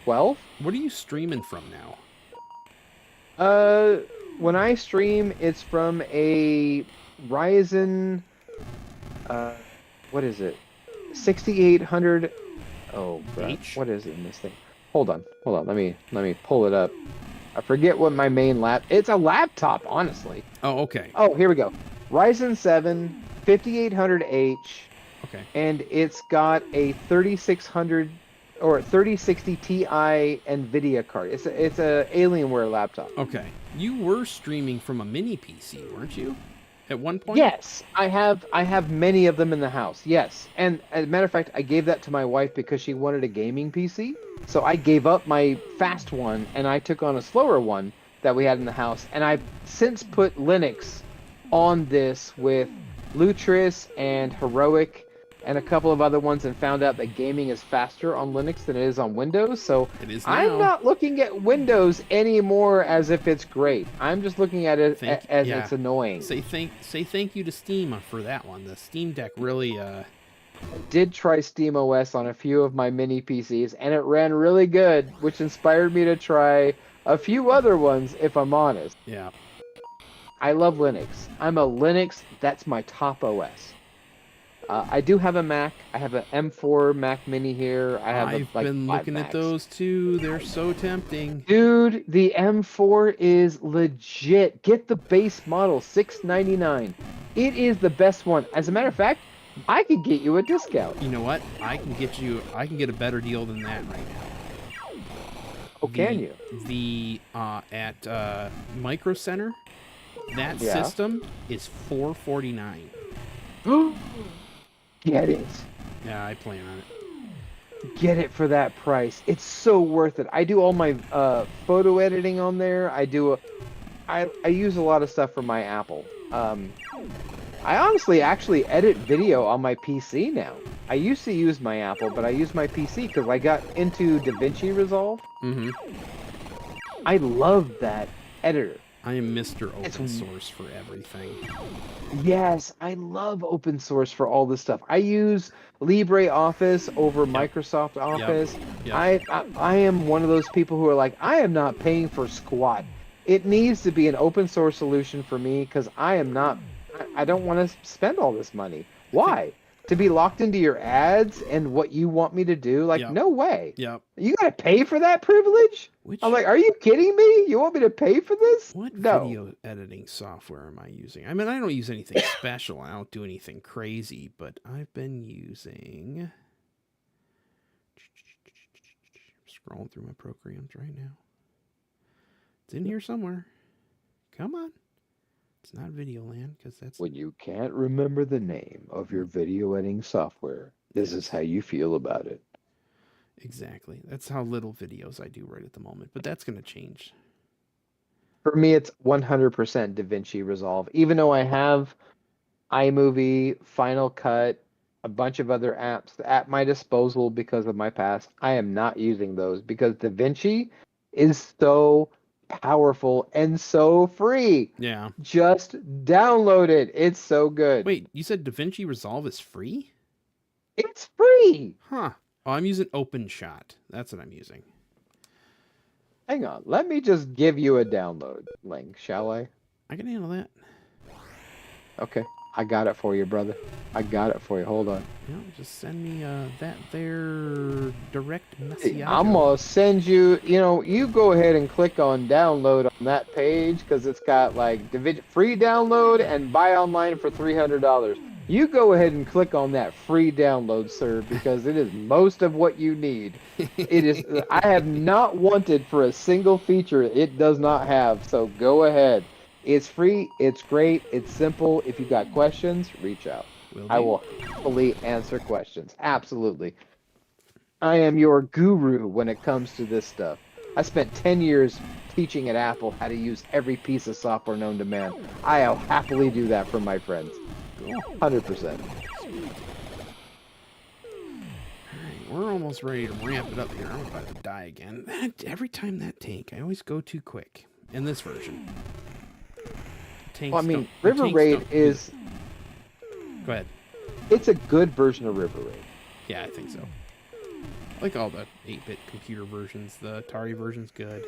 12. What are you streaming from now? when I stream, it's from a Ryzen. What is it? 6800. Oh, crap. H? What is it in this thing? Hold on. Let me pull it up. I forget what my main It's a laptop, honestly. Oh, okay. Oh, here we go. Ryzen 7 5800H. Okay. And it's got a 3600 or 3060 Ti NVIDIA card. It's a Alienware laptop. Okay. You were streaming from a mini PC, weren't you? At one point? Yes, I have many of them in the house. Yes. And as a matter of fact, I gave that to my wife because she wanted a gaming PC. So I gave up my fast one and I took on a slower one that we had in the house. And I've since put Linux on this with Lutris and Heroic and a couple of other ones and found out that gaming is faster on Linux than it is on Windows. So It is now. I'm not looking at Windows anymore as if it's great. I'm just looking at it as it's annoying. Say thank you to Steam for that one. The Steam Deck really I did try SteamOS on a few of my mini PCs and it ran really good, which inspired me to try a few other ones if I'm honest. Yeah. I love Linux. I'm a Linux, that's my top OS. I do have a Mac. I have an M4 Mac Mini here. I've been looking at those too. They're so tempting. Dude, the M4 is legit. Get the base model, $699. It is the best one. As a matter of fact, I could get you a discount. You know what? I can get a better deal than that right now. Oh, can you? At Micro Center, that system is $449. Get it. Yeah, I plan on it. Get it for that price. It's so worth it. I do all my photo editing on there. I use a lot of stuff for my Apple. I honestly actually edit video on my PC now. I used to use my Apple, but I use my PC because I got into DaVinci Resolve. Mm-hmm. I love that editor. I am Mr. Open Source for everything. Yes, I love open source for all this stuff. I use LibreOffice over Microsoft Office. Yep. I am one of those people who are like, I am not paying for squat. It needs to be an open source solution for me because I don't want to spend all this money. Why? To be locked into your ads and what you want me to do? Like, no way. Yep. You gotta pay for that privilege? I'm like, are you kidding me? You want me to pay for this? What video editing software am I using? I mean, I don't use anything special. I don't do anything crazy, but I've been using... I'm scrolling through my programs right now. It's in here somewhere. Come on. It's not Videoland, because that's... When you can't remember the name of your video editing software, this is how you feel about it. Exactly. That's how little videos I do right at the moment, but that's going to change. For me, it's 100% DaVinci Resolve. Even though I have iMovie, Final Cut, a bunch of other apps at my disposal because of my past, I am not using those because DaVinci is so powerful and so free. Yeah. Just download it. It's so good. Wait, you said DaVinci Resolve is free? It's free. Huh. Oh, I'm using OpenShot. That's what I'm using. Hang on. Let me just give you a download link, shall I? I can handle that. Okay. I got it for you, brother. I got it for you. Hold on. Yeah, just send me that there direct message. I'm going to send you, you go ahead and click on download on that page because it's got like free download and buy online for $300. You go ahead and click on that free download, sir, because it is most of what you need. It is. I have not wanted for a single feature it does not have, so go ahead. It's free. It's great. It's simple. If you got questions, reach out. I will happily answer questions. Absolutely. I am your guru when it comes to this stuff. I spent 10 years teaching at Apple how to use every piece of software known to man. I'll happily do that for my friends. 100%. Alright, we're almost ready to ramp it up here. I'm about to die again. Every time that tank, I always go too quick. In this version. River Raid is... Go ahead. It's a good version of River Raid. Yeah, I think so. Like all the 8-bit computer versions, the Atari version's good.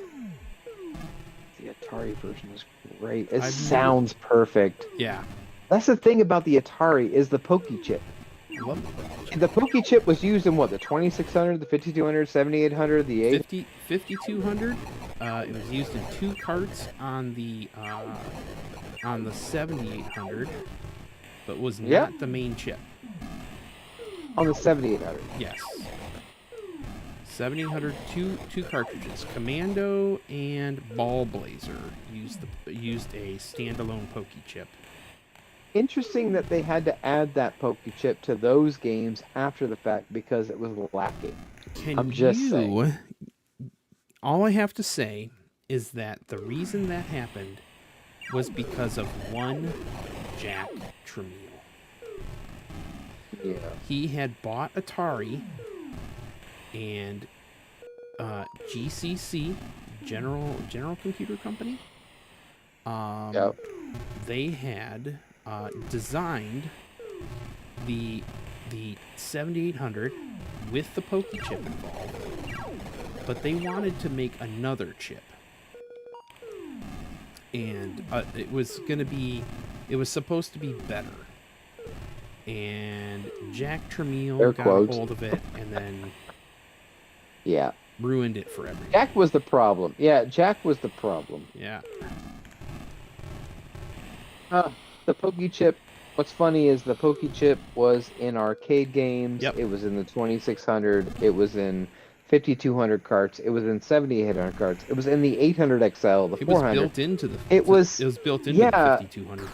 Atari version was great. It I've sounds perfect. Yeah. That's the thing about the Atari is the Pokey chip. I love the The Pokey chip was used in what, the 2600, the 5200, 7800, the 8? 5200. It was used in 2 carts on the 7800, but was not the main chip. On the 7800. Yes. 7800, two cartridges. Commando and Ball Blazer used a standalone Pokey chip. Interesting that they had to add that Pokey chip to those games after the fact because it was lacking. I'm just saying. All I have to say is that the reason that happened was because of one Jack Tramiel. Yeah. He had bought Atari and GCC, General Computer Company. Yep. They had designed the 7800 with the Pokey chip involved, but they wanted to make another chip, and it was supposed to be better. And Jack Tramiel got a hold of it and then ruined it for everyone. Jack was the problem. Yeah, Jack was the problem. Yeah. The Pokey chip. What's funny is the Pokey chip was in arcade games. Yep. It was in the 2600. It was in 5200 carts. It was in 7800 carts. It was in the 800 XL, the 400. It was built into the. It was built into the 5200.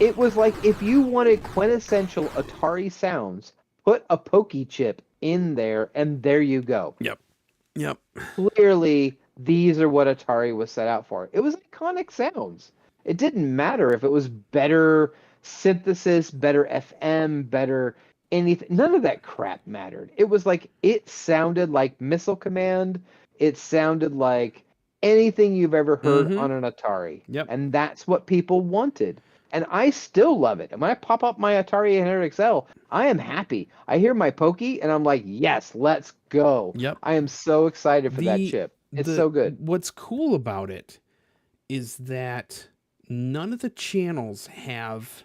It was like if you wanted quintessential Atari sounds, put a Pokey chip in there, and there you go. Yep. Clearly, these are what Atari was set out for. It was iconic sounds. It didn't matter if it was better synthesis, better FM, better anything. None of that crap mattered. It was like, it sounded like Missile Command. It sounded like anything you've ever heard on an Atari. Yep. And that's what people wanted. And I still love it. And when I pop up my Atari 800 XL, I am happy. I hear my Pokey, and I'm like, yes, let's go. Yep. I am so excited for that chip. It's so good. What's cool about it is that none of the channels have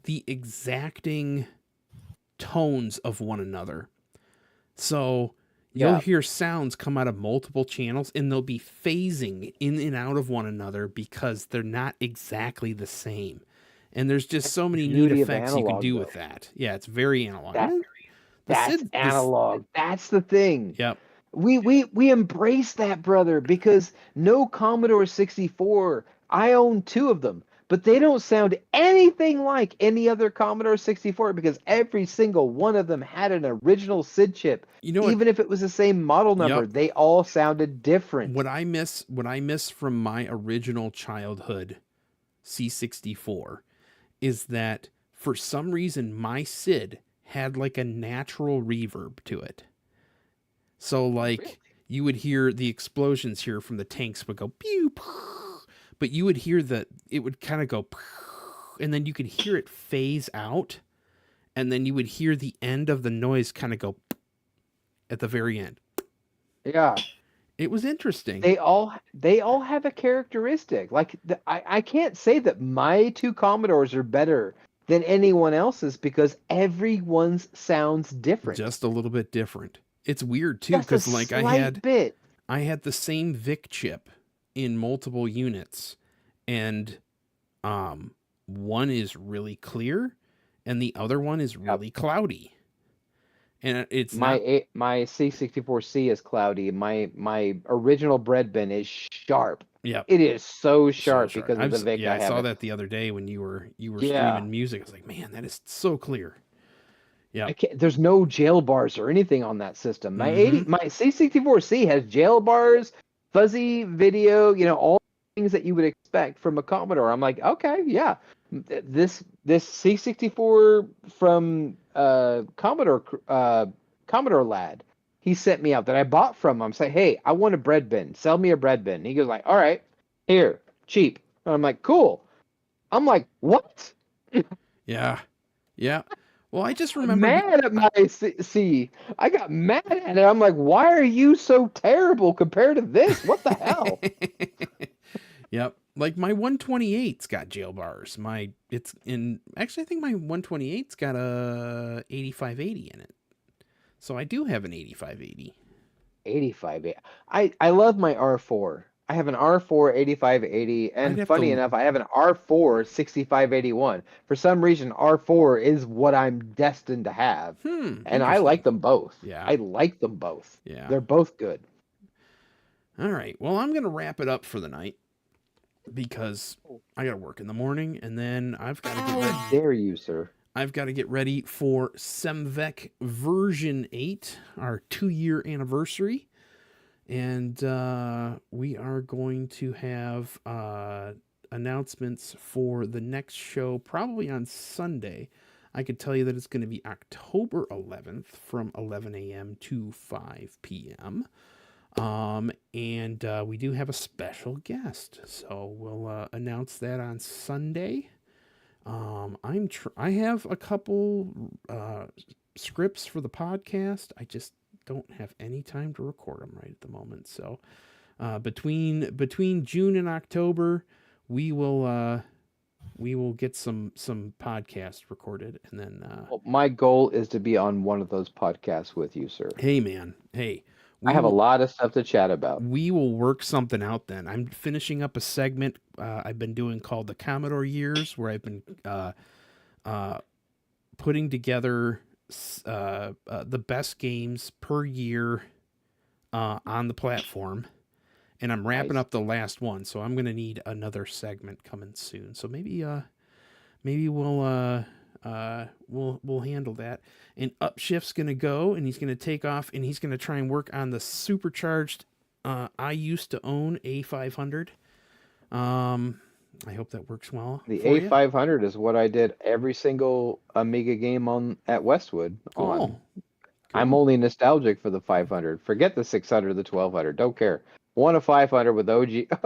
the exacting tones of one another. So you'll hear sounds come out of multiple channels, and they'll be phasing in and out of one another because they're not exactly the same. And there's just so many neat effects you can do with that. Yeah, it's very analog. That's analog. That's the thing. Yep. We embrace that, brother, because no Commodore 64. I own 2 of them, but they don't sound anything like any other Commodore 64 because every single one of them had an original SID chip. Even if it was the same model number, they all sounded different. What I miss from my original childhood C64 is that for some reason my SID had like a natural reverb to it. So like you would hear the explosions here from the tanks would go pew, but you would hear it would kind of go, and then you could hear it phase out, and then you would hear the end of the noise kind of go at the very end. Yeah. It was interesting. They all have a characteristic. Like I can't say that my 2 Commodores are better than anyone else's because everyone's sounds different. Just a little bit different. It's weird too because like I had the same VIC chip in multiple units, and one is really clear and the other one is really cloudy. And it's my C64C is cloudy. My original bread bin is sharp. Yeah, it is so sharp because of the VIC. I saw that the other day when you were streaming music. I was like, man, that is so clear. Yeah, there's no jail bars or anything on that system. My C64C has jail bars, fuzzy video, all things that you would expect from a Commodore. I'm like, okay, yeah, this C64 from Commodore lad, he sent me out that I bought from him. Say, hey, I want a bread bin. Sell me a bread bin. He goes like, all right, here, cheap. And I'm like, cool. I'm like, what? Yeah. Well, I just remember mad at my I got mad at it. I'm like, why are you so terrible compared to this? What the hell? Yep. Like my 128's got jail bars. I think my 128's got a 8580 in it. So I do have an 8580. 85. I love my R4. I have an R4 8580, I'd and have funny to enough, I have an R4 6581. For some reason, R4 is what I'm destined to have, and I like interesting. them both. Yeah. I like them both. Yeah. They're both good. All right. Well, I'm going to wrap it up for the night because I got to work in the morning, and then I've got to get ready. How dare you, sir? I've got to get ready for Semvec version 8, our 2-year anniversary. And we are going to have announcements for the next show probably on Sunday. I could tell you that it's going to be October 11th from 11 a.m. to 5 p.m. And we do have a special guest. So we'll announce that on Sunday. I have a couple scripts for the podcast. I just don't have any time to record them right at the moment. So between June and October, we will get some podcasts recorded, and then Well, my goal is to be on one of those podcasts with you, sir. Hey man, hey. I have a lot of stuff to chat about. We will work something out then. I'm finishing up a segment I've been doing called the Commodore Years, where I've been putting together the best games per year on the platform. And I'm wrapping up the last one, so I'm going to need another segment coming soon. So maybe we'll handle that. And Upshift's going to go, and he's going to take off, and he's going to try and work on the supercharged I used to own A500. I hope that works well. The A500 is what I did every single Amiga game at Westwood on. Cool. I'm only nostalgic for the 500. Forget the 600, the 1200. Don't care. Want a 500 with OCS,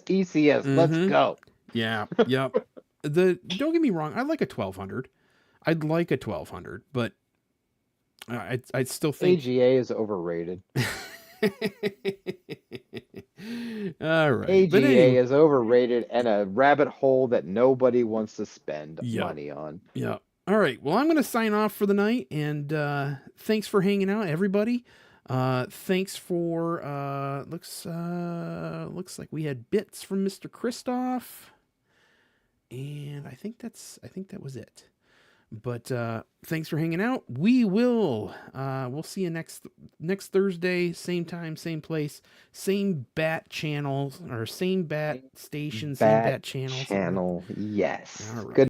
ECS. Let's go. Yeah. Yep. Don't get me wrong. I like a 1200. I'd like a 1200, but I still think AGA is overrated. All right. AGA is overrated and a rabbit hole that nobody wants to spend money on. Yeah. All right. Well, I'm going to sign off for the night, and thanks for hanging out, everybody. Thanks for looks like we had bits from Mr. Christoph, and I think that was it. But thanks for hanging out. We'll see you next Thursday, same time, same place, same bat channels, or same bat station, same bat channels. Channel, yes. All right. Good